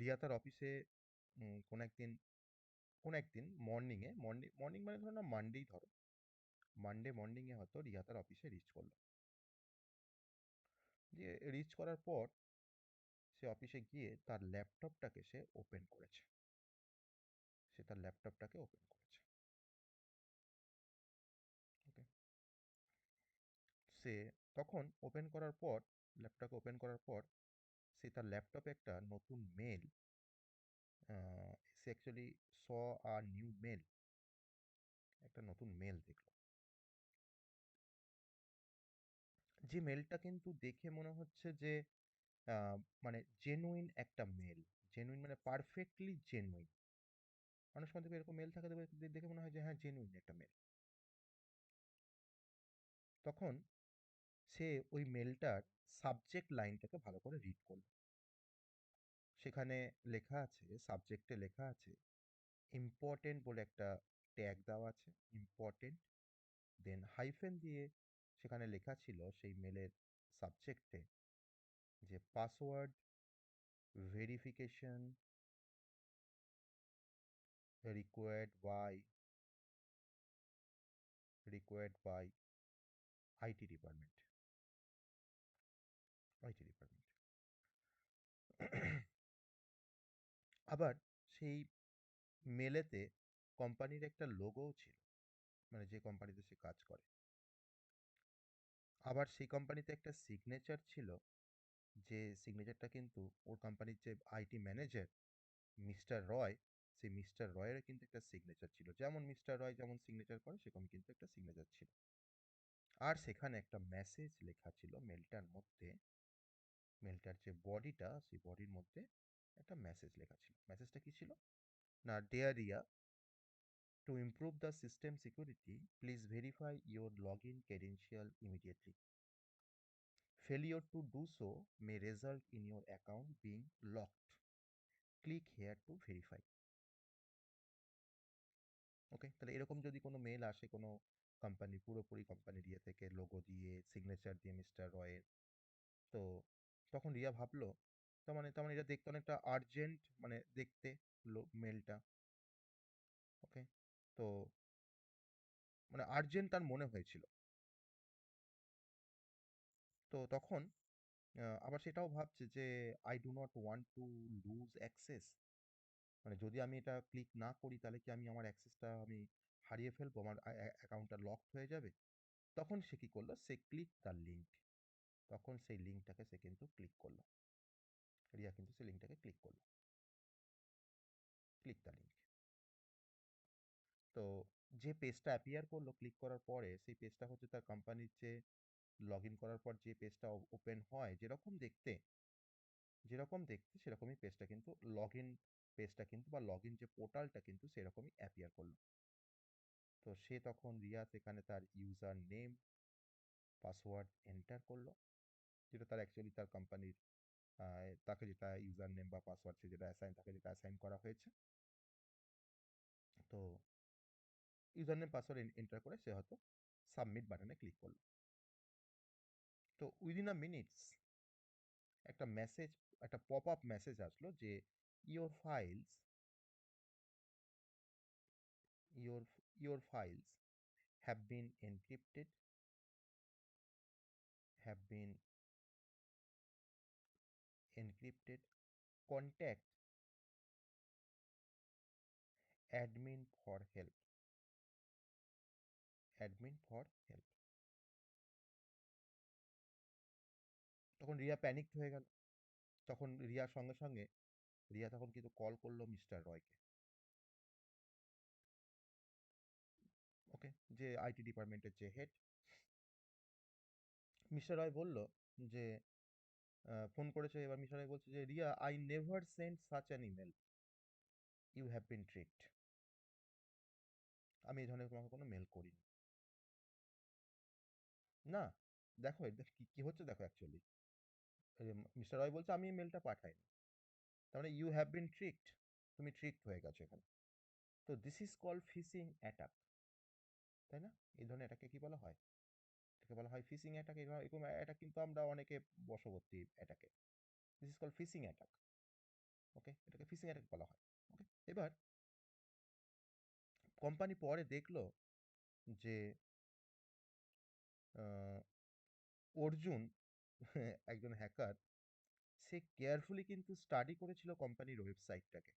রিয়া তার অফিসে কোনো একদিন মর্নিংয়ে মর্নিং মানে ধরো না মানডেই ধরো মানডে মর্নিংয়ে হয়তো রিয়া তার অফিসে রিচ করলো। দিয়ে রিচ করার পর সে অফিসে গিয়ে তার ল্যাপটপটাকে সে ওপেন করেছে। সে তার ল্যাপটপটাকে ওপেন করেছে। ওকে। সে তখন ওপেন করার পর ল্যাপটপটাকে ওপেন করার পর সে তার ল্যাপটপে একটা নতুন মেল, সে actually saw a new mail, একটা নতুন মেল দেখলো। যে মেলটা কিন্তু দেখে মনে হচ্ছে যে মানে জেনুইন একটা মেল। জেনুইন মানে পারফেক্টলি জেনুইন। অনেক সময় দেখবে এরকম মেল থাকে, দেখবে দেখে মনে হয় যে হ্যাঁ জেনুইন একটা মেল। তখন সে ওই মেলটার সাবজেক্ট লাইনটাকে ভালো করে রিড করলো। সেখানে লেখা আছে, সাবজেক্টে লেখা আছে ইম্পর্টেন্ট বলে একটা ট্যাগ দেওয়া আছে, ইম্পর্টেন্ট। দেন হাইফেন দিয়ে সেখানে লেখা ছিল সেই মেলের সাবজেক্টে যে password verification required by required by IT department, IT department. আবার সেই মেলেতে কোম্পানির একটা লোগোও ছিল, মানে যে কোম্পানিতে সে কাজ করে। আবার সেই কোম্পানিতে একটা সিগনেচার ছিল, যে সিগনেচারটা কিন্তু ওর কোম্পানির যে আইটি ম্যানেজার মিস্টার রয়, সেই মিস্টার রয়েরও কিন্তু একটা সিগনেচার ছিল। যেমন মিস্টার রয় যেমন সিগনেচার করে সেরকম কিন্তু একটা সিগনেচার ছিল। আর সেখানে একটা মেসেজ লেখা ছিল মেলটার মধ্যে, মেলটার যে বডিটা সেই বডির মধ্যে একটা মেসেজ লেখা ছিল। মেসেজটা কি ছিল না, dear Riya, to improve the system security please verify your log in credential immediately, failure to do so may result in your account being locked, click here to verify. ওকে, তাহলে এরকম যদি কোনো মেল আসে কোনো কোম্পানি, পুরোপুরি কোম্পানির ইয়ে থেকে লোগো দিয়ে সিগনেচার দিয়ে মিস্টার রয়ের, তো তখন রিয়া ভাবলো তার মানে এটা দেখতে অনেকটা আর্জেন্ট, মানে দেখতে মেলটা। ওকে, তো মানে আর্জেন্ট তার মনে হয়েছিল। তো তখন আবার সেটাও ভাবছে যে I do not want to lose access, মানে যদি আমি এটা ক্লিক না করি তাহলে কি আমি আমার অ্যাক্সেসটা আমি হারিয়ে ফেলবো, আমার অ্যাকাউন্টটা লক হয়ে যাবে। তখন সে কি করলো, সে ক্লিক দ্য লিঙ্ক, তখন সেই লিঙ্কটাকে সে কিন্তু ক্লিক করলো। রিয়া কিন্তু সেই লিঙ্কটাকে ক্লিক করলো, ক্লিক দ্য লিঙ্ক। তো যে পেজটা অ্যাপিয়ার করলো ক্লিক করার পরে, সেই পেজটা হচ্ছে তার কোম্পানির যে লগ ইন করার পর যে পেজটা ওপেন হয়, যেরকম দেখতে সেরকমই পেজটা কিন্তু লগ ইন পেজটা কিন্তু বা লগ ইন যে পোর্টালটা কিন্তু সেরকমই অ্যাপিয়ার করলো। তো সে তখন রিয়া সেখানে তার ইউজার নেম পাসওয়ার্ড এন্টার করলো, যেটা তার অ্যাকচুয়ালি তার কোম্পানির তাকে যেটা ইউজার নেম বা পাসওয়ার্ড সে যেটা তাকে যেটা অ্যাসাইন করা হয়েছে। তো ইউজার নেম পাসওয়ার্ড এন্টার করে সে হয়তো সাবমিট বাটনে ক্লিক করলো। তো উইদিন আ মিনিটস একটা মেসেজ, একটা পপ আপ মেসেজ আসলো যে your files your your files have been encrypted, have been encrypted, contact admin for help, admin for help. তখন রিয়া প্যানিকড হয়ে গেল। তখন রিয়ার সঙ্গে সঙ্গে রিয়া তখন কিন্তু কল করলো মিস্টার রয়কে। ওকে, যে আইটি ডিপার্টমেন্টের যে হেড। মিস্টার রয় বলল যে ফোন করেছে, এবার মিস্টার রয় বলছে যে Riya, I never send such an email, you have been tricked. আমি এই ধরনের তোমাকে কোনো মেল করিনি। না, দেখো এটা কি কি হচ্ছে দেখো অ্যাকচুয়ালি, মিস্টার রয় বলছে আমি এই মেলটা পাঠাইনি, তার মানে ইউ হ্যাভ বিন ট্রিকড, তুমি ট্রিকড হয়ে গেছো এখানে। তো this is called phishing attack, তাই না? এই ধরনের অ্যাটাকে কি বলা হয়? এটাকে বলা হয় ফিশিং অ্যাটাক। এরকম অ্যাটাক কিন্তু আমরা অনেকে বশবর্তী অ্যাটাকে, this is called phishing attack. Okay, এটাকে ফিশিং অ্যাটাক বলা হয়। ওকে, এবার কোম্পানি পরে দেখলো যে আহ, অর্জুন একজন হ্যাকার, সে কেয়ারফুলি কিন্তু স্টাডি করেছিল কোম্পানির ওয়েবসাইটটাকে।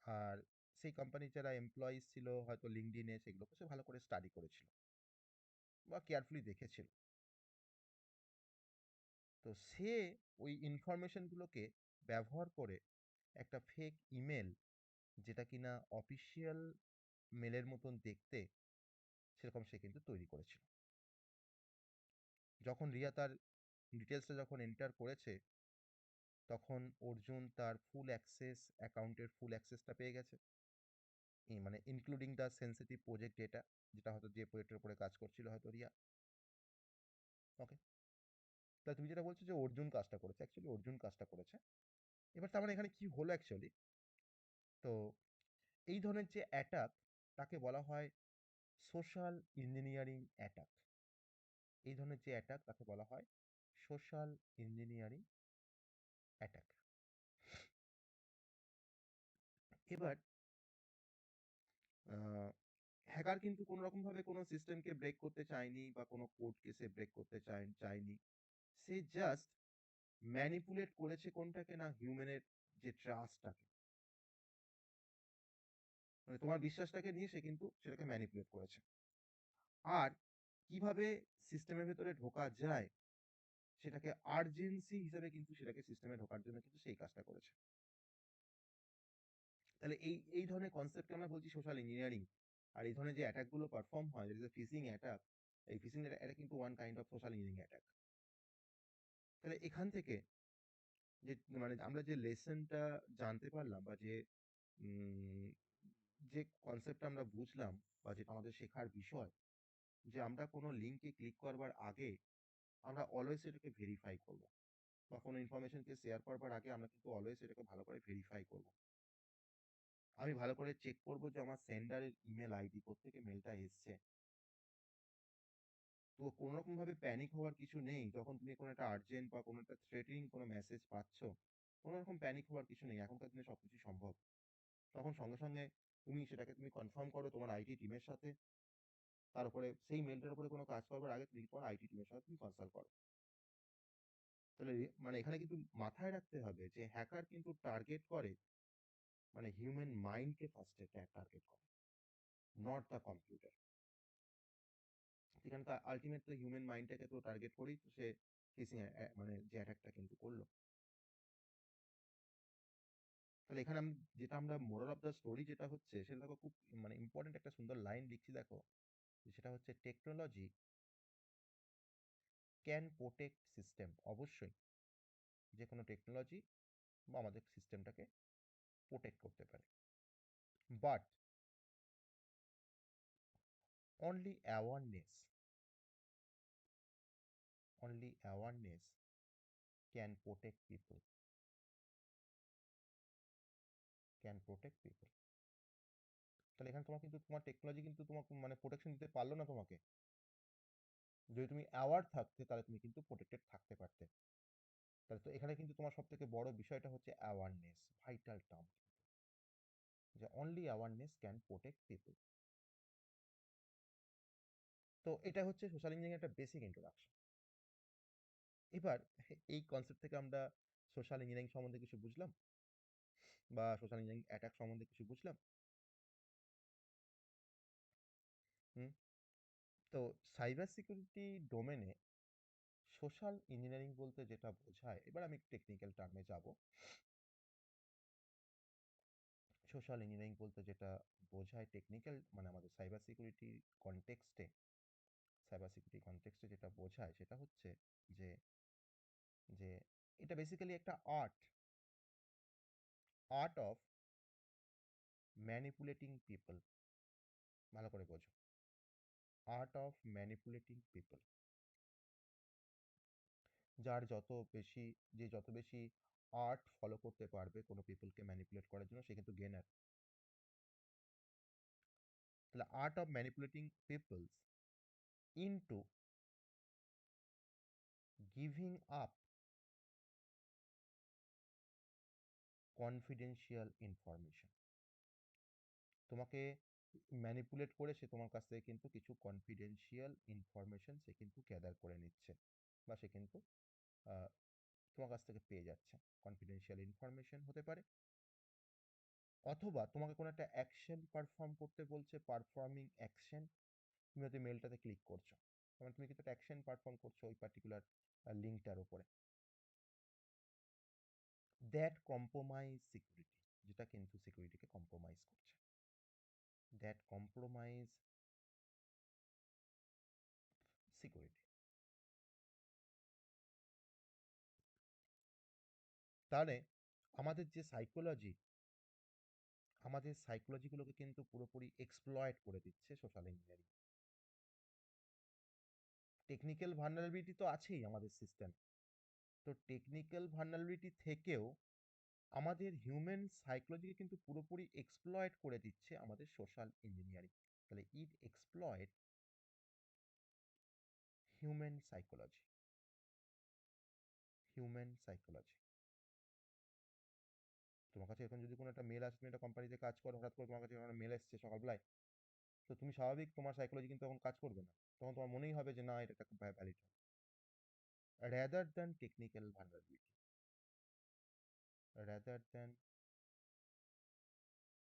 আর সেই কোম্পানির যারা এমপ্লয়িজ ছিল হয়তো লিঙ্কডিনে, সেগুলোকে সে ভালো করে স্টাডি করেছিল বা কেয়ারফুলি দেখেছিল। তো সে ওই ইনফরমেশনগুলোকে ব্যবহার করে একটা ফেক ইমেল, যেটা কিনা অফিসিয়াল মেলের মতন দেখতে, সেরকম সে কিন্তু তৈরি করেছিল। যখন রিয়া তার ডিটেলসটা যখন এন্টার করেছে, তখন অর্জুন তার ফুল অ্যাক্সেস, অ্যাকাউন্টের ফুল অ্যাক্সেসটা পেয়ে গেছে, মানে including the sensitive project data, যেটা হয়তো যে প্রজেক্টের উপরে কাজ করছিল হয়তো রিয়া। ওকে, তাহলে তুমি যেটা বলছো যে অর্জুন কাজটা করেছে, অ্যাকচুয়ালি অর্জুন কাজটা করেছে। এবার তার মানে এখানে কি হলো অ্যাকচুয়ালি, তো এই ধরনের যে অ্যাটাক, তাকে বলা হয় সোশ্যাল ইঞ্জিনিয়ারিং অ্যাটাক। এই ধরনের যে অ্যাটাক তাকে বলা হয় সোশ্যাল ইঞ্জিনিয়ারিং অ্যাটাক। এবার হ্যাকার কিন্তু কোনো রকম ভাবে কোনো সিস্টেমকে ব্রেক করতে চায়নি বা কোনো কোডকে সে ব্রেক করতে চায়নি। সে জাস্ট ম্যানিপুলেট করেছে কোনটাকে না, হিউম্যানের যে ট্রাস্টটাকে, মানে তোমার বিশ্বাসটাকে নিয়ে সে কিন্তু সেটাকে ম্যানিপুলেট করেছে। আর কিভাবে সিস্টেমের ভেতরে ঢোকা যায়, সেটাকে আর্জেন্সি হিসেবে কিন্তু সেটাকে সিস্টেমে ঢোকার জন্য কিন্তু সেই কাজটা করেছে। তাহলে এই এই ধরনের কনসেপ্টকে আমরা বলছি সোশ্যাল ইঞ্জিনিয়ারিং। আর এই ধরনের যে অ্যাটাক গুলো পারফর্ম হয়, যেটা ফিশিং অ্যাটাক, এই ফিশিং এটা কিন্তু one kind of social engineering attack. তাহলে এখান থেকে যে মানে আমরা যে লেসনটা জানতে পারলাম, বা যে উম, যে কনসেপ্টটা আমরা বুঝলাম, বা যেটা আমাদের শেখার বিষয়, যে আমরা কোনো লিঙ্কে ক্লিক করবার আগে আমরা অলওয়েজ এটাকে ভেরিফাই করব, বা কোনো ইনফরমেশনকে শেয়ার করবার আগে আমরা কিন্তু অলওয়েজ এটাকে ভালো করে ভেরিফাই করব। আমি ভালো করে চেক করব যে আমার সেন্ডারের ইমেল আইডি কোত্থেকে মেলটা এসছে। তো কোনো রকম ভাবে প্যানিক হওয়ার কিছু নেই। যখন তুমি কোনো একটা আর্জেন্ট বা কোনো একটা থ্রেটিং কোনো মেসেজ পাচ্ছ, কোনো রকম প্যানিক হওয়ার কিছু নেই। এখনকার দিনে সবকিছু সম্ভব। তখন সঙ্গে সঙ্গে তুমি সেটাকে তুমি কনফার্ম করো তোমার আইটি টিমের সাথে। তার উপরে সেই মেলটার উপরে কোনো কাজ করবার আগে তুমি তোমার আইটি টিমের সাথে তুমি কনসাল্ট করো। তাহলে মানে এখানে কিন্তু মাথায় রাখতে হবে যে হ্যাকার কিন্তু টার্গেট করে, মানে হিউম্যান মাইন্ডকে ফার্স্টে টার্গেট করে, নট দ্য কম্পিউটার। সেখানে তো আলটিমেটলি হিউম্যান মাইন্ডটাকে তো টার্গেট করেই তো সে ফিশিং মানে যে অ্যাটাকটা কিন্তু করলো। তাহলে এখানে যেটা আমরা মোরাল অফ দ্য স্টোরি যেটা হচ্ছে, সেটা দেখো খুব মানে ইম্পর্টেন্ট একটা সুন্দর লাইন লিখছি দেখো, যে সেটা হচ্ছে টেকনোলজি ক্যান প্রোটেক্ট সিস্টেম। অবশ্যই যে কোনো টেকনোলজি বা আমাদের সিস্টেমটাকে প্রোটেক্ট করতে পারে, but only awareness, only awareness can protect people, can protect people. তাহলে এখানে তোমার কিন্তু তোমার টেকনোলজি কিন্তু তোমাকে মানে প্রোটেকশন দিতে পারলো না তোমাকে। যদি তুমি অ্যাওয়ার থাকতে তাহলে তুমি কিন্তু প্রোটেক্টেড থাকতে পারতে। তাহলে তো এখানে কিন্তু তোমার সব থেকে বড় বিষয়টা হচ্ছে অ্যাওয়ারনেস, ভাইটাল টার্ম, যে only awareness can protect people. তো এটা হচ্ছে সোশ্যাল ইঞ্জিনিয়ারিং একটা বেসিক ইন্ট্রোডাকশন। এবার এই কনসেপ্ট থেকে আমরা সোশ্যাল ইঞ্জিনিয়ারিং সম্বন্ধে কিছু বুঝলাম, বা সোশ্যাল ইঞ্জিনিয়ারিং অ্যাটাক সম্বন্ধে কিছু বুঝলাম। হুম। তো সাইবার সিকিউরিটি ডোমেনে সোশ্যাল ইঞ্জিনিয়ারিং বলতে যেটা বোঝায়, এবার আমি টেকনিক্যাল টার্মে যাব। সোশ্যাল ইঞ্জিনিয়ারিং বলতে যেটা বোঝায় টেকনিক্যাল, মানে আমাদের সাইবার সিকিউরিটি কনটেক্সটে যেটা বোঝায় সেটা হচ্ছে যে যে এটা বেসিক্যালি একটা art, art of manipulating people. ভালো করে বোঝো, আর্ট অফ ম্যানিপুলেটিং পিপল। যার যত বেশি, যে যত বেশি আর্ট ফলো করতে পারবে কোনো পিপলকে ম্যানিপুলেট করার জন্য, সে কিন্তু গেনার। তাহলে art of manipulating peoples into giving up confidential information. তোমাকে ম্যানিপুলেট করে সে তোমার কাছ থেকে কিন্তু কিছু কনফিডেন্সিয়াল ইনফরমেশন সে কিন্তু গ্যাদার করে নিচ্ছে, বা সে কিন্তু আহ, তোমার কাছ থেকে পেয়ে যাচ্ছে। কনফিডেন্সিয়াল ইনফরমেশন হতে পারে, অথবা তোমাকে কোনো একটা অ্যাকশন পারফর্ম করতে বলছে, পারফর্মিং অ্যাকশন। তুমি হয়তো মেলটাতে ক্লিক করছো, মানে তুমি কিন্তু একটা অ্যাকশন পারফর্ম করছো ওই পার্টিকুলার লিঙ্কটার উপরে। দ্যাট কম্প্রোমাইজ সিকিউরিটি, যেটা কিন্তু সিকিউরিটিকে কম্প্রোমাইজ করছে। That compromise security. তাহলে আমাদের যে সাইকোলজি, আমাদের সাইকোলজিগুলোকে কিন্তু পুরোপুরি এক্সপ্লয়েট করে দিচ্ছে সোশ্যাল ইঞ্জিনিয়ারিং। টেকনিক্যাল ভালনারেবিলিটি তো আছেই আমাদের সিস্টেমে, তো টেকনিক্যাল ভালনারেবিলিটি থেকেও আমাদের হিউম্যান সাইকোলজিকে কিন্তু পুরোপুরি এক্সপ্লয়েট করে দিচ্ছে আমাদের সোশ্যাল ইঞ্জিনিয়ারিং। তাহলে it exploit human psychology. Human psychology. তোমার কাছে এখন যদি কোনো একটা মেল আসে, তুমি একটা কোম্পানিতে কাজ করো, হঠাৎ করে তোমার কাছে একটা মেল এসছে সকালবেলায়, তো তুমি স্বাভাবিক তোমার সাইকোলজি কিন্তু তখন কাজ করবে না। তখন তোমার মনেই হবে যে না, এটা একটা valid, rather than technical vulnerability, rather than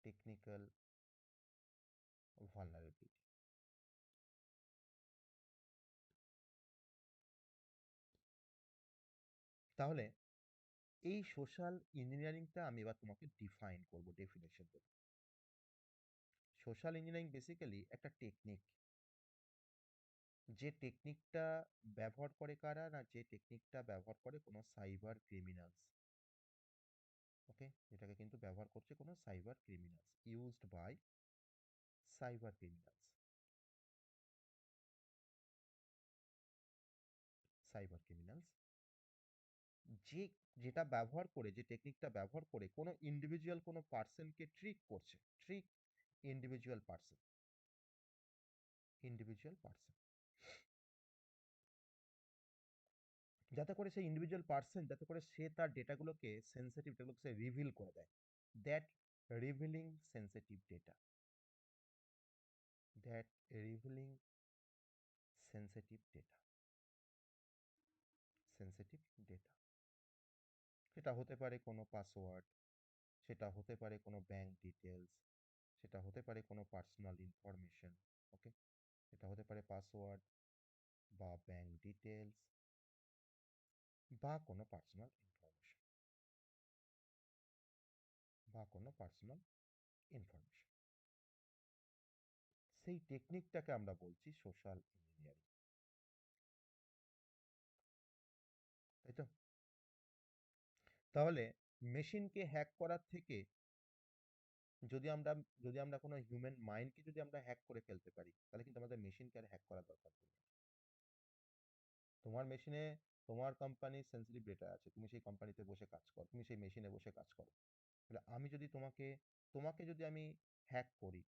technical vulnerability। তাহলে এই সোশ্যাল ইঞ্জিনিয়ারিংটা আমি এবার তোমাকে ডিফাইন করব, ডেফিনেশন দেব। সোশ্যাল ইঞ্জিনিয়ারিং বেসিক্যালি একটা টেকনিক, যে টেকনিকটা ব্যবহার করে কারা না, যে টেকনিকটা ব্যবহার করে কোনো সাইবার ক্রিমিনালস। ওকে, এটাকে কিন্তু ব্যবহার করছে কোনো cyber criminals, used by cyber criminals. Cyber criminals যে, যেটা ব্যবহার করে, যে টেকনিকটা ব্যবহার করে কোনো ইন্ডিভিজুয়াল, কোনো পার্সনকে ট্রিক করছে। Trick individual person, individual person, যাতে করে সেই ইন্ডিভিজুয়াল পার্সন, যাতে করে সে তার ডেটাগুলোকে, সেন্সিটিভ ডেটাগুলোকে সে রিভিল করে দেয়। That revealing sensitive data, that revealing sensitive data, sensitive data. সেটা হতে পারে কোনো পাসওয়ার্ড, সেটা হতে পারে কোনো ব্যাংক ডিটেলস, সেটা হতে পারে কোনো পার্সোনাল ইনফরমেশন। ওকে, এটা হতে পারে পাসওয়ার্ড বা ব্যাংক ডিটেলস বা কোনো পার্সোনাল ইনফরমেশন, বা কোনো পার্সোনাল ইনফরমেশন। সেই টেকনিকটাকে আমরা বলছি সোশ্যাল ইঞ্জিনিয়ারিং, তাই তো? তাহলে মেশিনকে হ্যাক করার থেকে, যদি আমরা, যদি আমরা কোনো হিউম্যান মাইন্ডকে যদি আমরা হ্যাক করে ফেলতে পারি, তাহলে কিন্তু আমাদের মেশিনকে আর হ্যাক করার দরকার পড়বে না। তোমার মেশিনে তোমার কোম্পানির সেন্সিটিভ ডেটা আছে, তুমি সেই কোম্পানিতে বসে কাজ করো, তুমি সেই মেশিনে বসে কাজ করো। তাহলে আমি যদি তোমাকে, তোমাকে যদি আমি হ্যাক করি,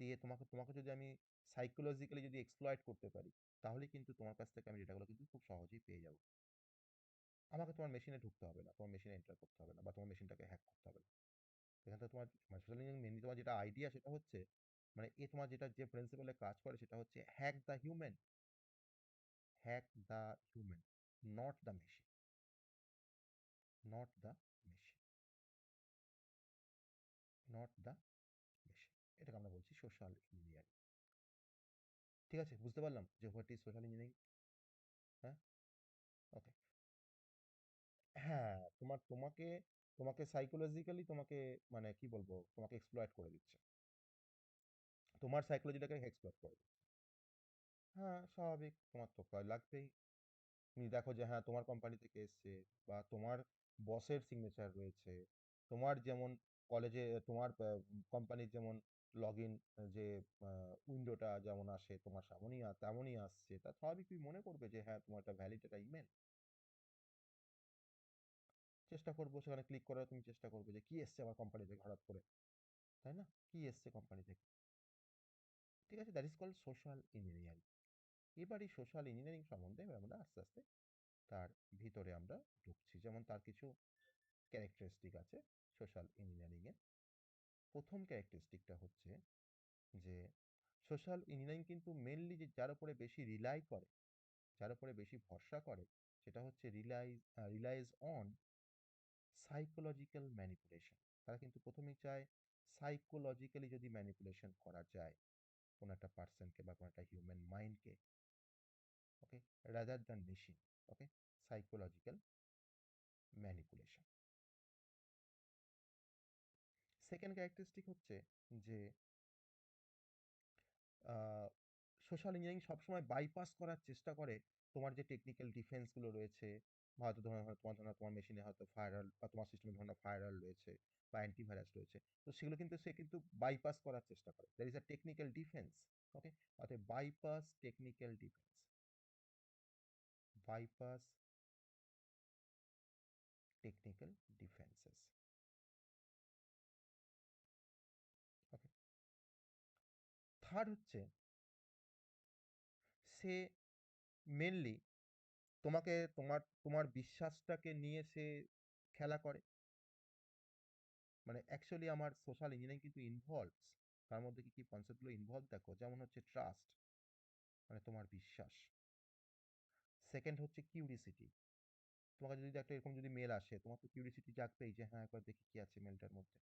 দিয়ে তোমাকে, তোমাকে যদি আমি সাইকোলজিক্যালি যদি এক্সপ্লয়েট করতে পারি, তাহলে কিন্তু তোমার কাছ থেকে আমি ডেটাগুলো কিন্তু খুব সহজেই পেয়ে যাবো। আমাকে তোমার মেশিনে ঢুকতে হবে না, তোমার মেশিনে এন্টার করতে হবে না, বা তোমার মেশিনটাকে হ্যাক করতে হবে না। এখান থেকে তোমার সোশ্যাল ইঞ্জিনিয়ারিং মেনলি তোমার যেটা আইডিয়া, সেটা হচ্ছে, মানে এ তোমার যেটা, যে প্রিন্সিপালে কাজ করে, সেটা হচ্ছে hack the human, hack the human, not the machine, not the machine, not the machine. এটাকে আমরা বলছি সোশ্যাল ইঞ্জিনিয়ারিং। ঠিক আছে, বুঝতে পারলাম যে হোয়াট ইজ সোশ্যাল ইঞ্জিনিয়ারিং। হ্যাঁ, ওকে। হ্যাঁ, তোমাকে, তোমাকে সাইকোলজিক্যালি তোমাকে, মানে কি বলবো, তোমাকে এক্সপ্লয়েট করে দিচ্ছে, তোমার সাইকোলজিটাকে এক্সপ্লয়েট করে দিচ্ছে। হ্যাঁ, স্বাভাবিক, তোমার তো ভয় লাগবেই। তুমি দেখো যে হ্যাঁ, তোমার কোম্পানি থেকে এসছে, বা তোমার বসের সিগনেচার রয়েছে, তোমার যেমন কলেজে, তোমার কোম্পানির যেমন লগ ইন, যে উইন্ডোটা যেমন আসে তোমার সামনেই, তেমনই আসছে, তা স্বাভাবিক তুমি মনে করবে যে হ্যাঁ, তোমার একটা ভ্যালিড একটা ইমেল। চেষ্টা করবো সেখানে ক্লিক করার, তুমি চেষ্টা করবে যে কি এসছে আমার কোম্পানি থেকে হঠাৎ করে, তাই না? কি এসছে কোম্পানি থেকে? ঠিক আছে, that is called social engineering. এবার এই সোশ্যাল ইঞ্জিনিয়ারিং সম্বন্ধে এবার আমরা আস্তে আস্তে তার ভিতরে আমরা ঢুকছি। যেমন তার কিছু ক্যারেক্টারিস্টিক আছে সোশ্যাল ইঞ্জিনিয়ারিংয়ের। প্রথম ক্যারেক্টারিস্টিকটা হচ্ছে যে সোশ্যাল ইঞ্জিনিয়ারিং কিন্তু মেনলি যে যার উপরে বেশি রিলাই করে, যার উপরে বেশি ভরসা করে, সেটা হচ্ছে রিলাইজ অন সাইকোলজিক্যাল ম্যানিপুলেশন। তারা কিন্তু প্রথমেই চায় সাইকোলজিক্যালি যদি ম্যানিপুলেশন করা যায় কোনো একটা পার্সনকে বা কোনো একটা হিউম্যান মাইন্ডকে, ওকে, রাদার দ্যান মেশিন। ওকে, সাইকোলজিক্যাল ম্যানিপুলেশন। সেকেন্ড ক্যারেক্টারিস্টিক হচ্ছে যে সোশ্যাল ইঞ্জিনিয়ারিং সবসময় বাইপাস করার চেষ্টা করে তোমার যে টেকনিক্যাল ডিফেন্সগুলো রয়েছে, হয়তো তোমার মেশিনে হয়তো ফায়ারওয়াল বা তোমার সিস্টেমে ধরনের ফায়ারওয়াল রয়েছে বা অ্যান্টিভাইরাস রয়েছে, তো সেগুলো কিন্তু সে কিন্তু বাইপাস করার চেষ্টা করে। That is a technical defence. Okay, অর্থাৎ bypass technical defence, bypass technical defences. Okay, third হচ্ছে সে মেনলি তোমাকে তোমার বিশ্বাসটাকে নিয়ে সে খেলা করে। মানে অ্যাকচুয়ালি আমার সোশ্যাল ইঞ্জিনিয়ারিং কিন্তু ইনভলভস, তার মধ্যে কি কি কনসেপ্টগুলো ইনভলভ দেখো, যেমন হচ্ছে ট্রাস্ট, মানে তোমার বিশ্বাস। সেকেন্ড হচ্ছে কিউরিসিটি। তোমাকে যদি একটা এরকম যদি মেল আসে, তোমার তো কিউরিসিটি জাগবেই যে হ্যাঁ একবার দেখি কি আছে মেলটার মধ্যে।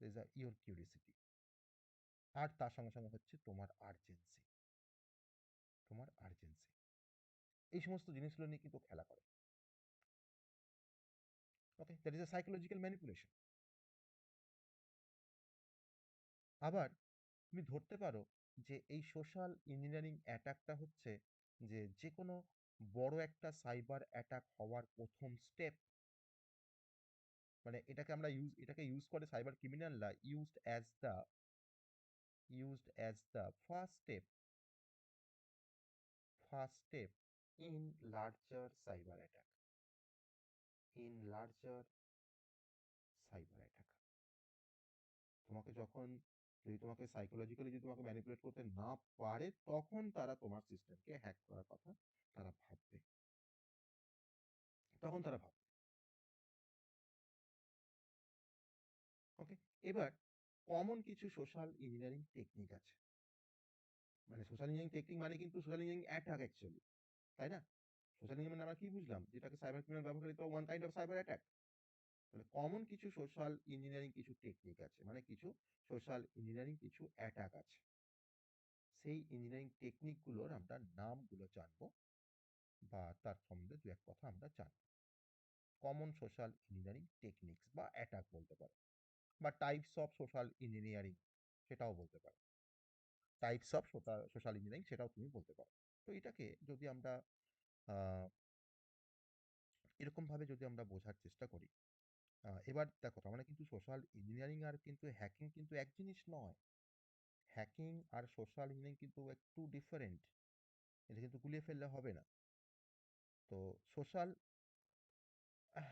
Is a your curiosity. আর তার সঙ্গে সঙ্গে হচ্ছে তোমার আর্জেন্সি, তোমার আর্জেন্সি। এই সমস্ত জিনিসগুলো নিয়ে কিন্তু খেলা করে। Okay, that is a psychological manipulation. আবার তুমি ধরতে পারো যে এই সোশ্যাল ইঞ্জিনিয়ারিং অ্যাটাকটা হচ্ছে যে যে কোনো বড় একটা সাইবার অ্যাটাক হওয়ার প্রথম স্টেপ। মানে এটাকে ইউজ করে সাইবার ক্রিমিনালরা, used as the first step in larger cyber attack, in larger cyber attack. তোমাকে যখন, যদি তোমাকে সাইকোলজিক্যালি যদি তোমাকে ম্যানিপুলেট করতে না পারে, তখন তারা তোমার সিস্টেমকে হ্যাক করার কথা তারা ভাববে, তখন তারা ভাববে। ওকে, এবার কমন কিছু সোশ্যাল ইঞ্জিনিয়ারিং টেকনিক আছে। মানে সোশ্যাল ইঞ্জিনিয়ারিং টেকনিক মানে কিন্তু সোশ্যাল ইঞ্জিনিয়ারিং অ্যাটাক অ্যাকচুয়ালি, তাই না? সোশ্যাল ইঞ্জিনিয়ারিং মানে আমরা কি বুঝলাম, যেটাকে সাইবার ক্রিমিনাল ব্যবহার করে, তো one kind of cyber attack. তাহলে কমন কিছু সোশ্যাল ইঞ্জিনিয়ারিং কিছু টেকনিক আছে, মানে কিছু সোশ্যাল ইঞ্জিনিয়ারিং কিছু অ্যাটাক আছে। সেই ইঞ্জিনিয়ারিং টেকনিকগুলোর আমরা নামগুলো জানবো, বা তার সম্বন্ধে দু এক কথা আমরা জানবো। কমন সোশ্যাল ইঞ্জিনিয়ারিং টেকনিক্স বা অ্যাটাক বলতে পারো, বা টাইপস অফ সোশ্যাল ইঞ্জিনিয়ারিং সেটাও বলতে পারো। টাইপস অফ সোশ্যাল ইঞ্জিনিয়ারিং সেটাও তুমি বলতে পারো। তো এটাকে যদি আমরা এরকমভাবে যদি আমরা বোঝার চেষ্টা করি, এবার দেখো, তার মানে কিন্তু সোশ্যাল ইঞ্জিনিয়ারিং আর কিন্তু হ্যাকিং কিন্তু এক জিনিস নয়। হ্যাকিং আর সোশ্যাল ইঞ্জিনিয়ারিং কিন্তু একটু ডিফারেন্ট। এটা কিন্তু গুলিয়ে ফেললে হবে না। তো সোশ্যাল,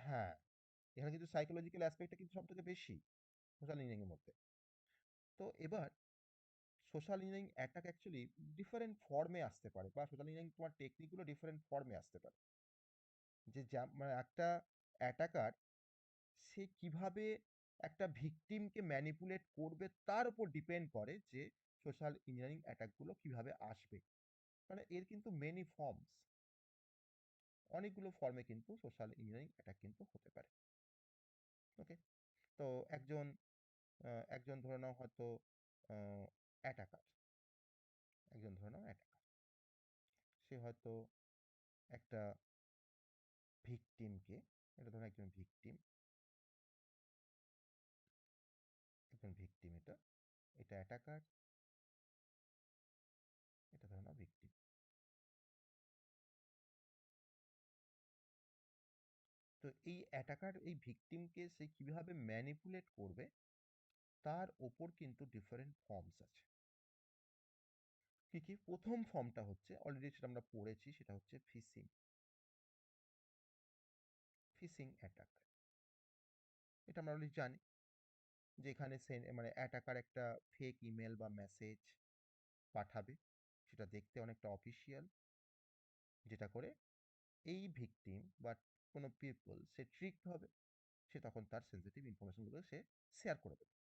হ্যাঁ, এখানে কিন্তু সাইকোলজিক্যাল অ্যাসপেক্টটা কিন্তু সব থেকে বেশি সোশ্যাল ইঞ্জিনিয়ারিং এর মধ্যে। তো এবার social engineering attack actually different ফর্মে আসতে পারে, বা সোশ্যাল ইঞ্জিনিয়ারিং তোমার টেকনিকগুলো ডিফারেন্ট ফর্মে আসতে পারে। যে মানে একটা অ্যাটাকার সে কিভাবে একটা ভিকটিমকে ম্যানিপুলেট করবে তার উপর ডিপেন্ড করে যে সোশ্যাল ইঞ্জিনিয়ারিং অ্যাটাকগুলো কিভাবে আসবে। মানে এর কিন্তু মেনি ফর্মস, অনেকগুলো ফর্মে কিন্তু সোশ্যাল ইঞ্জিনিয়ারিং অ্যাটাক কিন্তু হতে পারে। ওকে, তো একজন ধরে নাও হয়তো অ্যাটাকার, অ্যাটাকার সে হয়তো একটা ভিকটিমকে, এটা ধরো একজন ভিকটিম, এটা এটা অ্যাটাকার, এটা ধরে নাও ভিকটিম। তো এই অ্যাটাকার এই ভিকটিমকে সে কিভাবে ম্যানিপুলেট করবে তার ওপর কিন্তু ডিফারেন্ট ফর্মস আছে। কি কি? প্রথম ফর্মটা হচ্ছে, অলরেডি সেটা আমরা পড়েছি, সেটা হচ্ছে ফিশিং, ফিশিং অ্যাটাক। এটা আমরা অলরেডি জানি যে এখানে মানে অ্যাটাকার একটা ফেক ইমেল বা মেসেজ পাঠাবে, সেটা দেখতে অনেকটা অফিসিয়াল, যেটা করে এই ভিকটিম বা কোনো পিপল সে ট্রিকড হবে, সে তখন তার সেনসিটিভ ইনফরমেশনগুলো সে শেয়ার করে দেবে।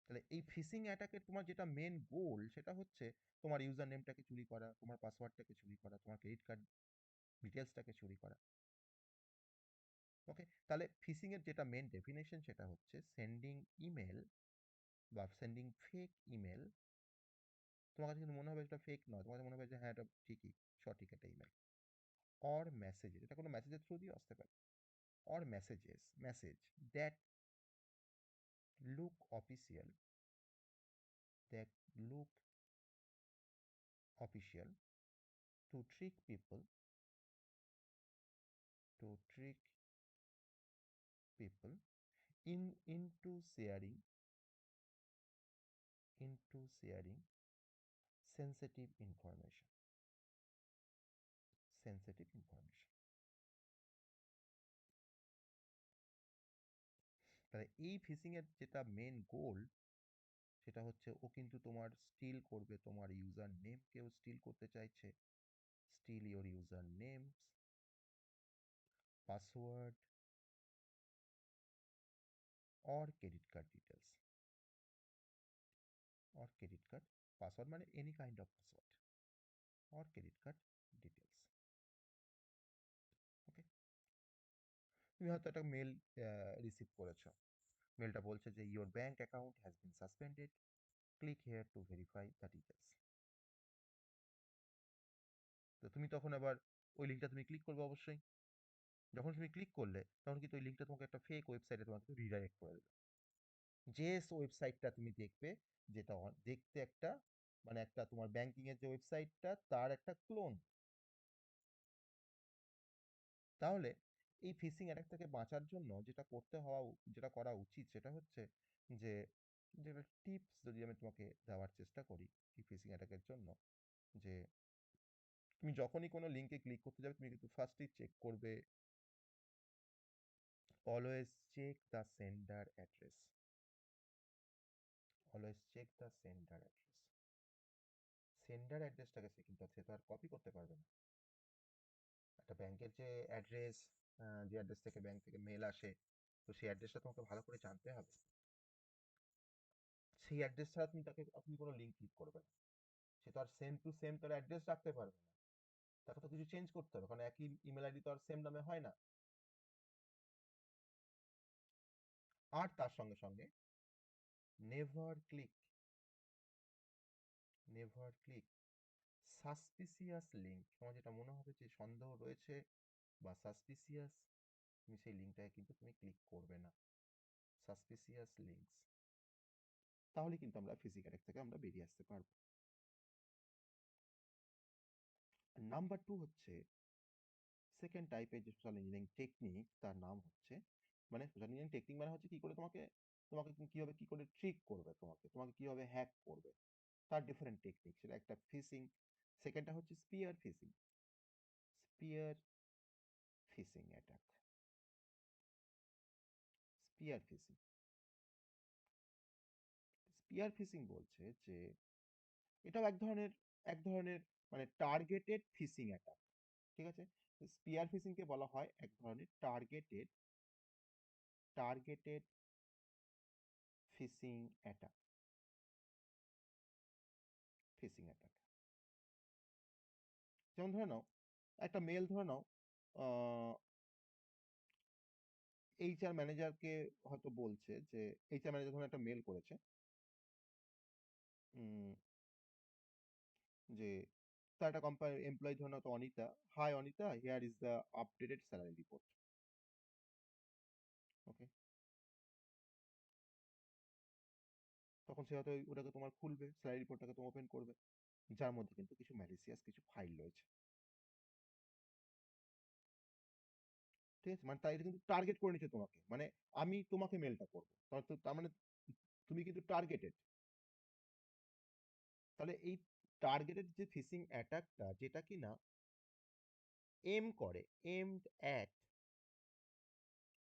তাহলে এই ফিশিং অ্যাটাকের তোমার যেটা মেন গোল সেটা হচ্ছে তোমার ইউজার নেমটাকে চুরি করা, তোমার পাসওয়ার্ডটাকে চুরি করা, তোমার ক্রেডিট কার্ড ডিটেলসটাকে চুরি করা। ওকে, তাহলে ফিশিং এর যেটা মেন ডেফিনেশন সেটা হচ্ছে সেন্ডিং ইমেল বা সেন্ডিং ফেক ইমেল। তোমার কাছে কিন্তু মনে হবে এটা ফেক নয়, তোমার কাছে মনে হবে যে হ্যাঁ এটা ঠিকই, সঠিক একটা ইমেল। অর মেসেজেস, এটা কোনো মেসেজের থ্রু দিয়ে আসতে পারে। Or message that look official, that look official to trick people, to trick people into sharing sensitive information, sensitive information। তাহলে এই ফিশিং এর যেটা মেন গোল সেটা হচ্ছে ও কিন্তু তোমার স্টিল করবে, তোমার ইউজার নেমকেও স্টিল করতে চাইছে, steal your user names, password or credit card details, or credit card password মানে any kind of password, or credit card details। Okay, তুমি হয়তো একটা মেল রিসিভ করেছো, মেলটা বলছে যে your bank account has been suspended, click here to verify the details. তো তুমি তখন আবার ওই লিঙ্কটা তুমি ক্লিক করবে অবশ্যই। যখন তুমি ক্লিক করলে তখন কিন্তু ওই লিঙ্কটা তোমাকে একটা ফেক ওয়েবসাইটে তোমাকে রিডাইরেক্ট করে দেবে। যে ওয়েবসাইটটা তুমি দেখবে, যেটা দেখতে একটা মানে একটা তোমার ব্যাংকিং এর যে ওয়েবসাইটটা তার একটা ক্লোন। তাহলে এই ফিশিং অ্যাটাক থেকে বাঁচার জন্য যেটা করা উচিত সেটা হচ্ছে যে যেটা টিপস যদি আমি তোমাকে দেওয়ার চেষ্টা করি এই ফিশিং অ্যাটাকের জন্য, যে তুমি যখনই কোনো লিঙ্কে ক্লিক করতে যাবে তুমি কিন্তু ফার্স্টই চেক করবে, always check the sender address, always check the sender address. Sender অ্যাড্রেসটাকে সে তো আর কপি করতে পারবে না। একটা ব্যাংকের যে অ্যাড্রেস, যে অ্যাড্রেস থেকে ব্যাংক থেকে মেল আসে, তো সেই অ্যাড্রেসটা তোমাকে ভালো করে জানতে হবে। সেই অ্যাড্রেস ছাড়া আপনি কোনো লিঙ্ক ক্লিক করবে না। সে তো আর সেম টু সেম তার অ্যাড্রেস রাখতে পারবে না, তাকে তো কিছু চেঞ্জ করতে হবে, কারণ একই ইমেল আইডি তো আর সেম নামে হয় না। আর তার সঙ্গে সঙ্গে never click, never click suspicious link. তোমার যেটা মনে হবে যে সন্দেহ রয়েছে বা সাসপিসিয়াস, তুমি সেই লিঙ্কটাকে কিন্তু তুমি ক্লিক করবে না, সাসপিসিয়াস লিঙ্কস। তাহলে কিন্তু আমরা ফিজিক্যাল থেকে আমরা বেরিয়ে আসতে পারবো। নাম্বার 2 হচ্ছে সেকেন্ড টাইপের যে সোশ্যাল ইঞ্জিনিয়ারিং টেকনিক, তার নাম হচ্ছে মানে সোশ্যাল ইঞ্জিনিয়ারিং টেকনিক মানে হচ্ছে কি করে তোমাকে তোমাকে কিভাবে কি করে ট্রিক করবে, তোমাকে তোমাকে কিভাবে হ্যাক করবে, তার ডিফারেন্ট টেকনিক। সেটা একটা ফিশিং। সেকেন্ডটা হচ্ছে spear phishing, spear phishing attack, spear phishing. Spear phishing বলছে যে এটাও এক ধরনের মানে টার্গেটেড ফিশিং অ্যাটাক। ঠিক আছে, স্পিয়ার ফিশিং কে বলা হয় এক ধরনের targeted phishing attack, phishing attack. যেমন ধরে নাও একটা মেল, ধরে নাও এইচআর ম্যানেজারকে হয়তো বলছে যে এইচআর ম্যানেজার ধরুন একটা মেল করেছে উম, যে তার একটা কোম্পানি এমপ্লয়ি ধরে নাও তো Anita, hi Anita, here is the updated salary report. Okay, তখন সে হয়তো ওটাকে তোমার খুলবে, স্যালারি রিপোর্টটাকে তোমার ওপেন করবে, যার মধ্যে কিন্তু কিছু ম্যালিসিয়াস কিছু ফাইল রয়েছে। ঠিক আছে, মানে তাই এটা কিন্তু টার্গেট করে নিচ্ছে তোমাকে, মানে আমি তোমাকে মেলটা করবো, তার মানে তুমি কিন্তু টার্গেটেড। তাহলে এই টার্গেটেড যে ফিশিং অ্যাটাকটা, যেটা কিনা এম করে, aimed at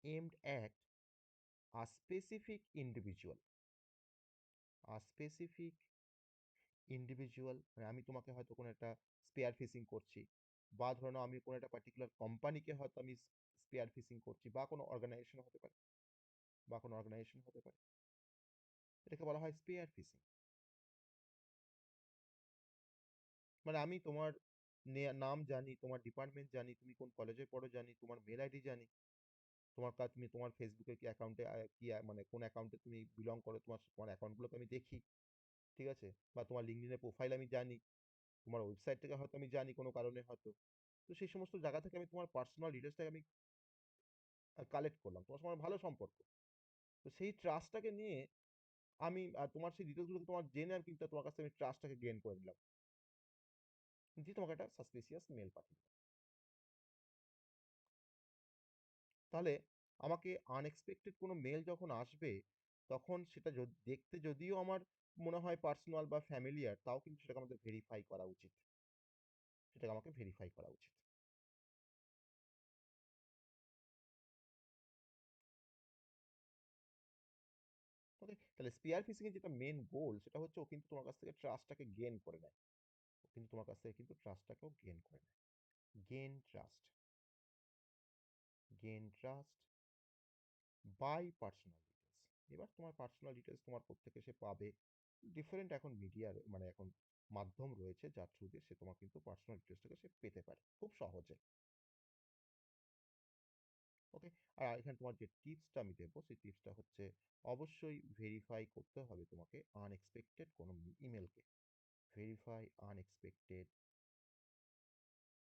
aimed at a specific individual, a specific individual, মানে আমি তোমাকে হয়তো কোনো একটা স্পেয়ার ফিশিং করছি, বা ধরো নাও আমি কোনো একটা পার্টিকুলার কোম্পানিকে হয়তো আমি স্পেয়ার ফিশিং করছি, বা কোনো অর্গানাইজেশন হতে পারে, বা কোনো অর্গানাইজেশন হতে পারে, এটাকে বলা হয় স্পেয়ার ফিশিং। মানে আমি তোমার নাম জানি, তোমার ডিপার্টমেন্ট জানি, তুমি কোন কলেজে পড়ো জানি, তোমার মেল আইডি জানি, তোমার কাজ, তুমি তোমার ফেসবুকে কি অ্যাকাউন্টে কি মানে কোন অ্যাকাউন্টে তুমি বিলং করো, তোমার তোমার অ্যাকাউন্টগুলোকে আমি দেখি, ঠিক আছে? বা তোমার লিঙ্কডইনের প্রোফাইল আমি জানি, তোমার ওয়েবসাইট থেকে হয়তো আমি জানি কোনো কারণে হয়তো। তো সেই সমস্ত জায়গা থেকে আমি তোমার পার্সোনাল ডিটেলসটাকে আমি কালেক্ট করলাম, তোমার সঙ্গে আমার ভালো সম্পর্ক। তো সেই ট্রাস্টটাকে নিয়ে আমি তোমার সেই ডিটেলসগুলো তোমার জেনে আমি কিন্তু তোমার কাছ থেকে আমি ট্রাস্টটাকে গেইন করে নিলাম, দিয়ে তোমাকে একটা সাসপিসিয়াস মেল পাঠিয়ে দিলাম। তাহলে আমাকে আনএক্সপেক্টেড কোনো মেল যখন আসবে, তখন সেটা দেখতে যদিও আমার মনে হয় পার্সোনাল বা ফ্যামিলিয়ার, তাও কিন্তু সেটাকে আমাদের ভেরিফাই করা উচিত, সেটাকে আমাকে ভেরিফাই করা উচিত। ওকে, তাহলে স্পিয়ার ফিশিং এর যেটা মেন গোল, সেটা হচ্ছে ও কিন্তু তোমার কাছ থেকে ট্রাস্টটাকে গেইন করে নেয়, ও কিন্তু তোমার কাছ থেকে কিন্তু ট্রাস্টটাকেও গেইন করে নেয়। Gain trust, gain trust by personal details. এবার তোমার পার্সোনাল ডিটেলস তোমার প্রত্যেকে সে পাবে, ডিফারেন্ট এখন মিডিয়ার মানে এখন মাধ্যম রয়েছে যার থ্রু দিয়ে সে তোমার কিন্তু পার্সোনাল ডিটেলসটাকে সে পেতে পারে খুব সহজে। ওকে, আর এখানে তোমার যে টিপসটা আমি দেবো, সেই টিপসটা হচ্ছে অবশ্যই ভেরিফাই করতে হবে তোমাকে আনএক্সপেক্টেড কোনো ইমেলকে, ভেরিফাই আনএক্সপেক্টেড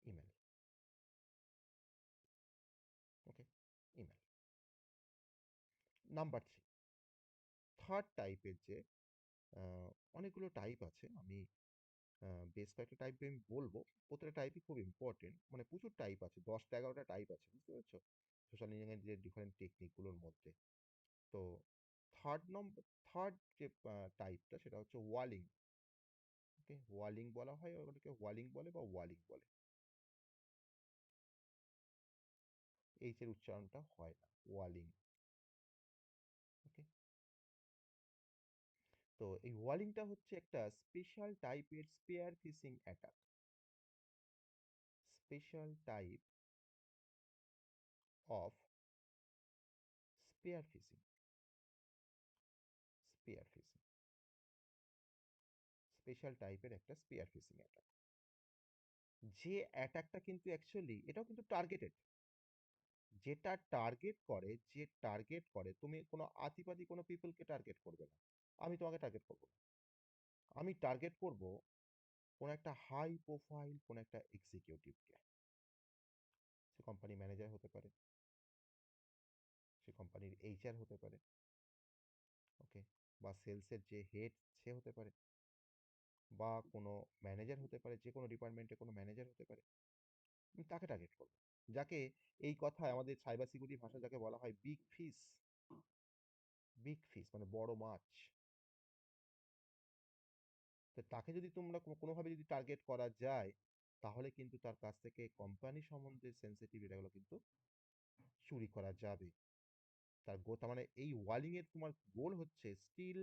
ইমেল। ওকে, ইমেল। নাম্বার থ্রি, থার্ড টাইপের যে অনেকগুলো টাইপ আছে, আমি বেশ কয়েকটা টাইপ আমি বলবো, প্রত্যেকটা টাইপই খুব ইম্পর্টেন্ট, মানে প্রচুর টাইপ আছে, 10-11টা টাইপ আছে, বুঝতে পেরেছো, সোশ্যাল ইঞ্জিনিয়ারিং যে ডিফারেন্ট টেকনিকগুলোর মধ্যে। তো থার্ড যে টাইপটা, সেটা হচ্ছে ওয়ালিং। ওকে, ওয়ালিং বলা হয়, ওটাকে ওয়ালিং বলে বা ওয়ালিং বলে, এইচ এর উচ্চারণটা হয় না, ওয়ালিং। ওকে, তো এই ওয়ালিংটা হচ্ছে একটা স্পেশাল টাইপের spear phishing attack, special type of spear phishing, spear phishing, special টাইপের একটা স্পেয়ার ফিশিং অ্যাটাক। যে অ্যাটাকটা কিন্তু অ্যাকচুয়ালি এটাও কিন্তু টার্গেটেড, যেটা টার্গেট করে, যে টার্গেট করে, তুমি কোনো আতিপাতি কোনো পিপলকে টার্গেট করবে না, আমি তোমাকে টার্গেট করব না, আমি টার্গেট করব কোনো একটা হাই প্রোফাইল কোনো একটা এক্সিকিউটিভকে, সে কোম্পানি ম্যানেজার হতে পারে, সে কোম্পানির এইচআর হতে পারে, ওকে, বা সেলসের যে হেড সে হতে পারে, বা কোনো ম্যানেজার হতে পারে, যে কোনো ডিপার্টমেন্টে কোনো ম্যানেজার হতে পারে, আমি তাকে টার্গেট করব, যাকে এই কথায় আমাদের সাইবার সিকিউরিটি ভাষা যাকে বলা হয় বিগ ফিশ, বিগ ফিশ মানে বড় মাছ। তো তাকে যদি তোমরা কোনোভাবে যদি টার্গেট করা যায়, তাহলে কিন্তু তার কাছ থেকে কোম্পানি সম্বন্ধে সেন্সিটিভ ডেটাগুলো কিন্তু চুরি করা যাবে। তার মানে এই ওয়ালিং এর তোমার গোল হচ্ছে স্টিল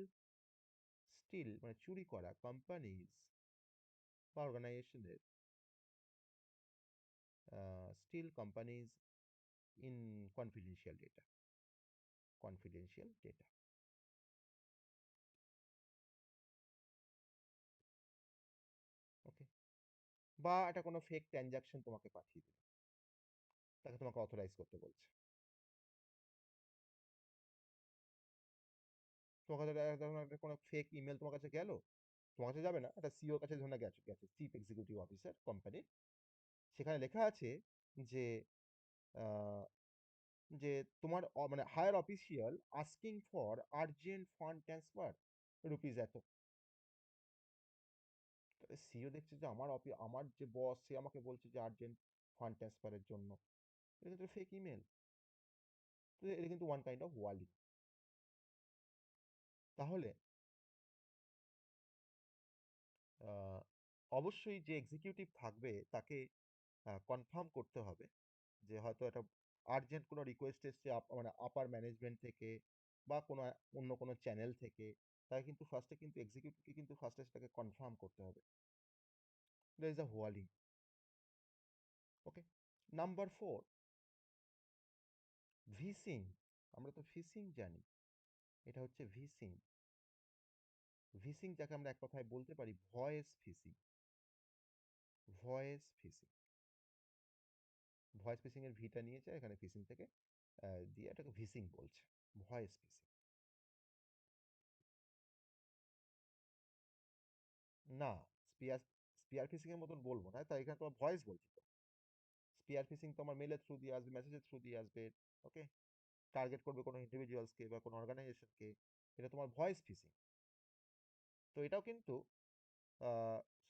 মানে চুরি করা কোম্পানিজ বা অর্গানাইজেশনের, steal companies in confidential data, confidential data. Okay, বা এটা কোনো ফেক ট্রানজাকশন তোমাকে পাঠিয়ে দিল, তাকে তোমাকে অথরাইজ করতে বলছে, তোমার কাছে ধরুন একটা কোনো ফেক ইমেল তোমার কাছে গেল, তোমার কাছে যাবে না, একটা সিওর কাছে ধরে গেছে, গেছে চিফ এক্সিকিউটিভ অফিসার কোম্পানির, সেখানে লেখা আছে যে আহ, যে তোমার মানে higher official asking for urgent fund transfer rupees এত। সিও দেখছে যে আমার যে বস সে আমাকে বলছে যে আর্জেন্ট ফান্ড ট্রান্সফারের জন্য, এটা কিন্তু ফেক ইমেল। তো এটা কিন্তু ওয়ান কাইন্ড অফ ওয়ালিং। তাহলে আহ, অবশ্যই যে এক্সিকিউটিভ থাকবে তাকে কনফার্ম করতে হবে যে হয়তো একটা আর্জেন্ট কোনো রিকোয়েস্ট এসছে মানে আপার ম্যানেজমেন্ট থেকে বা কোনো অন্য কোনো চ্যানেল থেকে, তাকে কিন্তু ফার্স্টে কিন্তু এক্সিকিউটিভকে কিন্তু ফার্স্টে সেটাকে কনফার্ম করতে হবে। That is a whaling. Okay, number four, vishing, আমরা তো ফিশিং জানি, এটা হচ্ছে ভিসিং। ভিসিং যাকে আমরা এক কথায় বলতে পারি voice phishing. Voice phishing, voice phishing এর ভিটা নিয়েছে এখানে ফিশিং থেকে, দিয়ে এটাকে ভিসিং বলছে, ভয়েস ফিশিং। না, স্পিয়ার স্পিয়ার ফিশিং এর মতন বলবো না, তাই এখানে তোমার ভয়েস বলছি তো। স্পিয়ার ফিশিং তো আমার মেলের থ্রু দিয়ে আসবে, মেসেজের থ্রু দিয়ে আসবে। ওকে, টার্গেট করবে কোনো ইন্ডিভিজুয়ালসকে বা কোনো অর্গানাইজেশনকে। এটা তোমার ভয়েস ফিশিং। তো এটাও কিন্তু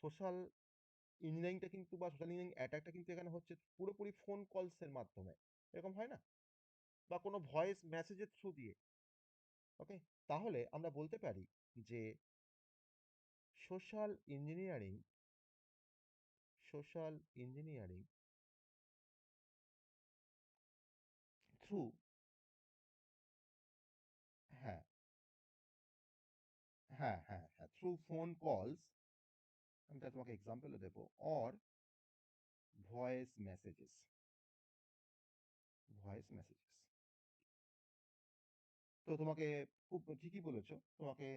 সোশ্যাল ইঞ্জিনিয়ারিংটা কিন্তু, বা সোশ্যাল ইঞ্জিনিয়ারিং অ্যাটাকটা কিন্তু এখানে হচ্ছে পুরোপুরি ফোন কলসের মাধ্যমে, এরকম হয় না, বা কোনো ভয়েস মেসেজের থ্রু দিয়ে। ওকে, তাহলে আমরা বলতে পারি যে social engineering, social engineering through, হ্যাঁ হ্যাঁ হ্যাঁ হ্যাঁ, থ্রু ফোন কলস, আমি তার তোমাকে এক্সাম্পলও দেবো, or voice messages, voice messages. তো তোমাকে, খুব ঠিকই বলেছো, তোমাকে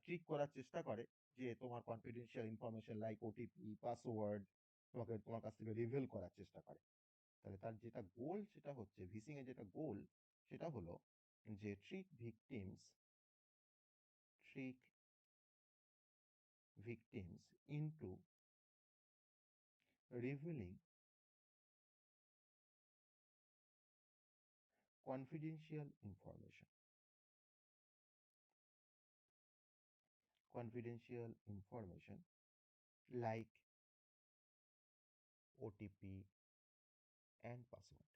ট্রিক করার চেষ্টা করে, যে তোমার confidential information like OTP, password, তোমাকে তোমার কাছ থেকে রিভিল করার চেষ্টা করে। তাহলে তার যেটা গোল, সেটা হচ্ছে ভিসিং এর যেটা গোল, সেটা হলো যে trick victims into revealing confidential information, confidential information like OTP and password.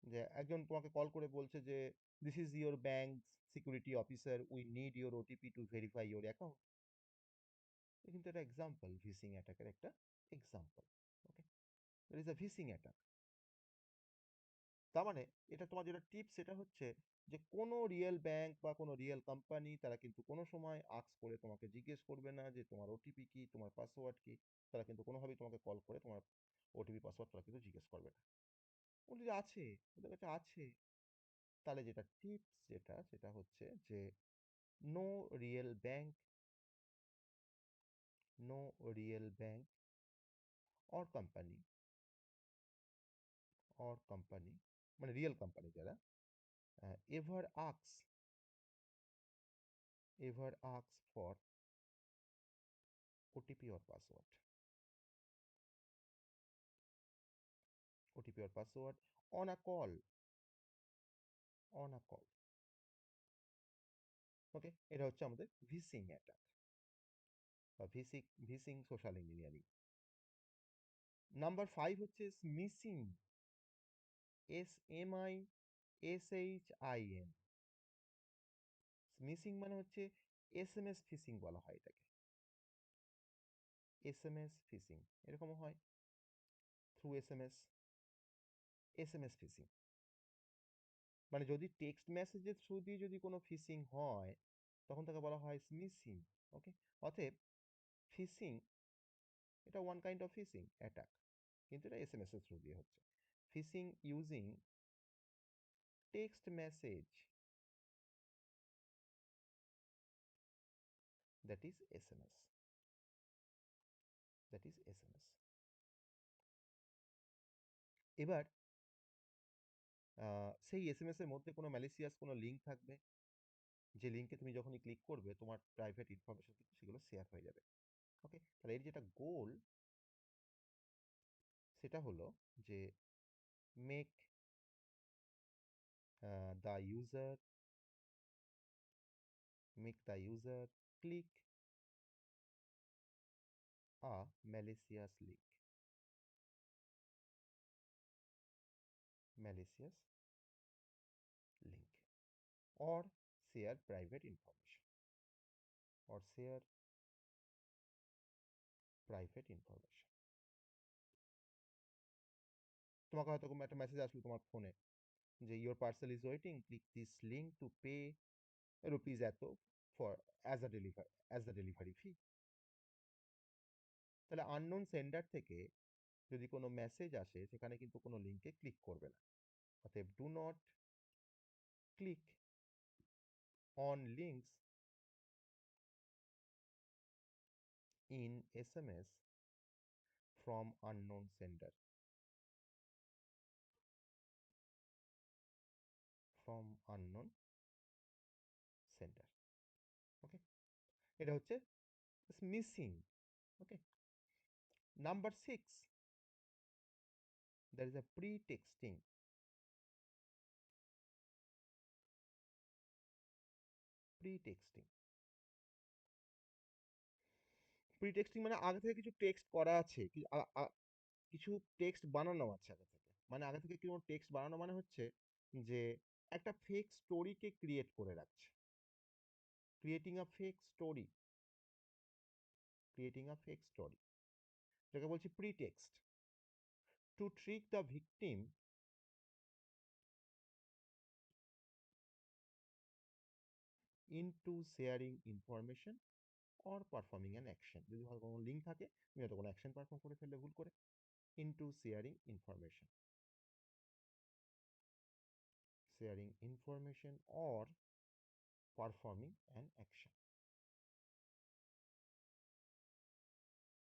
যে একজন তোমাকে কল করে বলছে যে this is your bank security officer, we need your OTP to verify your account. কিন্তু এটা এক্সাম্পল, ভিসিং অ্যাটাকের একটা example. Okay, that is a vishing attack. তার মানে এটা তোমার যেটা টিপস, সেটা হচ্ছে যে কোনো রিয়েল ব্যাংক বা কোনো রিয়েল কোম্পানি, তারা কিন্তু কোনো সময় আক্স করে তোমাকে জিজ্ঞেস করবে না যে তোমার ওটিপি কি, তোমার পাসওয়ার্ড কি। তারা কিন্তু কোনোভাবেই তোমাকে কল করে তোমার ওটিপি পাসওয়ার্ড তারা কিন্তু জিজ্ঞেস করবে না। ওদের যে আছে, ওদের কাছে আছে। তাহলে যেটা টিপস, যেটা সেটা হচ্ছে যে no real bank, no real bank or company, or company মানে রিয়েল কোম্পানি যারা, ever asks, ever asks for OTP or password, OTP or password on a call, on a call. Okay, এটা হচ্ছে আমাদের ভিসিং attack বা ভিসিং social engineering. Number 5 হচ্ছে স্মিসিং, SMISHIN। স্মিসিং মানে হচ্ছে SMS fishing বলা হয় এটাকে, SMS ফিশিং, এরকমও হয় থ্রু SMS, SMS ফিশিং। মানে যদি টেক্সট মেসেজের থ্রু দিয়ে যদি কোনো ফিশিং হয়, তখন তাকে বলা হয় স্মিসিং। ওকে, অতএব ফিশিং, এটা one kind of phishing attack, কিন্তু এটা SMS এর থ্রু দিয়ে হচ্ছে। Phishing using text message, that is SMS, that is SMS। এবার সেই SMS এর মধ্যে কোনো ম্যালিসিয়াস কোনো লিঙ্ক থাকবে, যে লিঙ্কে তুমি যখনই ক্লিক করবে তোমার প্রাইভেট ইনফরমেশন কিন্তু সেগুলো শেয়ার হয়ে যাবে। ওকে, তাহলে এর যেটা গোল, সেটা হলো যে make the user, make the user click a malicious link, malicious link, or share private information, or share private information। তোমাকে হয়তো কোনো একটা মেসেজ আসলো তোমার ফোনে যে your parcel is waiting, click this link to pay rupees এত for as the delivery fee. তাহলে আননোন সেন্ডার থেকে যদি কোনো মেসেজ আসে সেখানে কিন্তু কোনো লিঙ্কে ক্লিক করবে না। অতএব do not click on links in SMS from unknown sender, from unknown sender. Okay, এটা হচ্ছে smishing. Okay, number 6, there is a pre-texting। pre-texting pre-texting মানে আগে থেকে কিছু টেক্সট করা আছে, কিছু টেক্সট বানানো আছে আগে থেকে। মানে আগে থেকে কোনো টেক্সট বানানো মানে হচ্ছে যে একটা ফেক স্টোরিকে ক্রিয়েট করে রাখছে। Creating a fake story, creating a fake story, যেটাকে বলছি pretext. To trick the victim into sharing information or performing an action. যদি হয়তো কোনো লিঙ্ক থাকে, তুমি হয়তো কোনো অ্যাকশন পারফর্ম করে ফেললে ভুল করে। Into sharing information, sharing information or performing an action,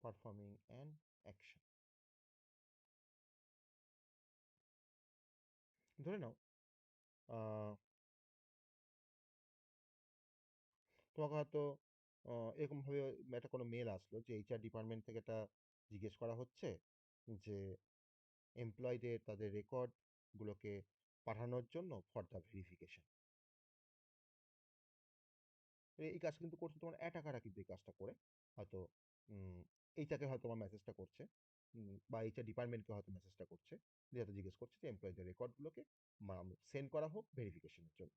performing an action. ধরে নাও তোমাকে হয়তো এরকমভাবে একটা কোনো মেল আসলো যে এইচআর ডিপার্টমেন্ট থেকে একটা জিজ্ঞেস করা হচ্ছে যে এমপ্লয়ীদের তাদের রেকর্ডগুলোকে পাঠানোর জন্য ফর দ্য ভেরিফিকেশন। এই কাজ কিন্তু করছে তোমার অ্যাটাকাররা, কিন্তু এই কাজটা করে হয়তো এইচআরকে হয়তো তোমার মেসেজটা করছে, বা এইচআর ডিপার্টমেন্টকে হয়তো মেসেজটা করছে, যে হয়তো জিজ্ঞেস করছে যে এমপ্লয়ীদের রেকর্ডগুলোকে সেন্ড করা হোক ভেরিফিকেশনের জন্য।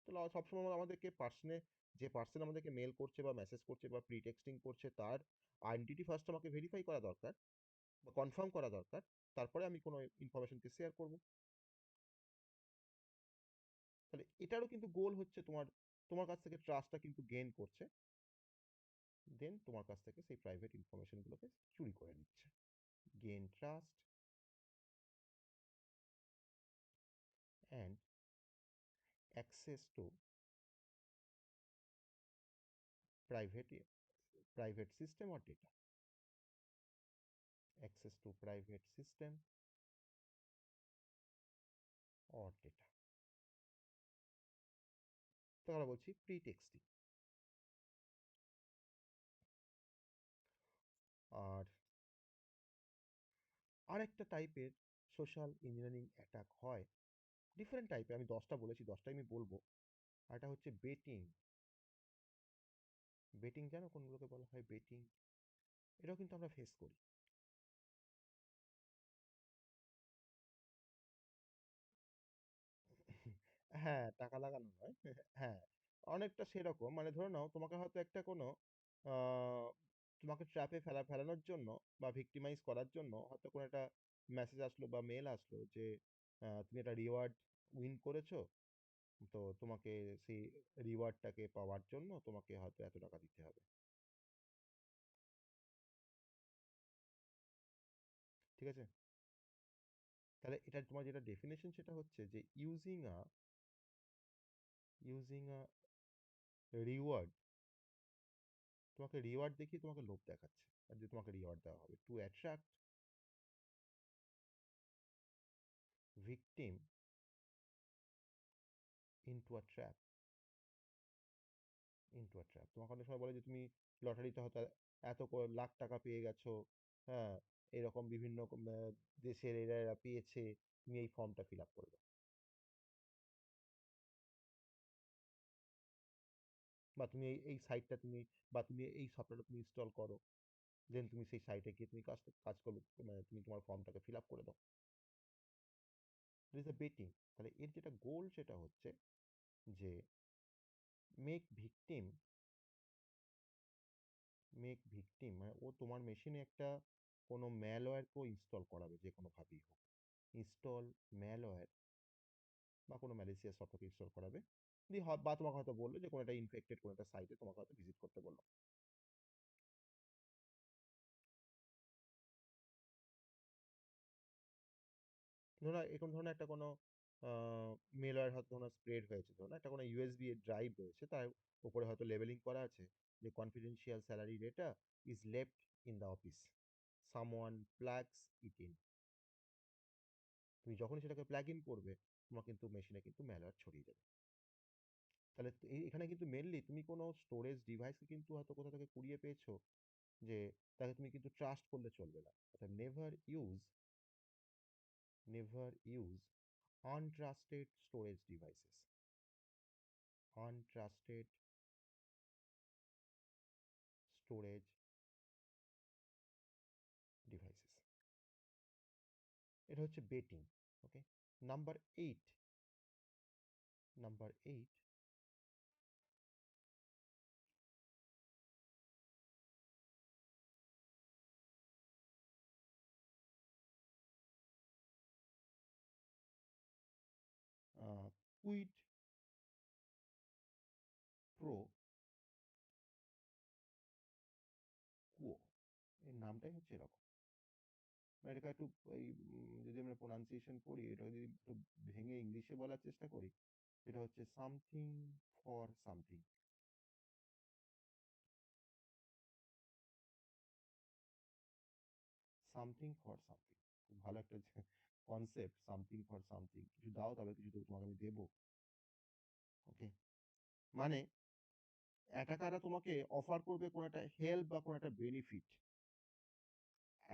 তো সবসময় আমাদেরকে যে পার্সন আমাদেরকে মেল করছে বা মেসেজ করছে বা প্রিটেক্সটিং করছে তার আইডেন্টিটি ফার্স্ট আমাকে ভেরিফাই করা দরকার বা কনফার্ম করা দরকার, তারপরে আমি কোনো ইনফরমেশনকে শেয়ার করব। তাহলে এটারও কিন্তু গোল হচ্ছে তোমার তোমার কাছ থেকে ট্রাস্টটা কিন্তু গেইন করছে, দেন তোমার কাছ থেকে সেই প্রাইভেট ইনফরমেশনগুলোকে চুরি করে নিচ্ছে। Gain trust and access to private private system or data, access to private system or data. তাহলে বলছি প্রিটেক্সটিং। আর আরেকটা টাইপের সোশ্যাল ইঞ্জিনিয়ারিং অ্যাটাক হয়, ডিফারেন্ট টাইপের, আমি 10টা বলেছি, 10টাই আমি বলবো। আর এটা হচ্ছে বেটিং। বেটিং জানো কোনগুলোকে বলা হয়? বেটিং, এটাও কিন্তু আমরা ফেস করি। হ্যাঁ, টাকা লাগানো নয়। হ্যাঁ, অনেকটা সেরকম। মানে ধরে নাও তোমাকে হয়তো একটা কোনো আহ, তোমাকে ট্র্যাপে ফেলানোর জন্য বা ভিক্টিমাইজ করার জন্য হয়তো কোনো একটা মেসেজ আসলো বা মেল আসলো যে তুমি একটা রিওয়ার্ড উইন করেছো, তো তোমাকে সেই রিওয়ার্ডটাকে পাওয়ার জন্য তোমাকে হয়তো এত টাকা দিতে হবে। ঠিক আছে? তাহলে এটা তোমার যেটা ডেফিনেশন সেটা হচ্ছে যে ইউজিং আ রিওয়ার্ড, তোমাকে রিওয়ার্ড দেখিয়ে তোমাকে লোভ দেখাচ্ছে আর যে তোমাকে রিওয়ার্ড দেওয়া হবে two attract victim into a trap, into a trap. তোমাকে অনেক সময় বলে যে তুমি লটারিতে হয়তো লাখ টাকা পেয়ে গেছো, হ্যাঁ, এরকম বিভিন্ন দেশের এরা এরা পেয়েছে, তুমি এই ফর্মটা ফিল আপ করবে, বা তুমি এই সাইটটা তুমি, বা তুমি এই সফটওয়্যারটা তুমি ইনস্টল করো, দেন তুমি সেই সাইটে গিয়ে তুমি কাজ করবে, মানে তুমি তোমার ফর্মটাকে ফিল আপ করে দাও। This is a baiting. তাহলে এর যেটা গোল সেটা হচ্ছে যে মেক ভিকটিম, মানে ও তোমার মেশিনে একটা কোনো ম্যালওয়্যারকেও ইনস্টল করাবে, যে কোনোভাবেই হোক। ইনস্টল ম্যালওয়্যার বা কোনো ম্যালিসিয়াস সফটওয়্যার ইনস্টল করাবে, বা তোমাকে হয়তো বললো যে কোনো একটা ইনফেক্টেড কোনো একটা সাইটে তোমাকে হয়তো ভিজিট করতে বললো। ধরুন এরকম ধরনের একটা কোনো মেলওয়্যার হয়তো ধরুন স্প্রেড হয়েছে, ধরুন একটা কোনো ইউএসবি ড্রাইভ রয়েছে, তার উপরে হয়তো লেবেলিং করা আছে যে confidential salary data is left in the office, someone plugs it in. তুমি যখনই সেটাকে প্লাগ ইন করবে, তোমার কিন্তু মেশিনে কিন্তু ম্যালওয়্যার ছড়িয়ে যাবে। তাহলে এখানে কিন্তু মেনলি তুমি কোনো স্টোরেজ ডিভাইসকে কিন্তু হয়তো কোথা থেকে কুড়িয়ে পেয়েছো, যে তাকে তুমি কিন্তু ট্রাস্ট করলে চলবে না। অর্থাৎ never use untrusted storage devices, untrusted storage devices. এটা হচ্ছে baiting. Okay, number eight, number eight, quid pro quo, এর নামটাই হচ্ছে এরকম। মানে এটাকে একটু ওই যদি আমরা প্রোনাউন্সিয়েশন করি, এটাকে যদি একটু ভেঙে ইংলিশে বলার চেষ্টা করি, এটা হচ্ছে something for something. Something for something, খুব ভালো একটা কনসেপ্ট, সামথিং ফর সামথিং। কিছু দাও তবে কিছু তো তোমাকে আমি দেবো। ওকে, মানে অ্যাটাকাররা তোমাকে অফার করবে কোনো একটা হেল্প বা কোনো একটা বেনিফিট,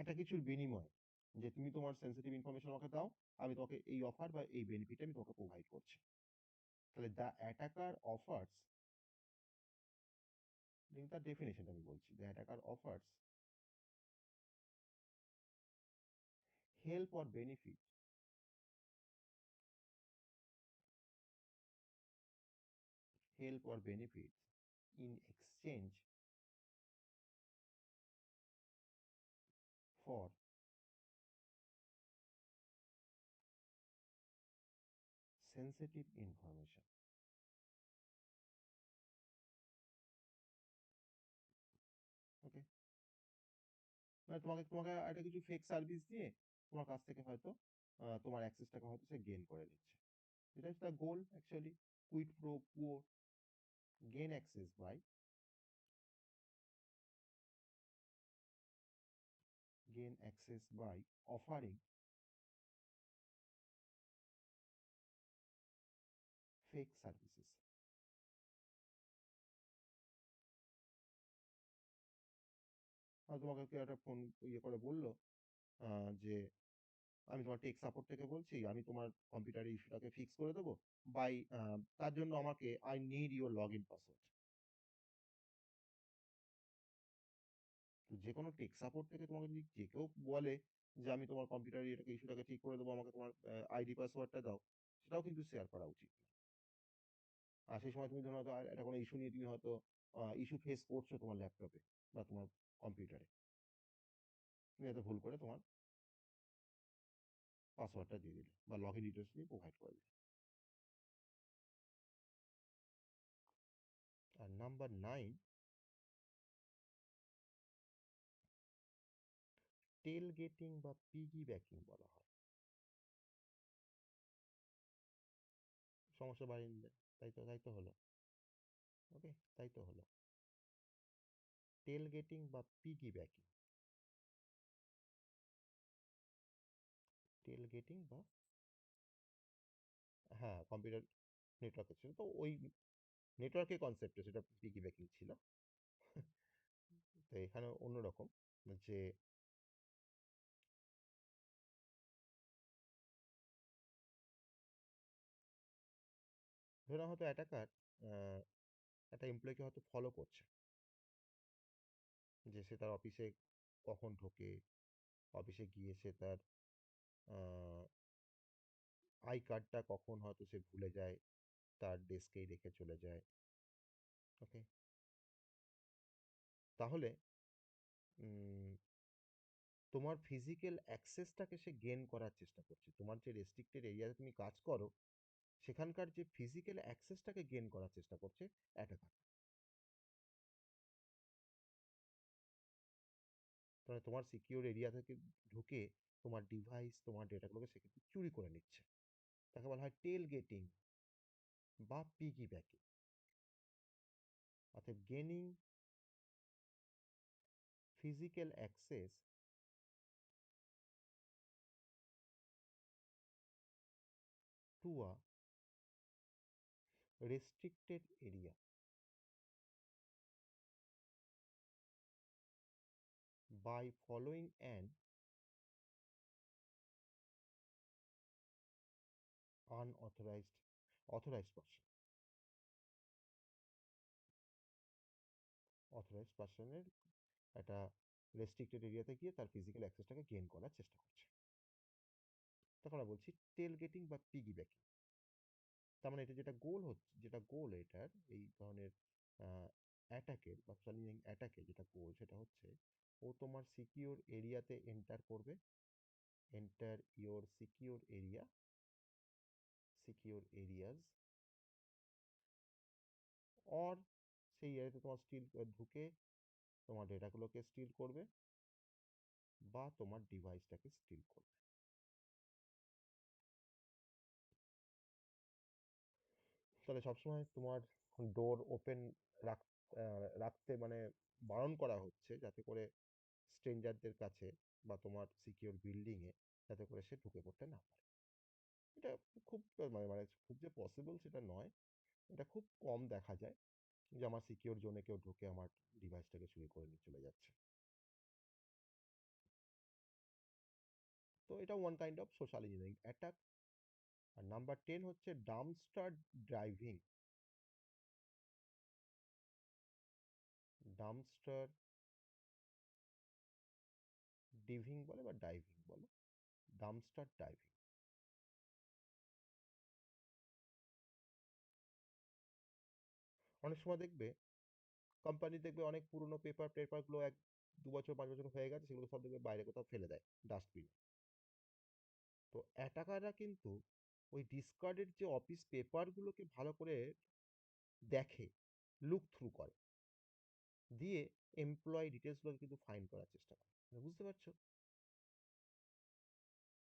একটা কিছুর বিনিময়ে, যে তুমি তোমার সেন্সিটিভ ইনফরমেশন আমাকে দাও, আমি তোমাকে এই অফার বা এই বেনিফিট আমি তোমাকে প্রোভাইড করছি। তাহলে দ্য অ্যাটাকার অফার্স, তার ডেফিনেশনটা আমি বলছি, the attacker offers help or benefit, help or benefit in exchange for sensitive information. Okay, মানে তোমাকে তোমাকে একটা কিছু ফেক সার্ভিস দিয়ে তোমার কাছ থেকে হয়তো তোমার অ্যাক্সেসটাকে হয়তো সে গেইন করে নিচ্ছে। এটা হচ্ছে the goal actually. Kwid pro quo, gain access by gain access by offering fake services। তোমাকে কেউ একটা ফোন ইয়ে করে বললো যে আমি তোমার টেক সাপোর্ট থেকে বলছি, আমি তোমার কম্পিউটারের ইস্যুটাকে ফিক্স করে দেবো, বাই তার জন্য আমাকে I need your log in password. তো যে কোনো টেক সাপোর্ট থেকে তোমাকে যদি যে কেউ বলে যে আমি তোমার কম্পিউটারের এটাকে ইস্যুটাকে ঠিক করে দেবো, আমাকে তোমার আইডি পাসওয়ার্ডটা দাও, সেটাও কিন্তু শেয়ার করা উচিত না। আর সেই সময় তুমি ধরো হয়তো একটা কোনো ইস্যু নিয়ে তুমি হয়তো ইস্যু ফেস করছো তোমার ল্যাপটপে বা তোমার কম্পিউটারে, তুমি হয়তো ভুল করে তোমার পাসওয়ার্ডটা দিয়ে দিলে বা লগ ইন ডিটেলস দিয়ে প্রোভাইড করে দিলে। আর নাম্বার নাইন, টেল গেটিং বা পিগি ব্যাকিং বলা হয়। সমস্যা বাড়িয়ে নিলে, তাই তো হলো। ওকে, তাই তো হলো। টেল গেটিং বা পিগি ব্যাকিং, টেল গেটিং বা, হ্যাঁ কম্পিউটার নেটওয়ার্কে ছিল তো ওই নেটওয়ার্কের কনসেপ্টে সেটা পিগি ব্যাকিং ছিল। তো এখানে অন্যরকম, যে ধরো হয়তো অ্যাটাকার একটা এমপ্লয়কে হয়তো ফলো করছে, যে সে তার অফিসে কখন ঢোকে, অফিসে গিয়ে সে তার আই কার্ডটা কখন হয়তো সে ভুলে যায়, তার ডেস্কেই রেখে চলে যায়। ওকে, তাহলে উম, তোমার ফিজিক্যাল অ্যাক্সেসটাকে সে গেন করার চেষ্টা করছে, তোমার যে রেস্ট্রিক্টেড এরিয়াতে তুমি কাজ করো সেখানকার যে ফিজিক্যাল অ্যাক্সেসটাকে গেন করার চেষ্টা করছে অ্যাটাকার। মানে তোমার সিকিউর এরিয়া থেকে ঢুকে তোমার ডিভাইস, তোমার ডেটাগুলোকে সে কিন্তু চুরি করে নিচ্ছে। তাকে বলা হয় টেল গেটিং বা পিগি ব্যাকিং। অর্থাৎ gaining physical access to a restricted area by following an unauthorized authorized person, authorised পার্সনের একটা রেস্ট্রিক্টেড এরিয়াতে গিয়ে তার ফিজিক্যাল অ্যাক্সেসটাকে গেইন করার চেষ্টা করছে। তখন আমরা বলছি টেল গেটিং বা পিগি ব্যাকিং। তার মানে এটা যেটা গোল হচ্ছে, যেটা গোল এটার এই ধরনের অ্যাটাকের বা চ্যালেঞ্জিং অ্যাটাকের যেটা গোল সেটা হচ্ছে ও তোমার সিকিউর এরিয়াতে এন্টার করবে, enter your secure area, secure areas, or সেই এরিয়াতে তোমার স্টিল ঢুকে তোমার ডেটাগুলোকে স্টিল করবে বা তোমার ডিভাইসটাকে স্টিল করবে। তাহলে সবসময় তোমার ডোর ওপেন রাখ রাখতে মানে বারণ করা হচ্ছে, যাতে করে স্ট্রেঞ্জারদের কাছে বা তোমার সিকিউর বিল্ডিংয়ে যাতে করে সে ঢুকে পড়তে না পারে। এটা খুব মানে মানে খুব যে পসিবল সেটা নয়, এটা খুব কম দেখা যায় যে আমার সিকিউর জোনে কেউ ঢুকে আমার ডিভাইসটাকে চুরি করে নিয়ে চলে যাচ্ছে। তো এটা one kind of social engineering attack. আর নাম্বার 10 হচ্ছে ডাম্পস্টার ড্রাইভিং। ডাম্পস্টার ডিভিং বলে বা ডাইভিং বলে, ডাম্পস্টার ডাইভিং। অনেক সময় দেখবে কোম্পানি দেখবে অনেক পুরনো পেপারগুলো 1-2 বছর 5 বছর হয়ে গেছে, সেগুলো সব দেখবে বাইরে কোথাও ফেলে দেয় ডাস্টবিন। তো অ্যাটাকাররা কিন্তু ওই ডিসকার্ডেড যে অফিস পেপারগুলোকে ভালো করে দেখে, লুক থ্রু করে, দিয়ে এমপ্লয়ি ডিটেলসগুলোকে কিন্তু ফাইন্ড করার চেষ্টা করে। মানে বুঝতে পারছো?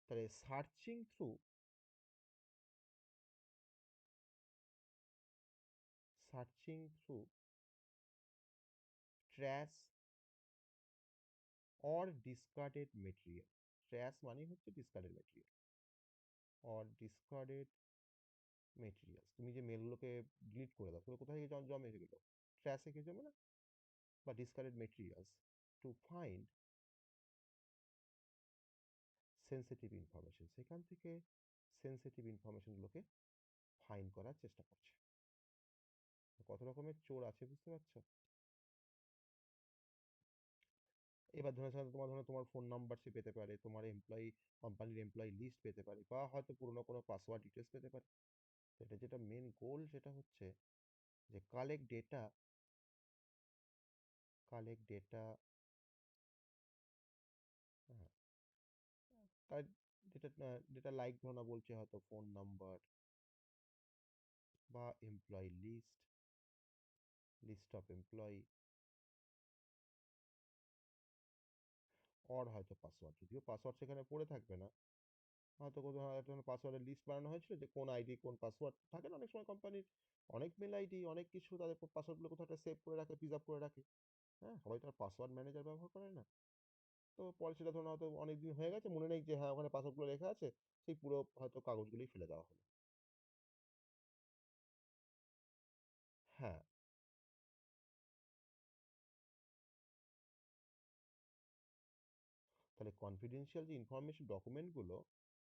তাহলে searching through trash or discarded material. Trash মানে হচ্ছে discarded material, or discarded materials. তুমি যে মেলগুলোকে ডিলিট করে দাও, সেগুলো কোথায় গিয়ে জমে সেগুলো? ট্র্যাশে গিয়ে জমে না? বা discarded materials to find sensitive information, সেখান থেকে সেন্সিটিভ ইনফরমেশনগুলোকে ফাইন্ড করার চেষ্টা করছে। কত রকমের চোর আছে বুঝতে পারছো? এবার তোমার ফোন নাম্বার সে পেতে পারে, তোমার কোম্পানির এমপ্লয়ি লিস্ট পেতে পারে, বা হয়তো পুরোনো কোনো পাসওয়ার্ড ডিটেলস পেতে পারে। এটা যেটা মেন গোল সেটা হচ্ছে যে কালেক্ট ডেটা, হ্যাঁ, তার যেটা লাইক ধরো না, বলছে হয়তো ফোন নাম্বার বা employee list of employee, or হয়তো পাসওয়ার্ড, যদিও পাসওয়ার্ড সেখানে পড়ে থাকবে না, হয়তো কোথাও একটা পাসওয়ার্ডের লিস্ট বানানো হয়েছিল যে কোন আইডি কোন পাসওয়ার্ড থাকে না, অনেক সময় কোম্পানির অনেক মেল আইডি অনেক কিছু তাদের পাসওয়ার্ডগুলো কোথাও একটা সেভ করে রাখে, প্রিজার্ভ করে রাখে। হ্যাঁ, সবাই তো আর পাসওয়ার্ড ম্যানেজার ব্যবহার করে না। তো পরে সেটা ধরুন হয়তো অনেকদিন হয়ে গেছে, মনে নেই যে হ্যাঁ ওখানে পাসওয়ার্ডগুলো লেখা আছে, সেই পুরো হয়তো কাগজগুলোই ফেলে দেওয়া হলো। হ্যাঁ, তাহলে কনফিডেন্সিয়াল যে ইনফরমেশন ডকুমেন্টগুলো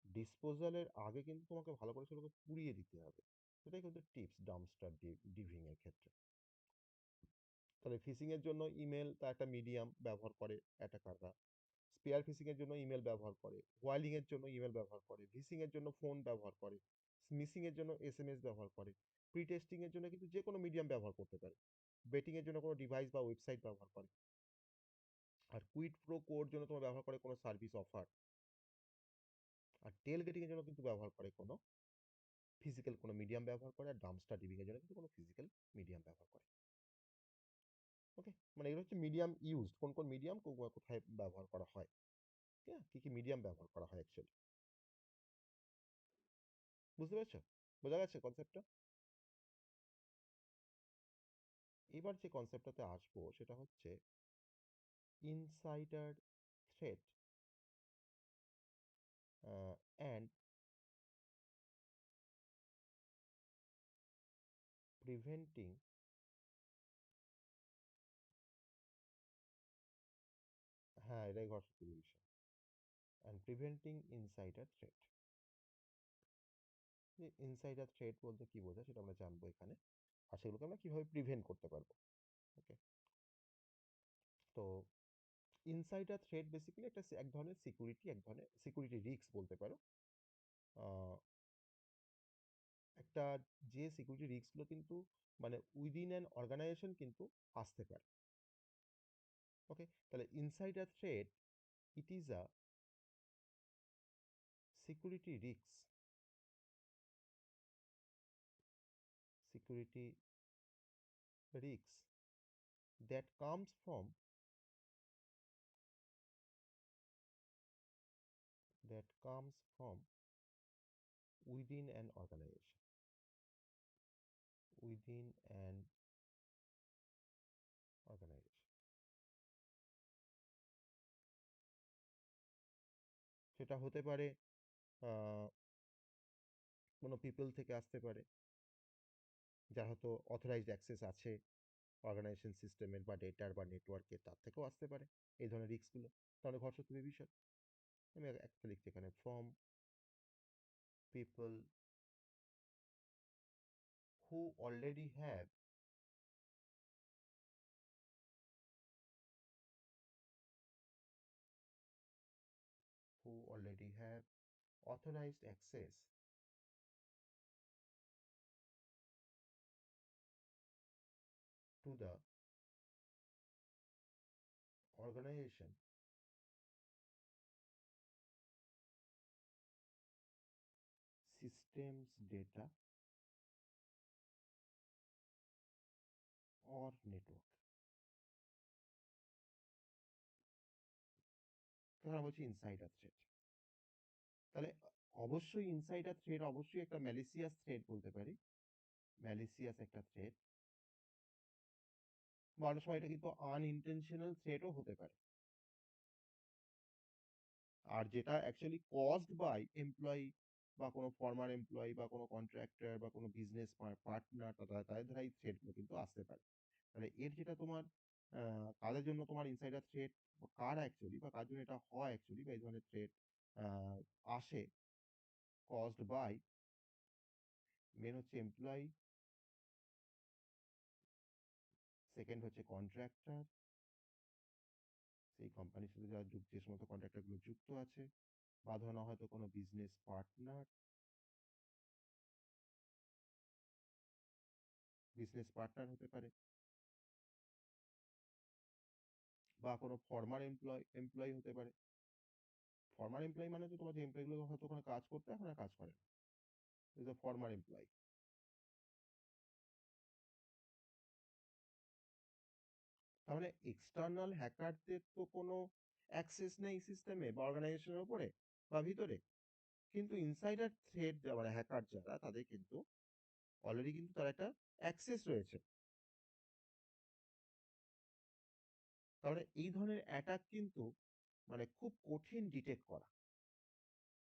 ডিসপোজালের আগে কিন্তু তোমাকে ভালো করে সেগুলোকে পুড়িয়ে দিতে হবে। সেটাই কিন্তু টিপস ডাম্পস্টার ডিভিং এর ক্ষেত্রে। তাহলে ফিশিং এর জন্য ইমেল তা একটা মিডিয়াম ব্যবহার করে অ্যাটাকাররা। স্পেয়ার ফিশিং এর জন্য ইমেল ব্যবহার করে, হোয়াইলিং এর জন্য ইমেল ব্যবহার করে, ভিসিং এর জন্য ফোন ব্যবহার করে, মিসিং এর জন্য এসএমএস ব্যবহার করে, প্রি টেস্টিং এর জন্য কিন্তু যে কোনো মিডিয়াম ব্যবহার করতে পারে, বেটিং এর জন্য কোনো ডিভাইস বা ওয়েবসাইট ব্যবহার করে, আর কুইড প্রো কোর জন্য তোমার ব্যবহার করে কোনো সার্ভিস অফার, আর টেল গেটিং এর জন্য কিন্তু ব্যবহার করে কোনো ফিজিক্যাল কোনো মিডিয়াম ব্যবহার করে, আর ডাম্পস্টার ডিভিং এর জন্য কিন্তু কোনো ফিজিক্যাল মিডিয়াম ব্যবহার করে। ওকে, মানে এগুলো হচ্ছে মিডিয়াম ইউজড, কোন কোন মিডিয়াম কোথায় ব্যবহার করা হয়, হ্যাঁ, কি কি মিডিয়াম ব্যবহার করা হয় অ্যাকচুয়ালি। বুঝতে পেরেছো? বোঝা গেছে কনসেপ্টটা? এবার যে কনসেপ্টটাতে আসবো সেটা হচ্ছে ইনসাইডার থ্রেট অ্যান্ড প্রিভেন্টিং, হ্যাঁ এটাই ঘর্ষণের বিষয়, অ্যান্ড প্রিভেন্টিং ইনসাইডার থ্রেট। যে ইনসাইডার থ্রেট বলতে কি বোঝায় সেটা আমরা জানবো এখানে, আর সেগুলোকে আমরা কিভাবে প্রিভেন্ট করতে পারবো। ওকে, তো ইনসাইডার থ্রেট বেসিক্যালি একটা এক ধরনের সিকিউরিটি, এক ধরনের সিকিউরিটি রিস্ক বলতে পারো। আহ, একটা যে সিকিউরিটি রিস্কগুলো কিন্তু মানে উইদিন অ্যান অর্গানাইজেশন কিন্তু আসতে পারে। ওকে, তাহলে insider threat it is a security risk, security risk that comes from that comes from within an organization, within an organization। সেটা হতে পারে আহ, কোনো পিপল থেকে আসতে পারে, যার হয়তো অথরাইজড অ্যাক্সেস আছে অর্গানাইজেশন সিস্টেমের বা ডেটার বা নেটওয়ার্কের, তার থেকেও আসতে পারে এই ধরনের রিস্কগুলো। তাহলে ঘর্ষণ তুমি বিষয়, আমি একটা লিখছি এখানে, from people who already have, who already have authorized access to the organization systems data or network। তাহলে আমরা বলছি ইনসাইডার থ্রেট। তাহলে অবশ্যই ইনসাইডার থ্রেট অবশ্যই একটা ম্যালিসিয়াস থ্রেট বলতে পারি, ম্যালিসিয়াস একটা থ্রেট, বা অনেক সময় এটা কিন্তু আনইনটেনশনাল থ্রেটও হতে পারে। আর যেটা অ্যাকচুয়ালি কজড বাই এমপ্লয়ি বা কোনো ফর্মার এমপ্লয়ি বা কোনো কন্ট্রাক্টর বা কোনো বিজনেস পার্টনার, তাদের দ্বারা এই থ্রেটগুলো কিন্তু আসতে পারে। তাহলে এর যেটা তোমার কাদের জন্য তোমার ইনসাইডার থ্রেট, কার অ্যাকচুয়ালি বা কার জন্য এটা হয় অ্যাকচুয়ালি, বা এই ধরনের থ্রেট আসে, কজড বাই, মেন হচ্ছে এমপ্লয়ি, সেকেন্ড হচ্ছে কন্ট্রাক্টর, সেই কোম্পানির সাথে যারা যে সমস্ত কন্ট্রাক্টরগুলো যুক্ত আছে, বা ধরো না হয়তো কোনো বিজনেস পার্টনার, বিজনেস পার্টনার হতে পারে, বা কোনো ফর্মার এমপ্লয়ি হতে পারে। ফর্মার এমপ্লয়ি মানে তো তোমার যে এমপ্লয়িগুলো হয়তো ওখানে কাজ করতে এখন আর কাজ করে না, ইজ আ ফর্মার এমপ্লয়ি। তাহলে এক্সটার্নাল হ্যাকারদের তো কোনো অ্যাক্সেস নেই সিস্টেমে বা অর্গানাইজেশনের উপরে বা ভিতরে, কিন্তু ইনসাইডার থ্রেড মানে হ্যাকার যারা, তাদের কিন্তু অলরেডি কিন্তু তার একটা অ্যাক্সেস রয়েছে। তাহলে এই ধরনের অ্যাটাক কিন্তু মানে খুব কঠিন ডিটেক্ট করা,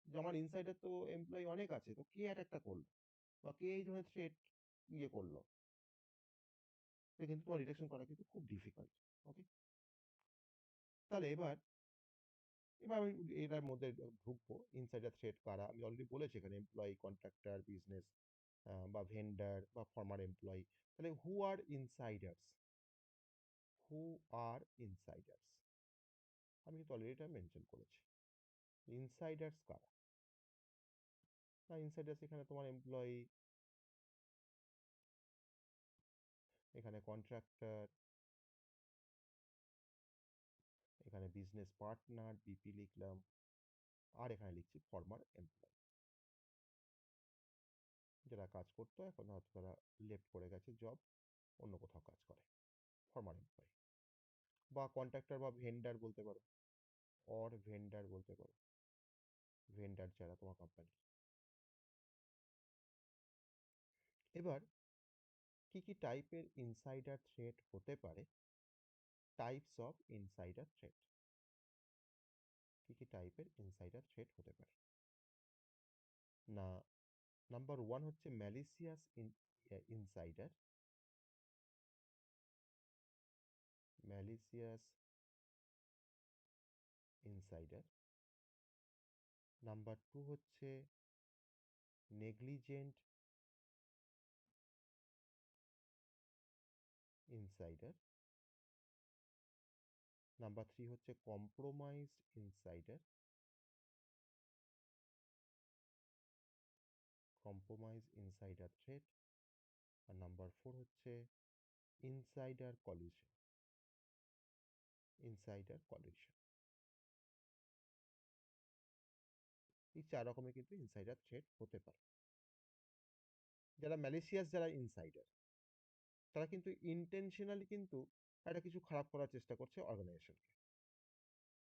যে আমার ইনসাইডার তো এমপ্লয়ি অনেক আছে, তো কে অ্যাটাকটা করলো বা কে এই ধরনের থ্রেট ইয়ে করলো, এটা কিন্তু তোমার ডিটেকশন করা কিন্তু খুব ডিফিকাল্ট। ওকে, তাহলে এবার আমি এটার মধ্যে ঢুকবো, ইনসাইডার থ্রেট কারা। আমি অলরেডি বলেছি এখানে এমপ্লয়ি, কন্ট্রাক্টর, বিজনেস বা ভেন্ডার বা ফর্মার এমপ্লয়ি। তাহলে হু আর ইনসাইডার্স, হু আর ইনসাইডার্স, আমি কিন্তু অলরেডি এটা মেনশন করেছি। ইনসাইডার্স কারা? না, ইনসাইডার্স এখানে তোমার এমপ্লয়ি, এখানে কন্ট্রাক্টর, এখানে বিজনেস পার্টনার বিপি লিখলাম, আর এখানে লিখছি ফর্মার এমপ্লয়ি, যারা কাজ করতো এখন হয়তো তারা লেফট করে গেছে জব, অন্য কোথাও কাজ করে। ফরমাল এমপ্লয়ি বা কন্ট্রাক্টর বা ভেন্ডার বলতে পারো, ভেন্ডার বলতে পারো, ভেন্ডার যারা তোমার কোম্পানি। এবার কি কি টাইপের ইনসাইডার থ্রেট হতে পারে? Types of insider threat. কি কি টাইপের ইনসাইডার থ্রেট হতে পারে? না, নাম্বার ওয়ান হচ্ছে malicious insider, malicious insider. Number two হচ্ছে নেগলিজেন্ট ইনসাইডার। নাম্বার থ্রি হচ্ছে compromised insider, compromise insider threat. আর নাম্বার ফোর হচ্ছে ইনসাইডার কলিউশন, ইনসাইডার কলিউশন। এই চার রকমের কিন্তু ইনসাইডার থ্রেট হতে পারে। যারা ম্যালিসিয়াস, যারা ইনসাইডার, তারা কিন্তু ইন্টেনশনালি কিন্তু একটা কিছু খারাপ করার চেষ্টা করছে অর্গানাইজেশনকে,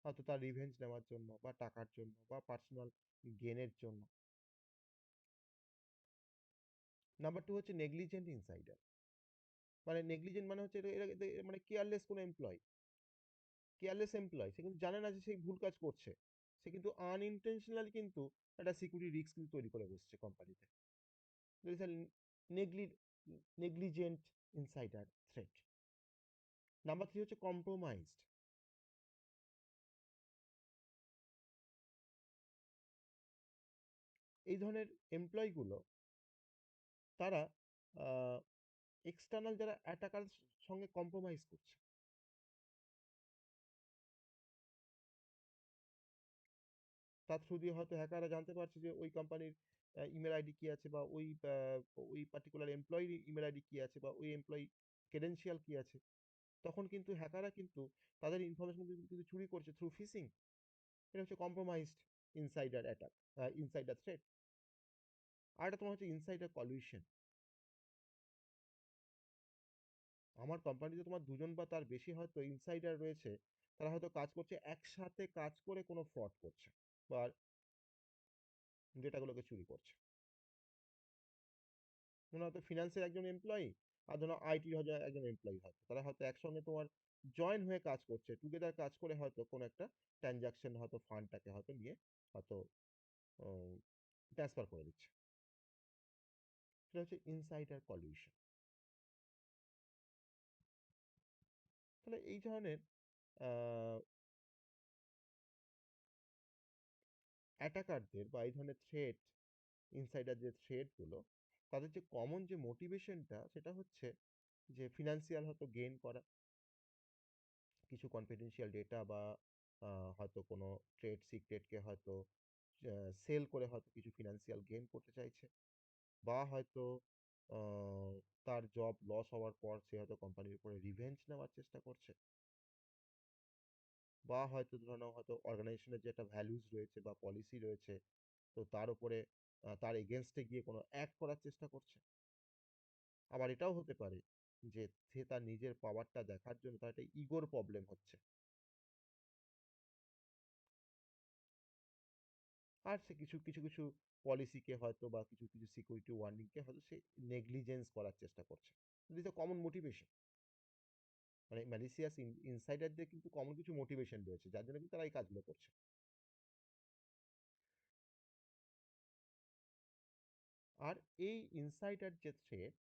হয়তো তার রিভেঞ্জ নেওয়ার জন্য বা টাকার জন্য বা পার্সোনাল গেনের জন্য। নাম্বার টু হচ্ছে নেগলিজেন্ট ইনসাইডার। মানে নেগলিজেন্ট মানে হচ্ছে মানে কেয়ারলেস কোনো এমপ্লয়, কেয়ারলেস এমপ্লয়, সে কিন্তু জানে না যে সেই ভুল কাজ করছে, সে কিন্তু আনইনটেনশনালি কিন্তু একটা সিকিউরিটি রিস্ক কিন্তু তৈরি করে বসছে কোম্পানিতে। নেগলি negligent insider threat. Number three হচ্ছে কম্প্রোমাইজড। এই ধরনের এমপ্লয়গুলো, তারা এক্সটার্নাল যারা অ্যাটাকার সঙ্গে কম্প্রোমাইজ করছে। তার থ্রু দিয়ে হয়তো হ্যাকাররা জানতে পারছে যে ওই কোম্পানির ইমেল আইডি কি আছে, বা ওই পার্টিকুলার এমপ্লয়ির ইমেল আইডি কি আছে, বা ওই এমপ্লয়ি ক্রেডেনশিয়াল কি আছে। তখন কিন্তু হ্যাকাররা কিন্তু তাদের ইনফরমেশন কিন্তু চুরি করছে থ্রু ফিশিং। এটা হচ্ছে compromised insider attack, insider threat. আর এটা তোমার হচ্ছে ইনসাইডার কলিউশন। আমার কোম্পানিতে তোমার দুজন বা তার বেশি হয়তো ইনসাইডার রয়েছে, তারা হয়তো কাজ করছে, একসাথে কাজ করে কোনো ফ্রড করছে বা ডেটাগুলোকে চুরি করছে। মনে হয়তো ফিনান্সের একজন এমপ্লয়ি, আর ধরো আইটির হয়তো একজন এমপ্লয়ি, হয়তো তারা হয়তো একসঙ্গে তোমার জয়েন হয়ে কাজ করছে, টুগেদার কাজ করে হয়তো কোনো একটা ট্রানজাকশন, হয়তো ফান্ডটাকে হয়তো নিয়ে হয়তো ট্রান্সফার করে দিচ্ছে। সেটা হচ্ছে ইনসাইডার কলিউশন। তাহলে এই ধরনের অ্যাটাকারদের বা এই ধরনের থ্রেট, ইনসাইডার যে থ্রেটগুলো, তাদের যে কমন যে মোটিভেশনটা, সেটা হচ্ছে যে ফিনান্সিয়াল হয়তো গেইন করা, কিছু কনফিডেন্সিয়াল ডেটা বা হয়তো কোনো ট্রেড সিক্রেটকে হয়তো সেল করে হয়তো কিছু ফিনান্সিয়াল গেইন করতে চাইছে, বা হয়তো তার জব লস হওয়ার পর সে হয়তো কোম্পানির উপরে রিভেঞ্জ নেওয়ার চেষ্টা করছে, বা হয়তো ধরে নাও হয়তো অর্গানাইজেশনের যে একটা ভ্যালুজ রয়েছে বা পলিসি রয়েছে, তো তার উপরে তার এগেনস্টে গিয়ে কোনো অ্যাক্ট করার চেষ্টা করছে। আবার এটাও হতে পারে যে সে তার নিজের পাওয়ারটা দেখার জন্য তার একটা ইগোর প্রবলেম হচ্ছে, আর সে কিছু কিছু কিছু পলিসিকে হয়তো বা কিছু কিছু সিকিউরিটি ওয়ার্নিংকে হয়তো সে নেগলিজেন্স করার চেষ্টা করছে। This a common motivation. মানে ম্যালিসিয়াস ইনসাইডারদের কিন্তু কমন কিছু মোটিভেশন রয়েছে, যার জন্য কিন্তু তারা এই কাজগুলো করছে। আর এই ইনসাইডার যে থ্রেট,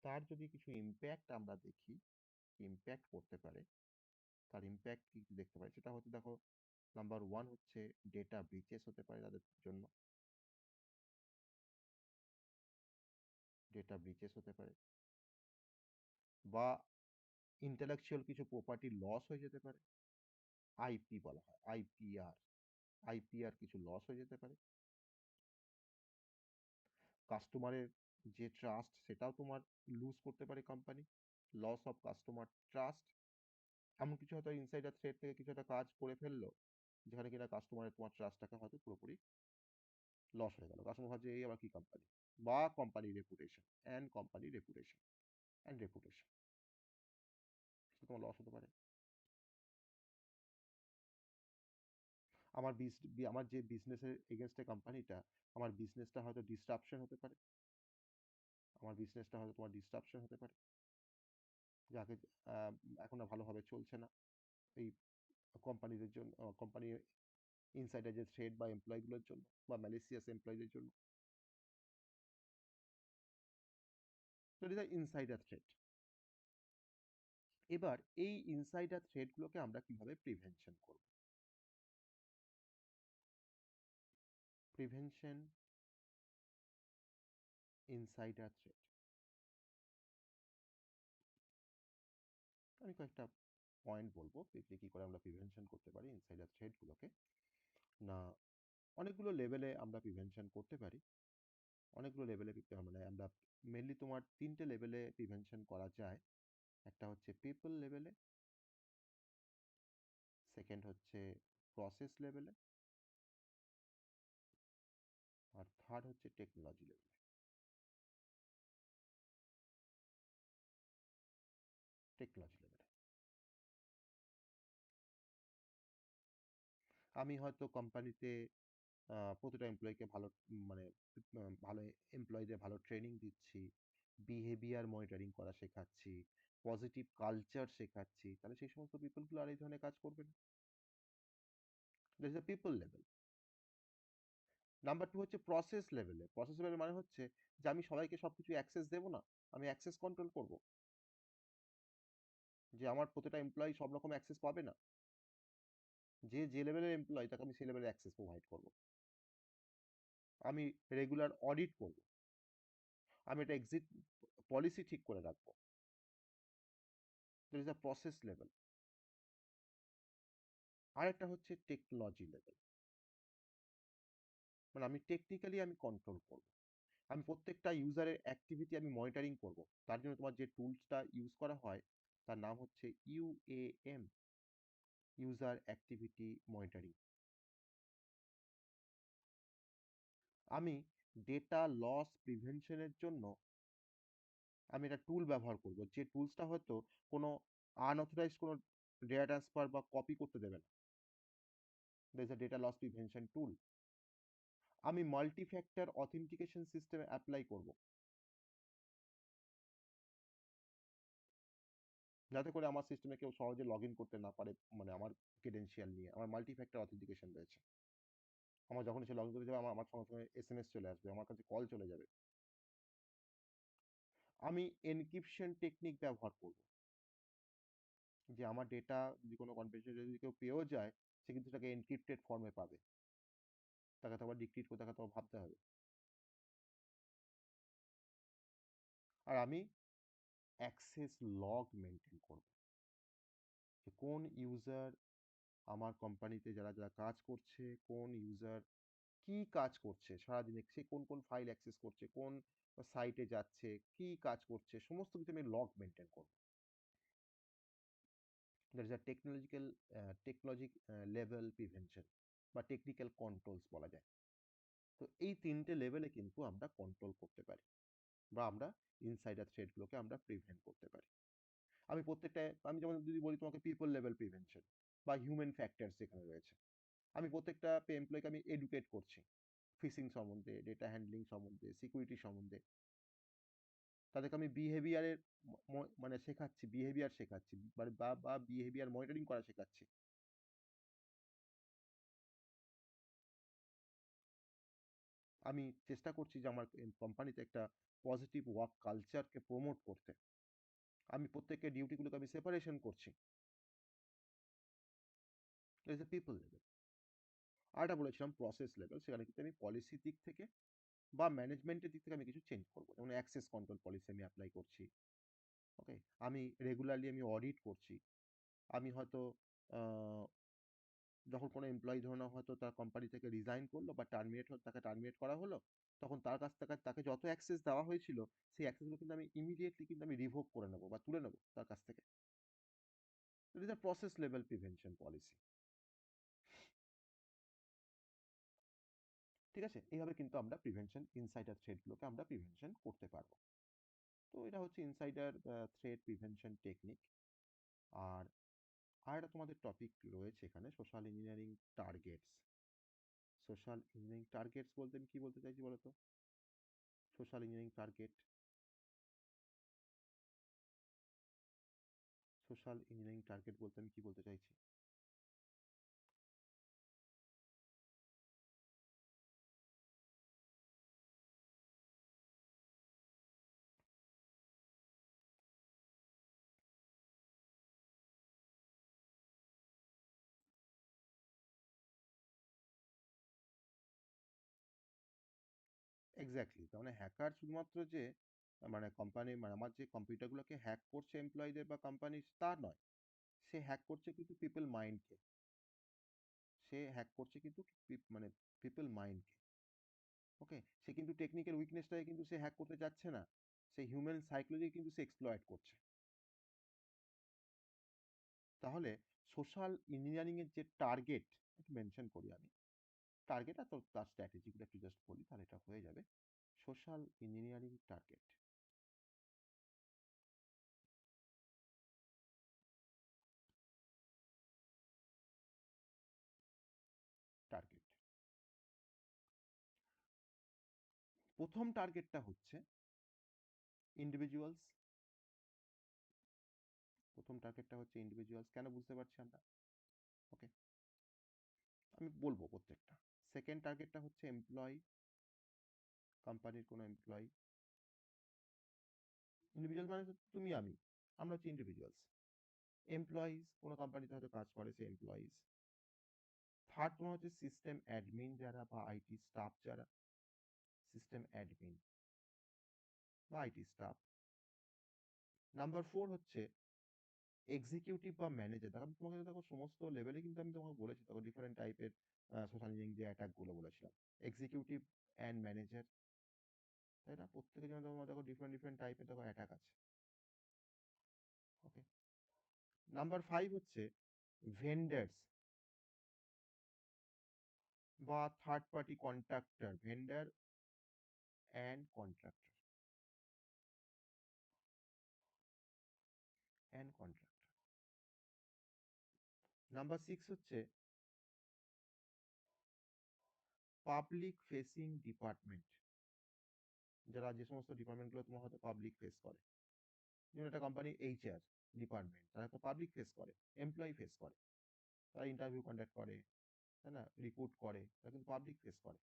তার যদি কিছু ইম্প্যাক্ট আমরা দেখি, ইম্প্যাক্ট করতে পারে, তার ইম্প্যাক্ট কি কি দেখতে পারি, সেটা হচ্ছে দেখো, নাম্বার ওয়ান হচ্ছে ডেটা ব্রিচেস হতে পারে তাদের জন্য, ডেটা ব্রিচেস হতে পারে, বা ইন্টেলেকচুয়াল কিছু প্রপার্টি লস হয়ে যেতে পারে, আইপি বলা হয়, আইপিআর, আইপিআর কিছু লস হয়ে যেতে পারে। কাস্টমারের যে ট্রাস্ট, সেটাও তোমার লুজ করতে পারে company, loss of customer trust. এমন কিছু হয়তো ইনসাইডার থ্রেড থেকে কিছু একটা কাজ করে ফেললো, যেখানে কিনা কাস্টমারের তোমার ট্রাস্টটাকে হয়তো পুরোপুরি লস হয়ে গেল। কাস্টমার ভাবছে এই আবার কি কোম্পানি, বা কোম্পানি রেপুটেশন অ্যান্ড রেপুটেশন। তোমার লস হতে পারে। আমার আমার যে বিজনেসের এগেনস্টে কোম্পানিটা, আমার বিজনেসটা হয়তো ডিসরাপশন হতে পারে। আমার বিজনেসটা হয়তো তোমার ডিসরাপশন হতে পারে। যাকে এখন আর ভালোভাবে চলছে না। এই কোম্পানিদের জন্য, কোম্পানির ইনসাইডার যে থ্রেড বা এমপ্লয়িগুলোর জন্য, বা ম্যালিসিয়াস এমপ্লয়ীদের জন্য। তো এটা ইনসাইডার থ্রেড। এবার এই ইনসাইডার থ্রেডগুলোকে আমরা কিভাবে প্রিভেনশন করব? প্রিভেনশন ইনসাইডার থ্রেড, আমি কয়েকটা পয়েন্ট বলবো কি করে আমরা প্রিভেনশন করতে পারি ইনসাইডার থ্রেডগুলোকে। না, অনেকগুলো লেভেলে আমরা প্রিভেনশন করতে পারি। অনেকগুলো লেভেলে মানে আমরা মেনলি তোমার 3টে লেভেলে প্রিভেনশন করা যায়। একটা হচ্ছে পিপল লেভেলে, সেকেন্ড হচ্ছে প্রসেস লেভেলে, আর থার্ড হচ্ছে টেকনোলজি লেভেলে। টেকনোলজি লেভেলে আমি হয়তো কোম্পানিতে প্রতিটা এমপ্লয়িকে ভালো মানে ভালো এমপ্লয়ীদের ভালো ট্রেনিং দিচ্ছি, বিহেভিয়ার মনিটরিং করা শেখাচ্ছি, পজিটিভ কালচার শেখাচ্ছি, তাহলে সেই সমস্ত পিপলগুলো আর এই ধরনের কাজ করবে না। That is the people level. Number two হচ্ছে প্রসেস লেভেলে। প্রসেস লেভেল মানে হচ্ছে যে আমি সবাইকে সবকিছু অ্যাক্সেস দেবো না, আমি অ্যাক্সেস কন্ট্রোল করব। যে আমার প্রতিটা এমপ্লয়ি সব রকম অ্যাক্সেস পাবে না, যে যে লেভেলের এমপ্লয়ি তাকে আমি সেই লেভেলের অ্যাক্সেস প্রোভাইড করব। আমি রেগুলার অডিট করব। আমি একটা এক্সিট পলিসি ঠিক করে রাখবো। That is the process level. আরেকটা হচ্ছে টেকনোলজি লেভেল, মানে আমি টেকনিক্যালি আমি কন্ট্রোল করব। আমি প্রত্যেকটা ইউজারের অ্যাক্টিভিটি আমি মনিটরিং করব। তার জন্য তোমার যে টুলসটা ইউজ করা হয় তার নাম হচ্ছে ইউএএম, ইউজার অ্যাক্টিভিটি মনিটরিং। আমি ডেটা লস প্রিভেনশনের জন্য আমি একটা টুল ব্যবহার করব, যে টুলসটা হয়তো কোনো আনঅথরাইজড কোনো ডেটা ট্রান্সফার বা কপি করতে দেবে না। That is a data loss prevention tool. আমি multi factor authentication system apply করব, যাতে করে আমার সিস্টেমে কেউ সহজে লগ ইন করতে না পারে, মানে আমার ক্রেডেনশিয়াল নিয়ে। আমার মাল্টি ফ্যাক্টর অথেন্টিকেশন রয়েছে। আমার যখন সে লগ ইন করতে যাবে, আমার আমার সঙ্গে সঙ্গে এসএমএস চলে আসবে, আমার কাছে কল চলে যাবে। আমি এনক্রিপশন টেকনিক ব্যবহার করব, যে আমার ডেটা যদি কোনো কনফিডেন্সিয়াল যদি কেউ পেয়েও যায়, সে কিন্তু সেটাকে এনক্রিপ্টেড ফর্মে পাবে, তাকে তো আবার ডিক্রিপ্ট করে তাকে তো ভাবতে হবে। আর আমি অ্যাক্সেস লগ মেনটেন করব, যে কোন ইউজার আমার কোম্পানিতে যারা যারা কাজ করছে, কোন ইউজার কি কাজ করছে সারাদিনে, সে কোন কোন ফাইল অ্যাক্সেস করছে, কোন সাইটে যাচ্ছে, কি কাজ করছে, সমস্ত কিছু আমি লগ মেনটেন করব। That is a technology level prevention, বা টেকনিক্যাল কন্ট্রোলস বলা যায়। তো এই 3টে লেভেলে কিন্তু আমরা কন্ট্রোল করতে পারি, বা আমরা ইনসাইডার থ্রেডগুলোকে আমরা প্রিভেন্ট করতে পারি। আমি প্রত্যেকটা, আমি যেমন যদি বলি তোমাকে পিপল লেভেল প্রিভেনশন বা হিউম্যান ফ্যাক্টরস যেখানে রয়েছে, আমি প্রত্যেকটা এমপ্লয়িকে আমি এডুকেট করছি ফিশিং সম্বন্ধে, ডেটা হ্যান্ডলিং সম্বন্ধে, সিকিউরিটি সম্বন্ধে। তাদেরকে আমি বিহেভিয়ারের মানে শেখাচ্ছি, বিহেভিয়ার শেখাচ্ছি, বা বা বিহেভিয়ার মনিটরিং করা শেখাচ্ছি। আমি চেষ্টা করছি যে আমার কোম্পানিতে একটা পজিটিভ ওয়ার্ক কালচারকে প্রমোট করতে। আমি প্রত্যেকের ডিউটিগুলোকে আমি সেপারেশন করছি। As a people level. আরেকটা বলেছিলাম প্রসেস লেভেল, সেখানে কিন্তু আমি পলিসির দিক থেকে বা ম্যানেজমেন্টের দিক থেকে আমি কিছু চেঞ্জ করবো, যেমন অ্যাক্সেস কন্ট্রোল পলিসি আমি অ্যাপ্লাই করছি। ওকে, আমি রেগুলারলি আমি অডিট করছি। আমি হয়তো যখন কোনো এমপ্লয়ি ধরে নাও হয়তো তার কোম্পানি থেকে রিজাইন করলো বা তাকে টার্মিনেট করা হলো, তখন তার কাছ থেকে তাকে যত অ্যাক্সেস দেওয়া হয়েছিল, সেই অ্যাক্সেসগুলো কিন্তু আমি ইমিডিয়েটলি কিন্তু আমি রিভোক করে নেবো বা তুলে নেবো তার কাছ থেকে। It is a process level prevention policy. ঠিক আছে, এইভাবে কিন্তু আমরা প্রিভেনশন ইনসাইডার থ্রেডগুলোকে আমরা প্রিভেনশন করতে পারবো। তো এটা হচ্ছে ইনসাইডার থ্রেড প্রিভেনশন টেকনিক। আর আরেকটা তোমাদের টপিক রয়েছে এখানে, social engineering targets. Social engineering targets বলতে আমি কি বলতে চাইছি বলো তো? Social engineering target, social engineering target বলতে আমি কি বলতে চাইছি? এক্স্যাক্টলি, তার মানে হ্যাকার শুধুমাত্র যে মানে কোম্পানি, মানে আমার যে কম্পিউটারগুলোকে হ্যাক করছে এমপ্লয়ীদের বা কোম্পানি, তা নয়। সে হ্যাক করছে কিন্তু পিপল মাইন্ডকে। সে হ্যাক করছে কিন্তু মানে পিপল মাইন্ডকে। ওকে, সে কিন্তু টেকনিক্যাল উইকনেসটাকে কিন্তু সে হ্যাক করতে যাচ্ছে না, সে হিউম্যান সাইকোলজি কিন্তু সে এক্সপ্লয়েট করছে। তাহলে সোশ্যাল ইঞ্জিনিয়ারিং এর যে টার্গেট, একটু মেনশন করি আমি, টার্গেট আর তার স্ট্র্যাটেজিগুলো একটু জাস্ট বলি, তাহলে এটা হয়ে যাবে। সোশ্যাল ইঞ্জিনিয়ারিং টার্গেট, টার্গেট প্রথম টার্গেটটা হচ্ছে ইন্ডিভিজুয়ালস। প্রথম টার্গেটটা হচ্ছে ইন্ডিভিজুয়ালস, কেন বুঝতে পারছি আমরা? ওকে, আমি বলবো প্রত্যেকটা। সেকেন্ড টার্গেটটা হচ্ছে এমপ্লয়ি, কোম্পানির কোনো এমপ্লয়ি। ইন্ডিভিজুয়াল মানে তো তুমি আমি, আমরা হচ্ছে ইন্ডিভিজুয়ালস। এমপ্লয়িজ, কোনো কোম্পানিতে হয়তো কাজ করে সে এমপ্লয়িজ। থার্ড তোমার হচ্ছে সিস্টেম অ্যাডমিন যারা, বা আইটি স্টাফ যারা, সিস্টেম অ্যাডমিন বা আইটি স্টাফ। নাম্বার ফোর হচ্ছে এক্সিকিউটিভ বা ম্যানেজার। দেখো আমি তোমাকে দেখো সমস্ত লেভেলে কিন্তু আমি তোমাকে বলেছি, দেখো ডিফারেন্ট টাইপের সোশ্যাল ইঞ্জিনিয়ারিং যে অ্যাটাকগুলো বলেছিলাম, এক্সিকিউটিভ অ্যান্ড ম্যানেজার, তাই না? প্রত্যেকের জন্য তোমার দেখো ডিফারেন্ট ডিফারেন্ট টাইপের দেখো অ্যাটাক আছে। ওকে, নাম্বার ফাইভ হচ্ছে ভেন্ডার্স বা third party contractor, vendor and contractor, and contractor. Number six হচ্ছে পাবলিক ফেসিং ডিপার্টমেন্ট, যারা যে সমস্ত ডিপার্টমেন্টগুলো তোমার হয়তো পাবলিক ফেস করে, যেমন একটা কোম্পানি এইচআর ডিপার্টমেন্ট, তারা তো পাবলিক ফেস করে, এমপ্লয়ি ফেস করে, তারা ইন্টারভিউ কন্ডাক্ট করে, তাই না, রিক্রুট করে, তারা কিন্তু পাবলিক ফেস করে,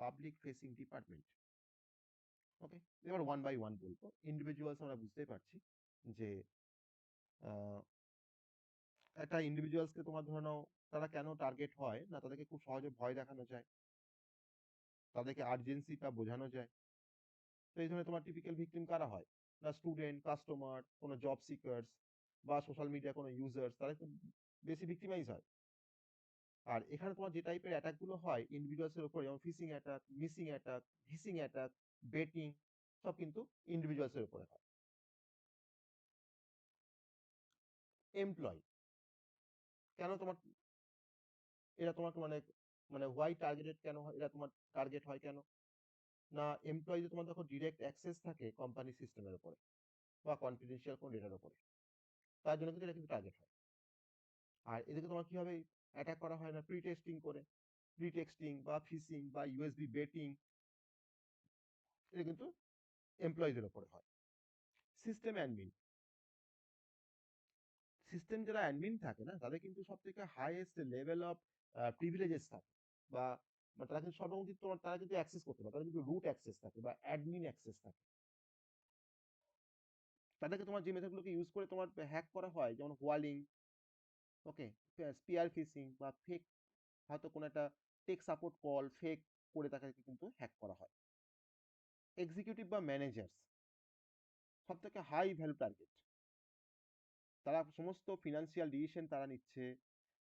পাবলিক ফেসিং ডিপার্টমেন্ট। ওকে, এবার ওয়ান বাই ওয়ান বলবো। ইন্ডিভিজুয়ালস আমরা বুঝতেই পারছি যে আহ, একটা ইন্ডিভিজুয়ালসকে তোমার ধরে নাও, তারা কেন টার্গেট হয় না, তাদেরকে খুব সহজে ভয় দেখানো যায়, তাদেরকে আর্জেন্সিটা বোঝানো যায়। তো এই ধরনের তোমার টিপিক্যাল ভিকটিম কারা হয়? না স্টুডেন্ট, কাস্টমার, কোনো জব সিকার্স বা সোশ্যাল মিডিয়া কোনো ইউজার্স, তারা একটু বেশি ভিক্টিমাইজ হয়। আর এখানে তোমার যে টাইপের অ্যাটাক গুলো হয় ইন্ডিভিজুয়ালস এর উপর, যেমন phishing attack, smishing attack, vishing attack, baiting, সব কিন্তু ইন্ডিভিজুয়ালস এর উপরে হয়। এমপ্লয়, কেন তোমার এরা তোমাকে মানে, মানে হোয়াই টার্গেটেড কেন হয়, এরা তোমার টার্গেট হয় কেন? না এমপ্লয়ি তোমার দেখো ডিরেক্ট অ্যাক্সেস থাকে কোম্পানি সিস্টেমের উপরে বা কনফিডেন্সিয়াল কোনো ডেটার উপরে, তার জন্য কিন্তু এটা কিন্তু টার্গেট হয়। আর এদিকে তোমার কিভাবে অ্যাটাক করা হয়? না প্রি টেস্টিং করে, প্রি টেক্সটিং বা ফিশিং বা ইউএসবি বেটিং, এটা কিন্তু এমপ্লয়ীদের উপরে হয়। সিস্টেম অ্যাডমিন, সিস্টেম যারা অ্যাডমিন থাকে না, তাদের কিন্তু সব থেকে হাইয়েস্ট লেভেল অফ প্রিভিলেজেস থাকে, বা বা তারা কিন্তু সর্বমুখী তোমার, তারা কিন্তু অ্যাক্সেস করতে পারে, তাদের কিন্তু রুট অ্যাক্সেস থাকে বা অ্যাডমিন অ্যাক্সেস থাকে। তাদেরকে তোমার যে মেথডগুলোকে ইউজ করে তোমার হ্যাক করা হয়, যেমন হোয়ালিং, ওকে, স্পিয়ার ফিশিং বা ফেক, হয়তো কোনো একটা টেক সাপোর্ট কল ফেক করে তাদেরকে কিন্তু হ্যাক করা হয়। এক্সিকিউটিভ বা ম্যানেজার্স সব থেকে হাই ভ্যালু টার্গেট, তারা সমস্ত ফিনান্সিয়াল ডিসিশন তারা নিচ্ছে,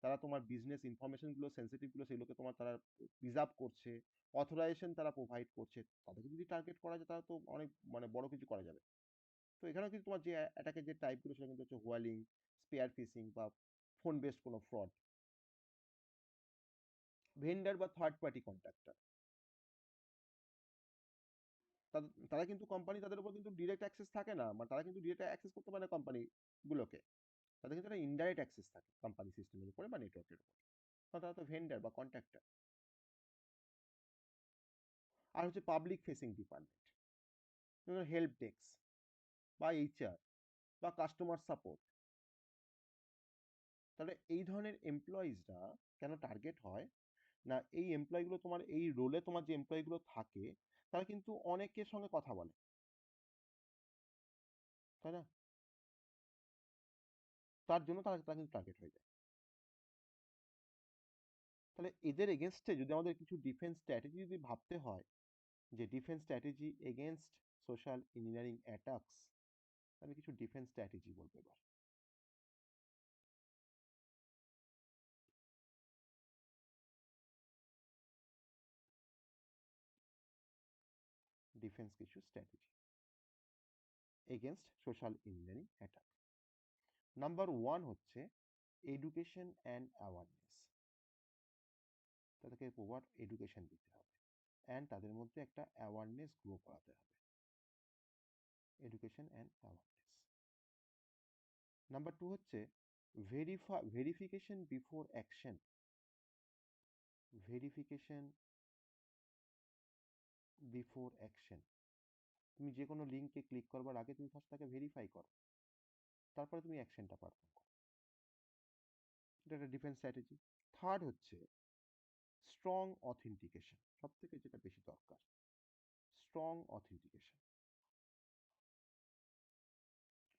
তারা তোমার বিজনেস ইনফরমেশনগুলো সেন্সিটিভগুলো সেগুলোকে তোমার তারা প্রিজার্ভ করছে, অথরাইজেশন তারা প্রোভাইড করছে। তাদেরকে যদি টার্গেট করা যায় তারা তো অনেক মানে বড় কিছু করা যাবে। তো এখানেও কিন্তু তোমার যে অ্যাটাকের যে টাইপগুলো সেটা কিন্তু হচ্ছে হোয়ালিং, স্পেয়ার ফিশিং বা ফোন বেসড কোনো ফ্রড। ভেন্ডার বা থার্ড পার্টি কন্ট্রাক্টর, তারা কিন্তু কোম্পানি, তাদের উপর কিন্তু ডিরেক্ট অ্যাক্সেস থাকে না, মানে তারা কিন্তু ডিরেক্ট অ্যাক্সেস করতে পারে না কোম্পানি গুলোকে। তাদের কিন্তু একটা ইনডাইরেক্ট অ্যাক্সেস থাকে কোম্পানি সিস্টেমের উপরে বা নেটওয়ার্কের উপরে, কারণ তারা তো ভেন্ডার বা কন্ট্রাক্টর। আর হচ্ছে পাবলিক ফেসিং ডিপার্টমেন্ট, যেমন হেল্প ডেস্ক বা এইচআর বা কাস্টমার সাপোর্ট। তাহলে এই ধরনের এমপ্লয়িজরা কেন টার্গেট হয়? না, এই এমপ্লয়িগুলো তোমার এই রোলে তোমার যে এমপ্লয়িগুলো থাকে তারা কিন্তু অনেকের সঙ্গে কথা বলে, তাই না? তার জন্য তারা তারা কিন্তু টার্গেট হয়ে যায়। তাহলে এদের এগেনস্টে যদি আমাদের কিছু ডিফেন্স স্ট্র্যাটেজি যদি ভাবতে হয়, যে defence strategy against social engineering attacks, আমি কিছু ডিফেন্স স্ট্র্যাটেজি বলতে পারি। ডিফেন্স কিছু strategy against social engineering attack. Number one হচ্ছে এডুকেশন অ্যান্ড অ্যাওয়ারনেস। তাদেরকে প্রপার এডুকেশন দিতে হবে অ্যান্ড তাদের মধ্যে একটা অ্যাওয়ারনেস গ্রো করাতে হবে। Education and awareness. Number two হচ্ছে verification before action. Verification before action, তুমি যে কোনো লিঙ্কে ক্লিক করবার আগে তুমি ফার্স্ট তাকে ভেরিফাই করো, তারপরে তুমি অ্যাকশনটা পারফর্ম করো। এটা একটা ডিফেন্স স্ট্র্যাটেজি। থার্ড হচ্ছে স্ট্রং অথেন্টিকেশন, সব থেকে যেটা বেশি দরকার, স্ট্রং অথেন্টিকেশন।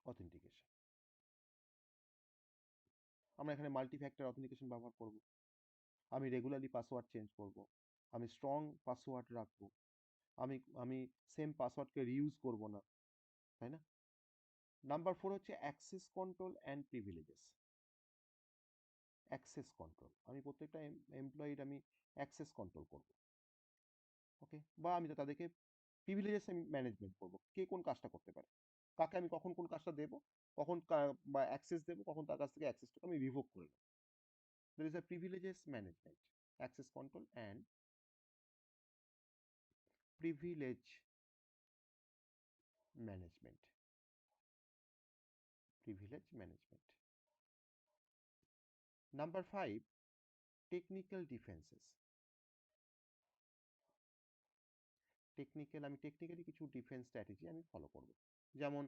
অথেন্টিকেশন আমরা এখানে মাল্টি ফ্যাক্টর অথেন্টিকেশন ব্যবহার করব। আমি রেগুলারলি পাসওয়ার্ড চেঞ্জ করব, আমি স্ট্রং পাসওয়ার্ড রাখবো, আমি আমি সেম পাসওয়ার্ডকে রিইউজ করব না, তাই না? নাম্বার ফোর হচ্ছে access control and privileges. Access control, আমি প্রত্যেকটা এমপ্লয়ির আমি অ্যাক্সেস কন্ট্রোল করব, ওকে? বা আমি তো তাদেরকে প্রিভিলেজেস আমি ম্যানেজমেন্ট করব, কে কোন কাজটা করতে পারে, কাকে আমি কখন কোন কাজটা দেবো, কখন বা অ্যাক্সেস দেবো, কখন তার কাছ থেকে অ্যাক্সেসটাকে আমি রিভোক করে নেবো। That is a privileges management, access control and privilege management. Privilege management. Number five, technical defences. আমি টেকনিক্যালি কিছু ডিফেন্স স্ট্র্যাটেজি আমি ফলো করব। যেমন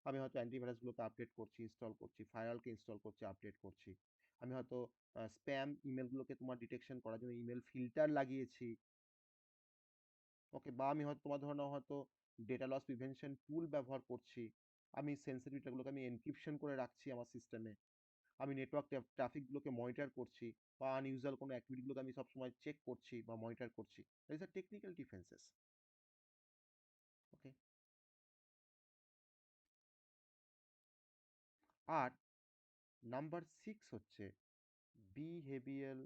আমি হয়তো অ্যান্টিভাইরাসগুলোকে আপডেট করছি, ইনস্টল করছি, ফায়ারওয়ালকে ইনস্টল করছি, আপডেট করছি। আমি হয়তো স্প্যাম ইমেলগুলোকে তোমার ডিটেকশন করার জন্য ইমেল ফিল্টার লাগিয়েছি, ওকে? বা আমি হয়তো তোমার ধরনের হয়তো ডেটা লস প্রিভেনশন টুল ব্যবহার করছি। আমি সেন্সিটিভ ডেটাগুলোকে আমি এনক্রিপশন করে রাখছি আমার সিস্টেমে। আমি নেটওয়ার্ক ট্রাফিকগুলোকে মনিটর করছি, বা আনইউজুয়াল কোনো অ্যাক্টিভিটিগুলোকে আমি সবসময় চেক করছি বা মনিটর করছি। That is a technical defences, okay? আর নাম্বার সিক্স হচ্ছে বিহেভিয়ার,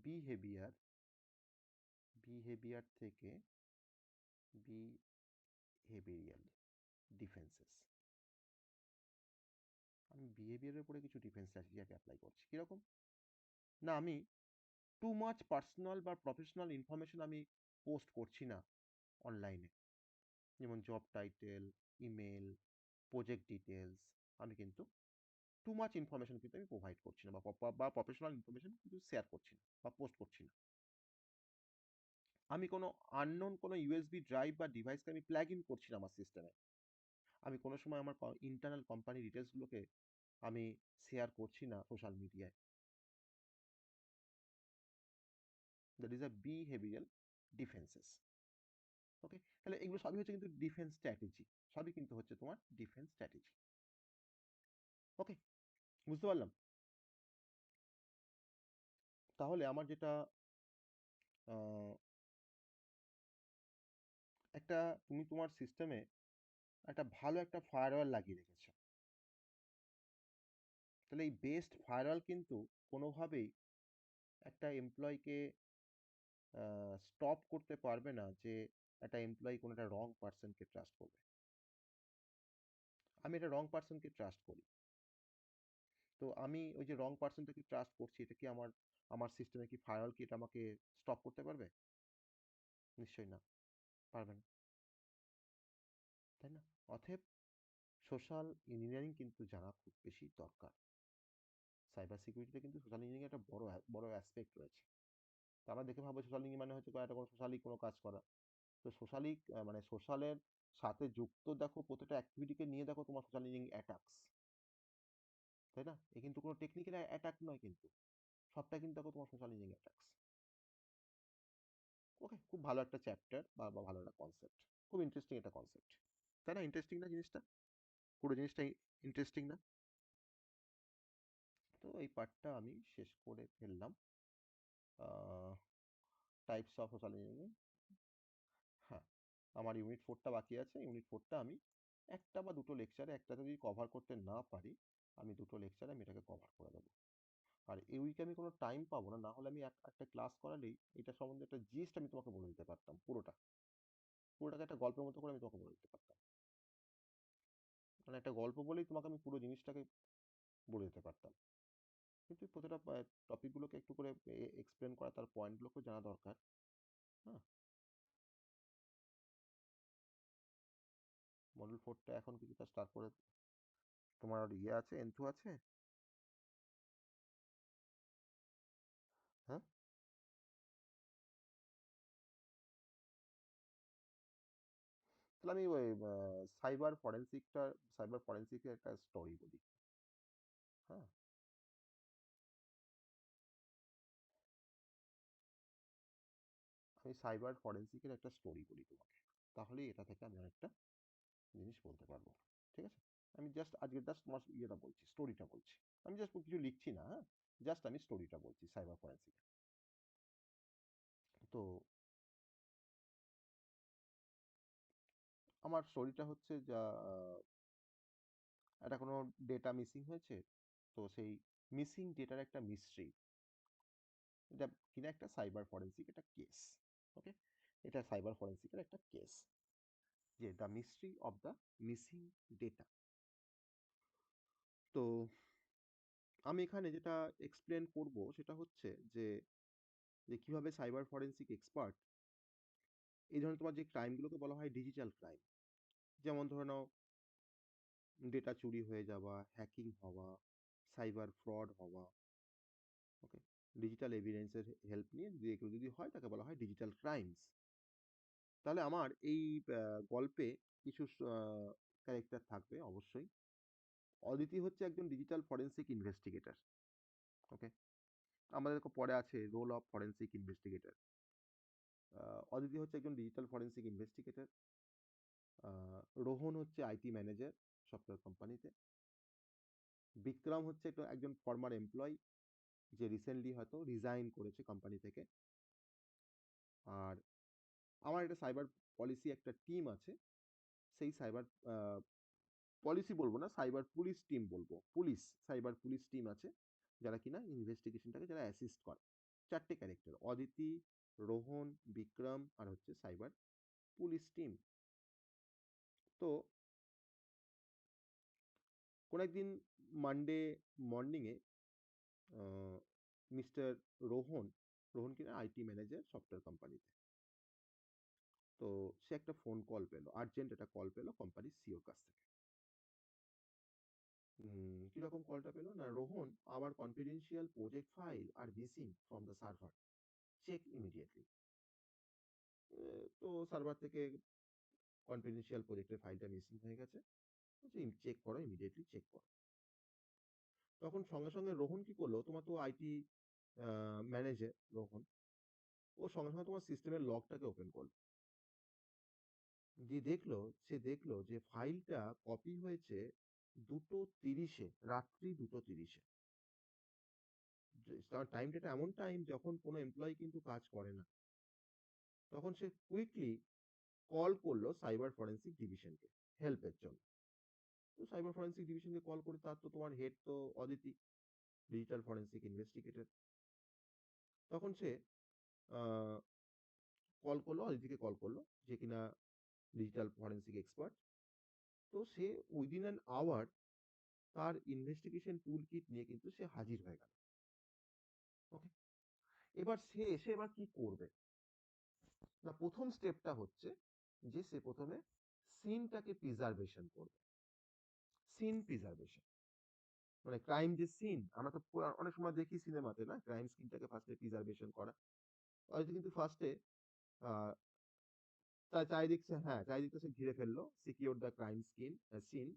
বিহেভিয়ার বিহেভিয়ার থেকে বিহেভিয়ারাল ডিফেন্সেস। আমি বিহেভিয়ারের উপরে কিছু ডিফেন্স স্ট্র্যাটেজি অ্যাপ্লাই করছি। কিরকম? না, আমি টু মাচ পার্সোনাল বা প্রফেশনাল ইনফরমেশন আমি পোস্ট করছি না অনলাইনে। যেমন job title, email, project details, আমি কিন্তু টু মাচ ইনফরমেশন কিন্তু আমি প্রোভাইড করছি না, বা প্রফেশনাল ইনফরমেশন কিন্তু শেয়ার করছি না বা পোস্ট করছি না। আমি কোনো আননোন কোনো ইউএসবি ড্রাইভ বা ডিভাইসকে আমি প্লাগ ইন করছি না আমার সিস্টেমে। আমি কোনো সময় আমার ইন্টারনাল কোম্পানি ডিটেলসগুলোকে আমি শেয়ার করছি না সোশ্যাল মিডিয়ায়। দ্যাট ইজ আ বিহেভিয়ারাল ডিফেন্সেস, ওকে? তাহলে এগুলো সবই হচ্ছে কিন্তু ডিফেন্স স্ট্র্যাটেজি, সবই কিন্তু হচ্ছে তোমার ডিফেন্স স্ট্র্যাটেজি, ওকে? বুঝতে পারলাম? তাহলে আমার যেটা আহ, একটা, তুমি তোমার সিস্টেমে একটা ভালো একটা ফায়ারওয়াল লাগিয়ে রেখেছো, তাহলে এই বেস্ট ফায়ারওয়াল কিন্তু কোনোভাবেই একটা এমপ্লয়কে স্টপ করতে পারবে না যে একটা এমপ্লয়ি কোনো একটা রং পার্সনকে ট্রাস্ট করবে। আমি একটা রং পার্সনকে ট্রাস্ট করি, তো আমি ওই যে রং পার্সনটাকে ট্রাস্ট করছি, এটা কি আমার আমার সিস্টেমে কি ফায়ারওয়াল কি এটা আমাকে স্টপ করতে পারবে? নিশ্চয়ই না, পারবে না, তাই না? অতএব সোশ্যাল ইঞ্জিনিয়ারিং কিন্তু জানা খুব বেশি দরকার। সাইবার সিকিউরিটিতে কিন্তু সোশ্যাল ইঞ্জিনিয়ারিং একটা বড় অ্যাসপেক্ট রয়েছে। তো আমরা দেখে ভাবো সোশ্যাল ইঞ্জিনিয়ারিং মানে হচ্ছে একটা কোনো সোশ্যালি কোনো কাজ করা। তো সোশ্যালি মানে সোশ্যালের সাথে যুক্ত দেখো প্রত্যেকটা অ্যাক্টিভিটিকে নিয়ে দেখো তোমার সোশ্যাল ইঞ্জিনিয়ারিং অ্যাটাকস, তাই না? এ কিন্তু কোনো টেকনিক্যাল অ্যাটাক নয় কিন্তু। সবটা কিন্তু দেখো তোমার সোশ্যাল ইঞ্জিনিয়ারিং অ্যাটাকস। ওকে, খুব ভালো একটা চ্যাপ্টার বা ভালো একটা কনসেপ্ট। খুব ইন্টারেস্টিং একটা কনসেপ্ট। তাই না? ইন্টারেস্টিং না জিনিসটা? পুরো জিনিসটা ইন্টারেস্টিং না? তো এই পার্টটা আমি শেষ করে ফেললাম। Types of social engineering. হ্যাঁ, আমার ইউনিট 4টা বাকি আছে। ইউনিট 4টা আমি একটা বা দুটো লেকচারে, একটা যদি কভার করতে না পারি, আমি দুটো লেকচারে আমি এটাকে কভার করে দেবো। আর এই উইকে আমি কোনো টাইম পাবো না, না হলে আমি একটা ক্লাস করালেই এটা সম্বন্ধে একটা জিস্ট আমি তোমাকে বলে দিতে পারতাম। পুরোটাকে একটা গল্পের মতো করে আমি তোমাকে বলে দিতে পারতাম। মানে একটা গল্প বলেই তোমাকে আমি পুরো জিনিসটাকে বলে দিতে পারতাম। কিন্তু প্রতিটা টপিকগুলোকে একটু করে এক্সপ্লেন করা, তার পয়েন্টগুলোকে জানা দরকার। হ্যাঁ, মডেল 4টা এখন কিছুটা স্টার্ট করে তোমার ইয়ে আছে, এন্থু আছে। হ্যাঁ, তাহলে আমি ওই সাইবার ফরেন্সিকের একটা স্টোরি বলি। হ্যাঁ, আমি সাইবার ফরেন্সিকের একটা স্টোরি বলি তোমাকে, তাহলেই এটা থেকে আমি অনেকটা জিনিস বলতে পারবো। ঠিক আছে? আমি জাস্ট তোমার ইয়েটা বলছি, স্টোরিটা বলছি। আমি জাস্ট কিছু লিখছি না, হ্যাঁ, জাস্ট আমি স্টোরিটা বলছি সাইবার ফরেন্সিক। তো আমার স্টোরিটা হচ্ছে যা একটা কোনো ডেটা মিসিং হয়েছে। তো সেই মিসিং ডেটার একটা মিস্ট্রি, এটা কিনা একটা সাইবার ফরেন্সিক একটা কেস। ওকে, এটা সাইবার ফরেন্সিকের একটা কেস, যে the mystery of the missing data. তো আমি এখানে যেটা এক্সপ্লেন করব সেটা হচ্ছে যে যে কিভাবে সাইবার ফরেন্সিক এক্সপার্ট এই ধরনের তোমার যে ক্রাইমগুলোকে বলা হয় ডিজিটাল ক্রাইম, যেমন ধরে নাও ডেটা চুরি হয়ে যাওয়া, হ্যাকিং হওয়া, সাইবার ফ্রড হওয়া। ওকে, ডিজিটাল এভিডেন্সের হেল্প নিয়ে যদি এগুলো যদি হয় তাকে বলা হয় ডিজিটাল ক্রাইমস। তাহলে আমার এই গল্পে কিছু ক্যারেক্টার থাকবে অবশ্যই। অদিতি হচ্ছে একজন ডিজিটাল ফরেন্সিক ইনভেস্টিগেটর। ওকে, আমাদের পরে আছে role of forensic investigator. Aditi হচ্ছে একজন ডিজিটাল ফরেন্সিক ইনভেস্টিগেটর। রোহন হচ্ছে আইটি ম্যানেজার সফটওয়্যার কোম্পানিতে। বিক্রম হচ্ছে একজন ফর্মার এমপ্লয়ি, যে রিসেন্টলি হয়তো রিজাইন করেছে কোম্পানি থেকে। আর আমার একটা সাইবার পলিসি একটা টিম আছে। সেই সাইবার পলিসি বলবো না, সাইবার পুলিশ টিম বলবো, সাইবার পুলিশ টিম আছে, যারা কিনা ইনভেস্টিগেশনটাকে যারা অ্যাসিস্ট করে। চারটে ক্যারেক্টার: অদিতি, রোহন, বিক্রম আর হচ্ছে সাইবার পুলিশ টিম। তো কোন একদিন মানডে মর্নিংয়ে মিস্টার রোহন, রোহন কিনা আইটি ম্যানেজার সফটওয়্যার কোম্পানিতে। তো সে একটা ফোন কল পেলো, আর্জেন্ট একটা কল পেলো কোম্পানির সিওর কাছ থেকে। কিরকম কলটা পেলো না, Rohan, our confidential project file are missing from the server, check immediately. তো সার্ভার থেকে কনফিডেন্সিয়াল প্রজেক্টের ফাইলটা মিসিং হয়ে গেছে, চেক করো, ইমিডিয়েটলি চেক করো। তখন সঙ্গে সঙ্গে রোহন কি করলো, তোমার তো আইটি ম্যানেজার রোহন, ও সঙ্গে সঙ্গে তোমার সিস্টেমের লগটাকে ওপেন করলো, দিয়ে দেখলো যে ফাইলটা কপি হয়েছে 2:30-এ, রাত্রি 2:30-এ। তার টাইমটা এমন টাইম যখন কোনো এমপ্লয়ি কিন্তু কাজ করে না। তখন সে কুইকলি কল করলো সাইবার ফরেন্সিক ডিভিশনকে হেল্পের জন্য। তো সাইবার ফরেন্সিক ডিভিশনকে কল করে, তার তো তোমার হেড তো অদিতি, ডিজিটাল ফরেন্সিক ইনভেস্টিগেটর। তখন সে কল করলো, অদিতিকে কল করলো, যে কিনা ডিজিটাল ফরেন্সিক এক্সপার্ট। তো সে উইদিন অ্যান আওয়ার তার ইনভেস্টিগেশন টুল কিট নিয়ে কিন্তু সে হাজির হয়ে গেল। ওকে, এবার সে এসে এবার কি করবে না, প্রথম স্টেপটা হচ্ছে যে সে প্রথমে সিনটাকে প্রিজার্ভেশন করবে। Scene preservation. মানে ক্রাইম যে সিন, আমরা তো অনেক সময় দেখি সিনেমাতে না, ক্রাইম সিনটাকে ফার্স্টে প্রিজার্ভেশন করা। হয়তো কিন্তু ফার্স্টে আহ তার চারিদিক হ্যাঁ, চারিদিকটা সে ঘিরে ফেললো, secure the crime scene,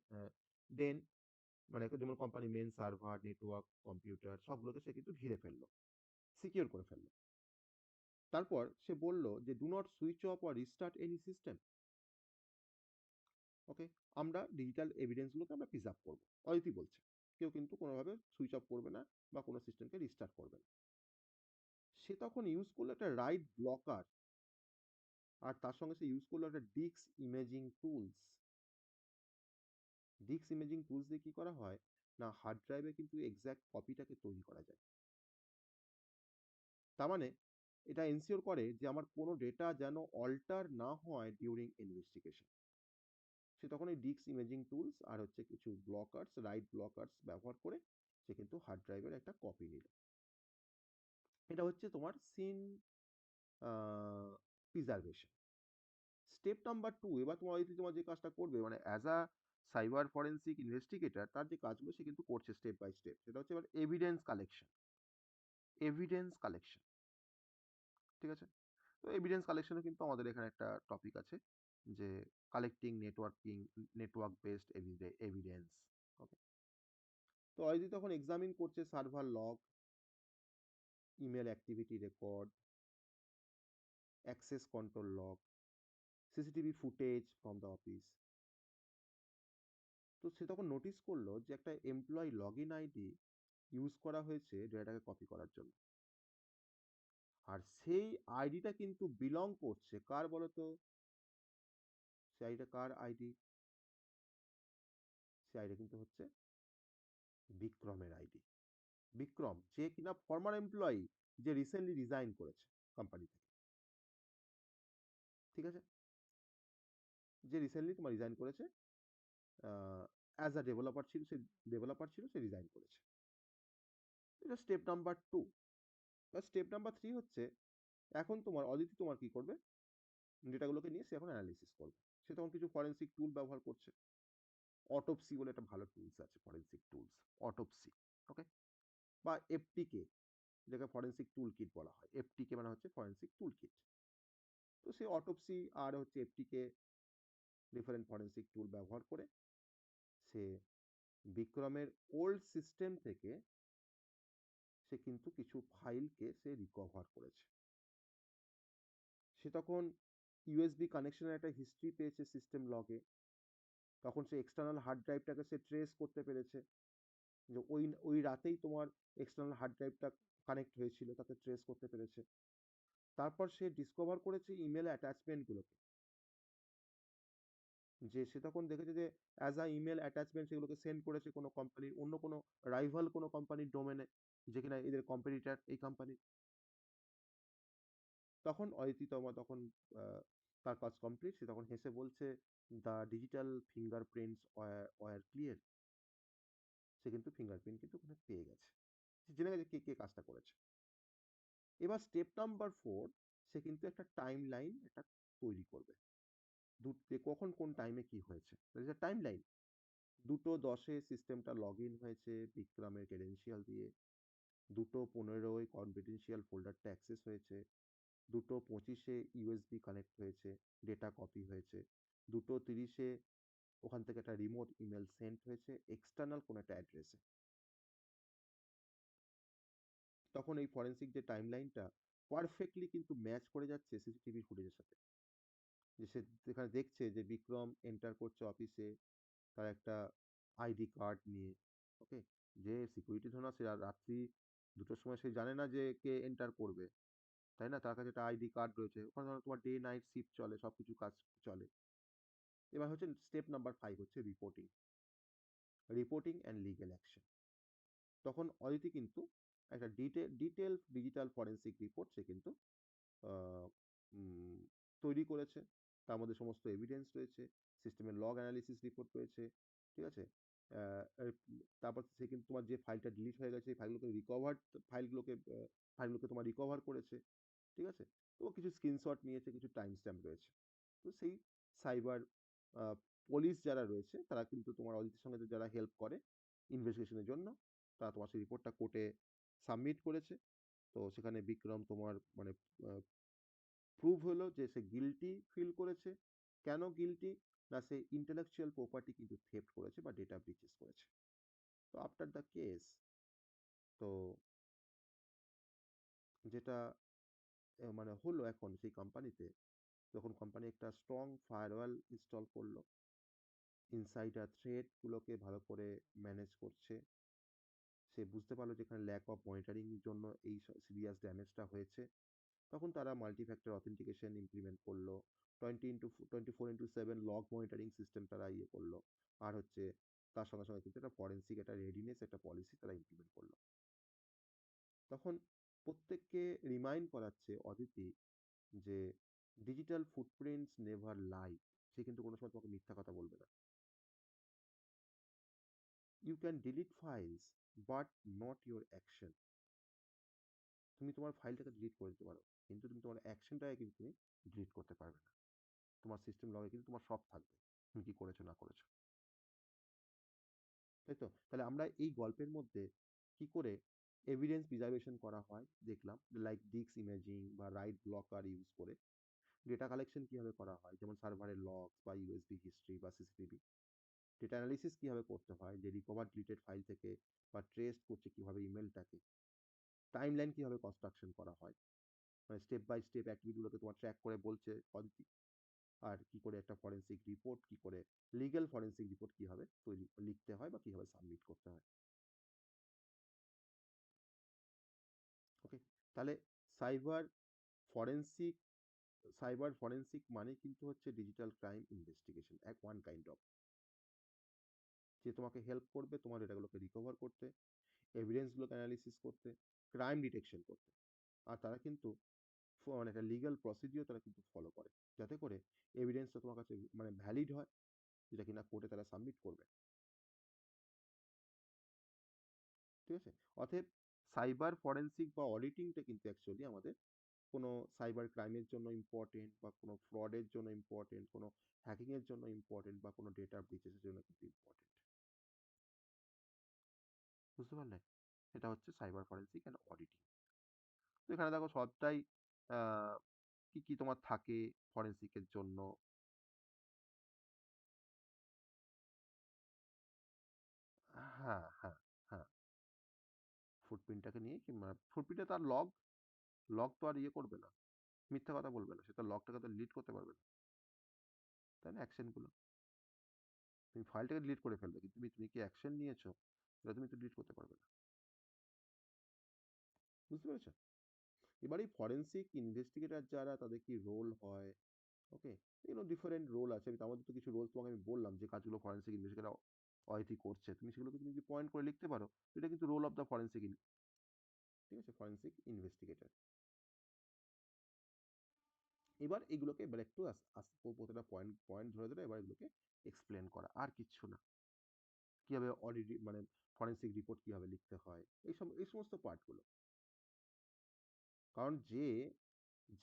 then মানে যেমন company main server, network, computer সবগুলোকে সে কিন্তু ঘিরে ফেললো, সিকিউর করে ফেললো। তারপর সে বলল যে do not switch off or restart any system. Okay, আমরা ডিজিটাল এভিডেন্সগুলোকে আমরা প্রিজার্ভ করবো, অদিতি বলছে। কেউ কিন্তু কোনোভাবে সুইচ অফ করবে না বা কোনো সিস্টেমকে রিস্টার্ট করবে না। সে তখন ইউজ করলো একটা রাইট ব্লকার, আর তার সঙ্গে সে ইউজ করলো একটা disk imaging tools. Disk imaging tools দিয়ে কি করা হয় না, হার্ড ড্রাইভে কিন্তু এক্সাক্ট কপিটাকে তৈরি করা যায়। তার মানে এটা এনশিওর করে যে আমার কোনো ডেটা যেন অল্টার না হয় ডিউরিং ইনভেস্টিগেশন। সে তখন এই ডিস্ক ইমেজিং টুলস আর হচ্ছে কিছু ব্লকার্স, রাইট ব্লকার্স ব্যবহার করে সে কিন্তু হার্ড ড্রাইভের একটা কপি নিল। এটা হচ্ছে তোমার সিন প্রিজার্ভেশন। স্টেপ নাম্বার 2, এবার তোমার তোমার যে কাজটা করবে মানে as a cyber forensic investigator, তার যে কাজগুলো সে কিন্তু করছে স্টেপ বাই স্টেপ, সেটা হচ্ছে এবার এভিডেন্স কালেকশন। এভিডেন্স কালেকশন, ঠিক আছে? তো এভিডেন্স কালেকশনে কিন্তু আমাদের এখানে একটা টপিক আছে যে কালেক্টিং নেটওয়ার্ক বেসড এভিডেন্স। ওকে, তো অয়দি তখন এক্সামিন করছে server log, email activity record, access control log, CCTV footage from the office. তো সে তখন নোটিস করলো যে একটা employee log in ID use করা হয়েছে ডেটাটাকে কপি করার জন্য। আর সেই আইডিটা কিন্তু বিলং করছে কার বলতো? সেই আইডিটা কার আইডি? সেই আইডি কিন্তু হচ্ছে বিক্রমের আইডি। বিক্রম, যে কিনা ফর্মার এমপ্লয়ি, যে রিসেন্টলি রিজাইন করেছে কোম্পানি থেকে, ঠিক আছে? যে রিসেন্টলি তোমার রিজাইন করেছে, অ্যাজ আ ডেভেলপার ছিল, সে রিজাইন করেছে। এটা স্টেপ নাম্বার 2। স্টেপ নাম্বার 3 হচ্ছে, এখন তোমার অদিতি তোমার কি করবে, ডেটাগুলোকে নিয়ে সে এখন অ্যানালিসিস করবে। সে তখন কিছু ফরেন্সিক টুল ব্যবহার করছে। অটোপসি বলে একটা ভালো টুলস আছে, ফরেন্সিক টুলস, অটোপসি। ওকে, বা এফটিকে, যেটাকে ফরেন্সিক টুল কিট বলা হয়। এফটিকে মানে হচ্ছে ফরেন্সিক টুল কিট। তো সে অটোপসি আর হচ্ছে এফটিকে, ডিফারেন্ট ফরেন্সিক টুল ব্যবহার করে সে বিক্রমের ওল্ড সিস্টেম থেকে সে কিন্তু কিছু ফাইলকে সে রিকভার করেছে। সে তখন ইউএসবি কানেকশনের একটা হিস্ট্রি পেয়েছে সিস্টেম লগে। তখন সে এক্সটার্নাল হার্ড ড্রাইভটাকে সে ট্রেস করতে পেরেছে, যে ওই ওই রাতেই তোমার এক্সটার্নাল হার্ড ড্রাইভটা কানেক্ট হয়েছিল, তাকে ট্রেস করতে পেরেছে। তারপর সে ডিসকভার করেছে ইমেল অ্যাটাচমেন্টগুলোকে, যে সে তখন দেখেছে যে অ্যাজ আ ইমেল অ্যাটাচমেন্ট সেগুলোকে সেন্ড করেছে কোনো কোম্পানির, অন্য কোনো রাইভাল কোনো কোম্পানির ডোমেনে, যে কিনা এদের কম্পিটিটার এই কোম্পানি। তখন অদিতি তখন আহ, তার কাজ কমপ্লিট। সে তখন হেসে বলছে the digital fingerprints were clear. সে কিন্তু ফিঙ্গারপ্রিন্ট কিন্তু ওখানে পেয়ে গেছে, সে জেনে গেছে কে কে কাজটা করেছে। এবার স্টেপ নাম্বার 4, সে কিন্তু একটা টাইম লাইন একটা তৈরি করবে, যে কখন কোন টাইমে কি হয়েছে, টাইম লাইন। 2:10 সিস্টেমটা লগ ইন হয়েছে বিক্রমের ক্রেডেনশিয়াল দিয়ে, 2:15 কনফিডেন্সিয়াল ফোল্ডারটা অ্যাক্সেস হয়েছে, 2:25 ইউএসবি কানেক্ট হয়েছে, ডেটা কপি হয়েছে, 2:30 ওখান থেকে একটা রিমোট ইমেল সেন্ড হয়েছে এক্সটার্নাল কোনো একটা অ্যাড্রেসে। তখন এই ফরেন্সিক যে টাইম লাইনটা পারফেক্টলি কিন্তু ম্যাচ করে যাচ্ছে সিসিটিভি ফুটেজের সাথে। যে সে যেখানে দেখছে যে বিক্রম এন্টার করছে অফিসে তার একটা আইডি কার্ড নিয়ে। ওকে, যে সিকিউরিটি ধরো না, সে রাত্রি 2টোর সময় সে জানে না যে কে এন্টার করবে, তাই না? তার কাছে একটা আইডি কার্ড রয়েছে, ওখানে ধরো তোমার ডে নাইট শিফট চলে, সব কিছু কাজ চলে। এবার হচ্ছে স্টেপ নাম্বার 5 হচ্ছে reporting, reporting and legal action. তখন অদিতি কিন্তু একটা ডিটেল ডিজিটাল ফরেন্সিক রিপোর্ট সে কিন্তু আহ, উম, তৈরি করেছে। তার মধ্যে সমস্ত এভিডেন্স রয়েছে, সিস্টেমের লগ অ্যানালিসিস রিপোর্ট রয়েছে, ঠিক আছে? তারপর সে কিন্তু তোমার যে ফাইলটা ডিলিট হয়ে গেছে, এই ফাইলগুলোকে ফাইলগুলোকে তোমার রিকভার করেছে, ঠিক আছে? তো কিছু স্ক্রিনশট নিয়েছে, কিছু টাইম স্ট্যাম্প রয়েছে। তো সেই সাইবার পুলিশ যারা রয়েছে তারা কিন্তু তোমার অদিতির সঙ্গে যারা হেল্প করে ইনভেস্টিগেশনের জন্য, তারা তোমার সেই রিপোর্টটা কোর্টে সাবমিট করেছে। তো সেখানে বিক্রম তোমার মানে প্রুভ হলো যে সে গিল্টি ফিল করেছে। কেন গিল্টি? না, সে ইন্টেলেকচুয়াল প্রপার্টি কিন্তু থেফট করেছে বা ডেটা ব্রিচেস করেছে। তো আফটার দ্য কেস, তো যেটা মানে হলো এখন সেই কোম্পানিতে, যখন কোম্পানি একটা স্ট্রং ফায়ারওয়াল ইনস্টল করলো, ইনসাইডার থ্রেট গুলোকে ভালো করে ম্যানেজ করছে, সে বুঝতে পারলো যে এখানে ল্যাক অফ মনিটরিং এর জন্য এই সিরিয়াস ড্যামেজটা হয়েছে, তখন তারা মাল্টি ফ্যাক্টর অথেন্টিকেশন ইমপ্লিমেন্ট করলো। 24/7 লগ মনিটরিং সিস্টেম তারা ইয়ে করলো। আর হচ্ছে তার সঙ্গে সঙ্গে কিন্তু একটা ফরেন্সিক একটা রেডিনেস একটা পলিসি তারা ইমপ্লিমেন্ট করলো। তখন প্রত্যেককে রিমাইন্ড করাচ্ছে অদিতি যে ডিজিটাল ফুটপ্রিন্টস নেভার লাই। সে কিন্তু কোনো সময় তোমাকে মিথ্যা কথা বলবে না। You can delete files but not your action. তুমি তোমার ফাইলটাকে ডিলিট করে দিতে পারো, কিন্তু তুমি তোমার অ্যাকশনটাকে কিন্তু তুমি ডিলিট করতে পারবে না। তোমার সিস্টেম লগে কিন্তু তোমার সব থাকবে, তুমি কি করেছো না করেছো। তাই তো? তাহলে আমরা এই গল্পের মধ্যে কি করে এভিডেন্স প্রিজার্ভেশন করা হয় দেখলাম, লাইক ডিস্ক ইমেজিং বা রাইট ব্লকার ইউজ করে। ডেটা কালেকশন কিভাবে করা হয়, যেমন সার্ভারের লগস বা ইউএসবি হিস্ট্রি বা সিসিটিভি। ডেটা অ্যানালিসিস কিভাবে করতে হয়, যে রিকভার ডিলিটেড ফাইল থেকে বা ট্রেস করছে কিভাবে ইমেলটাকে। টাইমলাইন কিভাবে কনস্ট্রাকশন করা হয়, মানে স্টেপ বাই স্টেপ অ্যাক্টিভিটিগুলোকে তোমার ট্র্যাক করে বলছে অদিতি। আর কি করে একটা ফরেনসিক রিপোর্ট, কি করে লিগ্যাল ফরেনসিক রিপোর্ট কিভাবে লিখতে হয় বা কিভাবে সাবমিট করতে হয়। ওকে, তাহলে সাইবার ফরেনসিক সাইবার ফরেনসিক মানে কিন্তু হচ্ছে ডিজিটাল ক্রাইম ইনভেস্টিগেশন, এক ওয়ান কাইন্ড অফ, যে তোমাকে হেল্প করবে তোমার ডেটাগুলোকে রিকভার করতে, এভিডেন্সগুলোকে অ্যানালিসিস করতে, ক্রাইম ডিটেকশন করতে। আর তারা কিন্তু মানে একটা লিগ্যাল প্রসিডিওর তারা কিন্তু ফলো করে, যাতে করে এভিডেন্সটা তোমার কাছে মানে ভ্যালিড হয়, যেটা কিনা কোর্টে তারা সাবমিট করবে। ঠিক আছে? অতএব সাইবার ফরেনসিক বা অডিটিংটা কিন্তু অ্যাকচুয়ালি আমাদের কোনো সাইবার ক্রাইমের জন্য ইম্পর্টেন্ট, বা কোনো ফ্রডের জন্য ইম্পর্টেন্ট, কোনো হ্যাকিং এর জন্য ইম্পর্টেন্ট, বা কোনো ডেটা ব্রিচেস এর জন্য কিন্তু ইম্পর্টেন্ট। বুঝতে পারলে? এটা হচ্ছে সাইবার ফরেনসিক অ্যান্ড অডিটিং। তো এখানে দেখো সবটাই আহ, কি কি তোমার থাকে ফরেনসিকের জন্য। হ্যাঁ, হ্যাঁ, হ্যাঁ। ফুটপ্রিন্টটাকে নিয়ে কিংবা ফুটপ্রিন্টে তার লগ, লগ তো আর ইয়ে করবে না, মিথ্যা কথা বলবে না, সে তার লগটাকে তো ডিলিট করতে পারবে না। তাই না? অ্যাকশনগুলো তুমি ফাইলটাকে ডিলিট করে ফেলবে, কিন্তু তুমি তুমি কি অ্যাকশন নিয়েছো এটা তুমি তো ডিলিট করতে পারবে না। বুঝতে পেরেছো? এবার এই ফরেনসিক ইনভেস্টিগেটর যারা, তাদের কি রোল হয়, ওকে, এগুলো ডিফারেন্ট রোল আছে। আমি তার মধ্যে তো কিছু রোল তোমাকে আমি বললাম যে কাজগুলো ফরেনসিক ইনভেস্টিগেটর অয়তি করছে, তুমি সেগুলোকে তুমি যদি পয়েন্ট করে লিখতে পারো, তো এটা কিন্তু রোল অফ দ্য ফরেনসিক, ঠিক আছে, ফরেনসিক ইনভেস্টিগেটর। এবার এগুলোকে এবার একটু প্রতিটা পয়েন্ট পয়েন্ট ধরে ধরে এবার এগুলোকে এক্সপ্লেন করা, আর কিচ্ছু না। কিভাবে অডিট মানে ফরেনসিক রিপোর্ট কিভাবে লিখতে হয়, এই সমস্ত পার্টগুলো। কারণ যে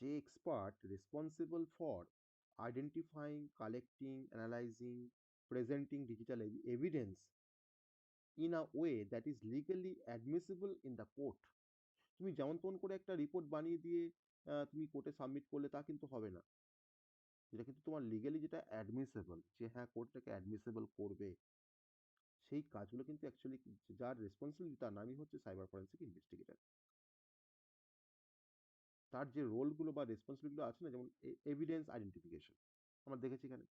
যে expert responsible for identifying, collecting, analysing, presenting digital evidence in a way that is legally admissible in the court. তুমি যেমন তেমন করে একটা রিপোর্ট বানিয়ে দিয়ে তুমি কোর্টে সাবমিট করলে তা কিন্তু হবে না। যেটা কিন্তু তোমার লিগালি যেটা অ্যাডমিসেবল, যে হ্যাঁ কোর্টটাকে অ্যাডমিসেবল করবে, সেই কাজগুলো কিন্তু অ্যাকচুয়ালি যার রেসপন্সিবিলিটি তার নামই হচ্ছে সাইবার ফরেন্সিক ইনভেস্টিগেটর। তার যে রোলগুলো বা রেসপন্সিবিলিটি আছে না, যেমন এভিডেন্স আইডেন্টিফিকেশন আমরা দেখেছি এখানে,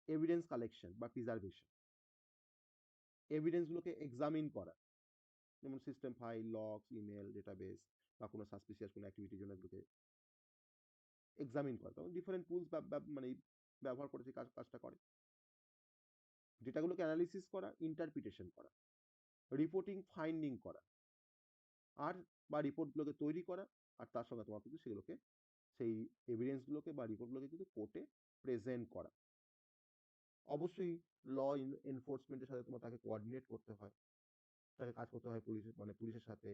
এভিডেন্স কালেকশন বা প্রিজার্ভেশন, এভিডেন্সগুলোকে এক্সামিন করা, যেমন system file, logs, email, database বা কোনো সাসপিসিয়াস কোনো অ্যাক্টিভিটির জন্য এগুলোকে এক্সামিন করা, তখন ডিফারেন্ট টুলস মানে ব্যবহার করে সেই কাজটা করে। ডেটাগুলোকে অ্যানালিসিস করা, ইন্টারপ্রিটেশন করা, রিপোর্টিং ফাইন্ডিং করা, আর বা রিপোর্টগুলোকে তৈরি করা, আর তার সঙ্গে তোমার কিন্তু সেগুলোকে সেই এভিডেন্সগুলোকে বা রিপোর্টগুলোকে কিন্তু কোর্টে প্রেজেন্ট করা। অবশ্যই ল এনফোর্সমেন্টের সাথে তোমার তাকে কোঅর্ডিনেট করতে হয়, তাকে কাজ করতে হয় পুলিশের মানে পুলিশের সাথে,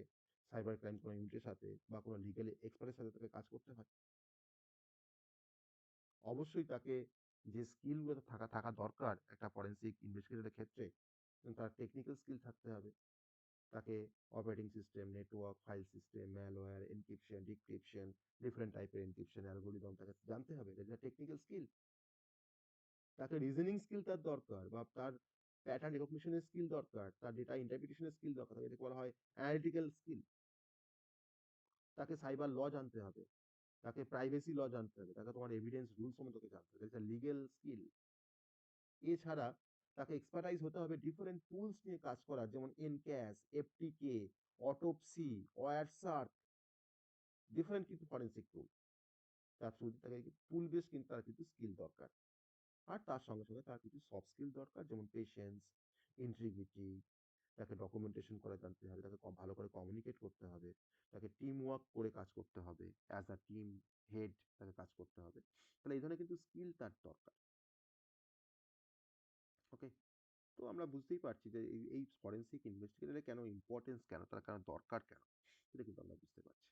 সাইবার ক্রাইম কোনো ইউনিটের সাথে, বা কোনো লিগ্যাল এক্সপার্টের সাথে তাকে কাজ করতে হয়। অবশ্যই তাকে যে স্কিলগুলো থাকা থাকা দরকার একটা ফরেন্সিক ইনভেস্টিগেটরের ক্ষেত্রে, তার টেকনিক্যাল স্কিল থাকতে হবে। তাকে operating system, network, file system, malware, encryption, decryption, different টাইপের এনক্রিপশন অ্যালগরিদম তাকে জানতে হবে। এটা টেকনিক্যাল স্কিল। তাকে রিজনিং স্কিল তার দরকার, বা তার প্যাটার্ন রিকগনিশনের স্কিল দরকার, তার ডেটা ইন্টারপ্রিটেশনের স্কিল দরকার। এটাকে বলা হয় অ্যানালিটিক্যাল স্কিল। তাকে সাইবার ল জানতে হবে, তাকে প্রাইভেসি ল জানতে হবে, তাকে তোমার এভিডেন্স রুল সম্বন্ধে জানতে হবে। এটা লিগেল স্কিল। এছাড়া তাকে এক্সপার্টাইজ হতে হবে ডিফারেন্ট টুলস নিয়ে কাজ করার, যেমন এনক্যাশ, এফটিকে, অটোপসি, ওয়ারসার্চ, ডিফারেন্ট কিন্তু ফরেন্সিক টুল। তার থ্রু তাকে টুল বেস কিন্তু তার কিন্তু স্কিল দরকার। আর তার সঙ্গে সঙ্গে তার কিছু সফট স্কিল দরকার, যেমন পেশেন্স, ইন্টিগ্রিটি। তাকে ডকুমেন্টেশন করা জানতে হবে, তাকে ভালো করে কমিউনিকেট করতে হবে, তাকে টিম ওয়ার্ক করে কাজ করতে হবে, অ্যাজ আ টিম হেড তাকে কাজ করতে হবে। তাহলে এই ধরনের কিন্তু স্কিল তার দরকার। ওকে, তো আমরা বুঝতেই পারছি যে এই ফরেন্সিক ইনভেস্টিগেটরের কেন ইম্পর্টেন্স, কেন তার কেন দরকার, কেন এটা কিন্তু আমরা বুঝতে পারছি।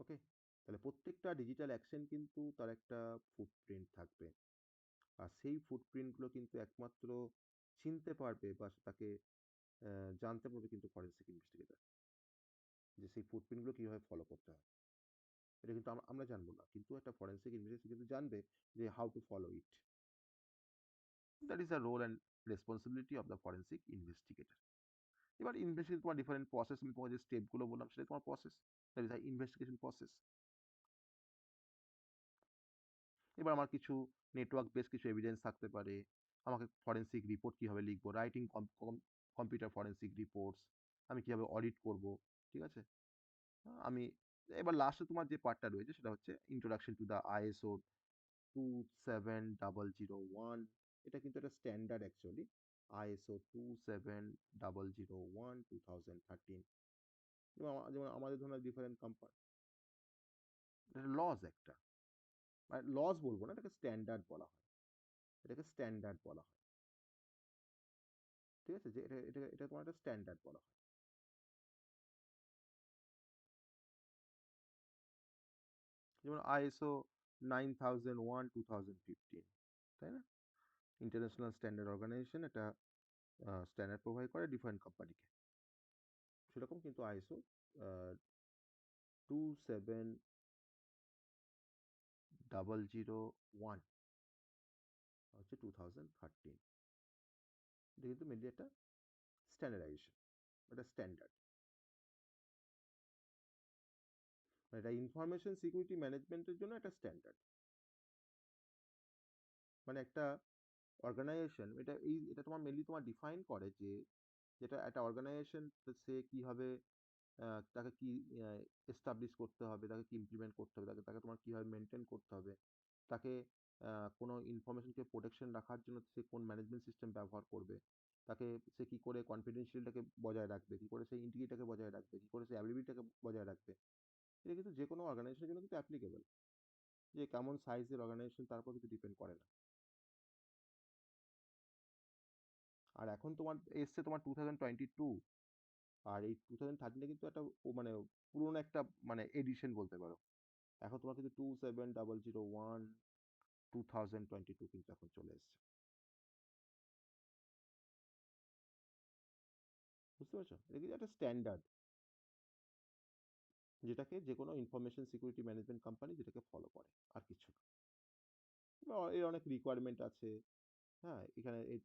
ওকে, তাহলে প্রত্যেকটা ডিজিটাল অ্যাকশন কিন্তু তার একটা ফুটপ্রিন্ট থাকবে। আর সেই ফুটপ্রিন্টগুলো কিন্তু একমাত্র চিনতে পারবে বা তাকে জানতে পারবে কিন্তু ফরেনসিক ইনভেস্টিগেটর, যে সেই ফুটপ্রিন্টগুলো কিভাবে ফলো করতে হয়। এটা কিন্তু আমরা জানবো না, কিন্তু একটা ফরেনসিক ইনভেস্টিগেটর কিন্তু জানবে যে how to follow it. That is the role and responsibility of the forensic investigator. এবার ইনভেস্টিগেশন তোমার ডিফারেন্ট প্রসেস, আমি তোমার যে স্টেপগুলো বললাম সেটা তোমার process, that is the investigation process. এবার আমার কিছু নেটওয়ার্ক বেস কিছু এভিডেন্স থাকতে পারে। আমাকে ফরেনসিক রিপোর্ট কিভাবে লিখবো, রাইটিং কম্পিউটার ফরেনসিক রিপোর্টস, আমি কিভাবে অডিট করব, ঠিক আছে। আমি এবার লাস্টে তোমার যে পার্টটা রয়েছে সেটা হচ্ছে ইন্ট্রোডাকশন টু দ্য আইএসও 27001। এটা কিন্তু একটা স্ট্যান্ডার্ড অ্যাকচুয়ালি, আইএসও 27001 2013। যেমন আমাদের ধরনের ডিফারেন্ট কোম্পানি, লজ একটা, মানে লজ বলবো না, এটাকে স্ট্যান্ডার্ড বলা হয়। এটাকে স্ট্যান্ডার্ড বলা হয়, ঠিক আছে, যে এটা এটা এটা তোমার একটা স্ট্যান্ডার্ড বলা হয়। যেমন আইএসও 9001 2015, তাই না? ইন্টারন্যাশনাল স্ট্যান্ডার্ড অর্গানাইজেশন এটা স্ট্যান্ডার্ড প্রোভাইড করে ডিফারেন্ট কোম্পানিকে। সেরকম কিন্তু আইএসও 27001 হচ্ছে 2013। এটা কিন্তু মেনলি একটা স্ট্যান্ডার্ডাইজেশন, এটা স্ট্যান্ডার্ড। এটা ইনফরমেশন সিকিউরিটি ম্যানেজমেন্টের জন্য একটা স্ট্যান্ডার্ড। মানে একটা অর্গানাইজেশন, এটা তোমার মেনলি তোমার ডিফাইন করে যে যেটা একটা অর্গানাইজেশন সে কিভাবে তাকে কি এস্টাবলিশ করতে হবে, তাকে কি ইমপ্লিমেন্ট করতে হবে, তাকে তাকে তোমার কিভাবে মেনটেন করতে হবে, তাকে কোনো ইনফরমেশনকে প্রোটেকশন রাখার জন্য সে কোন ম্যানেজমেন্ট সিস্টেম ব্যবহার করবে, তাকে সে কি করে কনফিডেন্সিয়ালটাকে বজায় রাখবে, কি করে সে ইন্টিগ্রিটিটাকে বজায় রাখবে, কি করে সে অ্যাবিলিটিটাকে বজায় রাখবে। এটা কিন্তু যে কোনো অর্গানাইজেশনের জন্য কিন্তু অ্যাপ্লিকেবল। যে কেমন সাইজের অর্গানাইজেশন তার উপর কিন্তু ডিপেন্ড করে না। আর এখন তোমার এসছে তোমার 2022, আর এই 2013 কিন্তু একটা মানে পুরোনো একটা মানে এডিশন বলতে পারো। এখন তোমার কিন্তু 27001 2022 কিন্তু এখন চলে এসছে। বুঝতে পারছো? এটা কিন্তু একটা স্ট্যান্ডার্ড, যেটাকে যে কোনো ইনফরমেশন সিকিউরিটি ম্যানেজমেন্ট কোম্পানি যেটাকে ফলো করে, আর কিছু না। এর অনেক রিকোয়ারমেন্ট আছে। হ্যাঁ, এখানে এই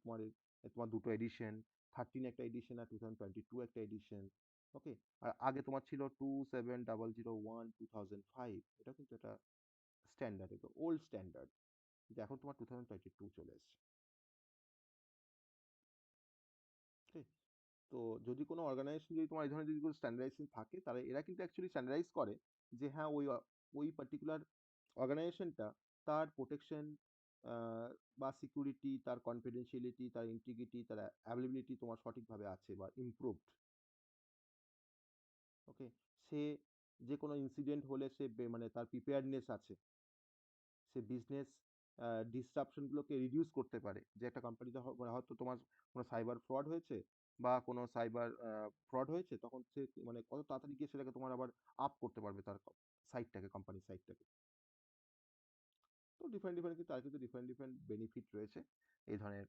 তোমার দুটো এডিশন, 13 একটা এডিশন আর 2022 একটা এডিশন। ওকে, আর আগে তোমার ছিল 27001 2005। এটা কিন্তু একটা স্ট্যান্ডার্ড, এটা ওল্ড স্ট্যান্ডার্ড, কিন্তু এখন তোমার 2022 চলে এসছে। ঠিক? তো যদি কোনো অর্গানাইজেশন যদি তোমার এই ধরনের যদি কোনো স্ট্যান্ডার্ডাইজেশন থাকে, তাহলে এরা কিন্তু অ্যাকচুয়ালি স্ট্যান্ডার্ডাইজ করে যে হ্যাঁ ওই পার্টিকুলার অর্গানাইজেশনটা তার প্রোটেকশন বা সিকিউরিটি, তার কনফিডেন্সিয়ালিটি, তার ইন্টিগ্রিটি, তার অ্যাভেলেবিলিটি তোমার সঠিকভাবে আছে বা ইমপ্রুভড। ওকে, সে যে কোনো ইনসিডেন্ট হলে সে মানে তার প্রিপেয়ারনেস আছে, সে বিজনেস ডিসরাপশনগুলোকে রিডিউস করতে পারে। যে একটা কোম্পানিতে মানে হয়তো তোমার কোনো সাইবার ফ্রড হয়েছে, বা কোনো সাইবার ফ্রড হয়েছে, তখন সে মানে কত তাড়াতাড়ি গিয়ে সেটাকে তোমার আবার আপ করতে পারবে তার সাইটটাকে, কোম্পানির সাইটটাকে। তো ডিফারেন্ট কিন্তু তার কিন্তু ডিফারেন্ট বেনিফিট রয়েছে এই ধরনের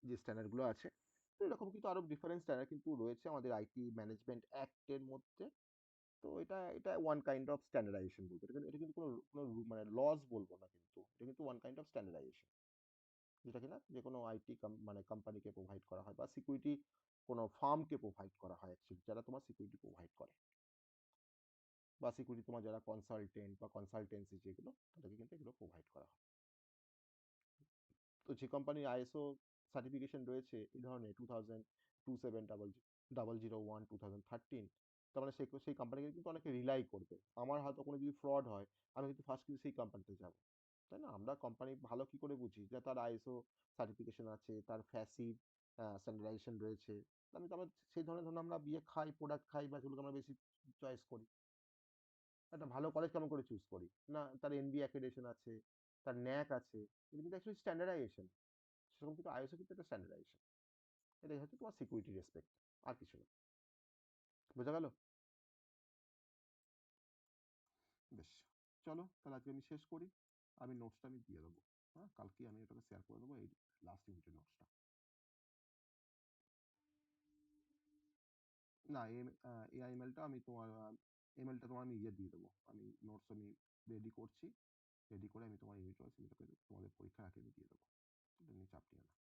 যে স্ট্যান্ডার্ডগুলো আছে। তো এরকম কিন্তু আরো ডিফারেন্ট স্ট্যান্ডার্ড কিন্তু রয়েছে আমাদের আইটি ম্যানেজমেন্ট অ্যাক্টের মধ্যে। তো এটা ওয়ান কাইন্ড অফ স্ট্যান্ডার্ডাইজেশন বলবো। এটা কিন্তু কোনো মানে লজ বলবো না কিন্তু। এটা কিন্তু ওয়ান কাইন্ড অফ স্ট্যান্ডার্ডাইজেশন। যেটা কিনা যেকোনো আইটি মানে কোম্পানিকে প্রোভাইড করা হয় বা সিকিউরিটি কোনো ফার্মকে প্রোভাইড করা হয় অ্যাকচুয়ালি, যারা তোমার সিকিউরিটি প্রোভাইড করে। বা সিকিউরিটি তোমার যারা কনসালটেন্ট বা কনসালটেন্সি যেগুলো, তাদেরকে কিন্তু এগুলো প্রোভাইড করা হয়। তো যে কোম্পানির আইএসও সার্টিফিকেশন রয়েছে এই ধরনের 27001 2013, তার মানে সেই কোম্পানিকে কিন্তু অনেকে রিলাই করবে। আমার হয়তো কোনো যদি ফ্রড হয়, আমি কিন্তু ফার্স্ট কিন্তু সেই কোম্পানিতে যাব, তাই না? আমরা কোম্পানি ভালো কি করে বুঝি? যে তার আইএসও সার্টিফিকেশন আছে, তার ফ্যাসিভ স্ট্যান্ডার্ডাইজেশন রয়েছে। আমি তো আমরা সেই ধরনের, ধরুন আমরা বিয়ে খাই, প্রোডাক্ট খাই বা যেগুলোকে আমরা বেশি চয়েস করি, একটা ভালো কলেজ কেমন করে চুজ করি? না, তার এনবি অ্যাক্রেডিটেশন আছে, তার ন্যাক আছে, এটা কিন্তু অ্যাকচুয়ালি স্ট্যান্ডার্ডাইজেশন। সেরকম কিন্তু আইএসও কিন্তু একটা স্ট্যান্ডার্ডাইজেশন। এটাই হচ্ছে তোমার সিকিউরিটি রেসপেক্ট, আর কিছু না। বোঝা গেল? বেশ, চলো তাহলে আজকে আমি শেষ করি। আমি নোটসটা আমি দিয়ে দেবো। হ্যাঁ, কালকে আমি এটাকে শেয়ার করে দেবো, এই লাস্ট ইউনিটের নোটসটা। না, এআই ইমেলটা আমি তোমার ইমেলটা তোমার আমি দিয়ে দেবো। আমি নোটস আমি রেডি করছি। রেডি করে আমি তোমার ইউনিট ওয়াইজ তোমাদের পরীক্ষার আগে আমি দিয়ে দেবো। এটা নিয়ে চাপ নিও না।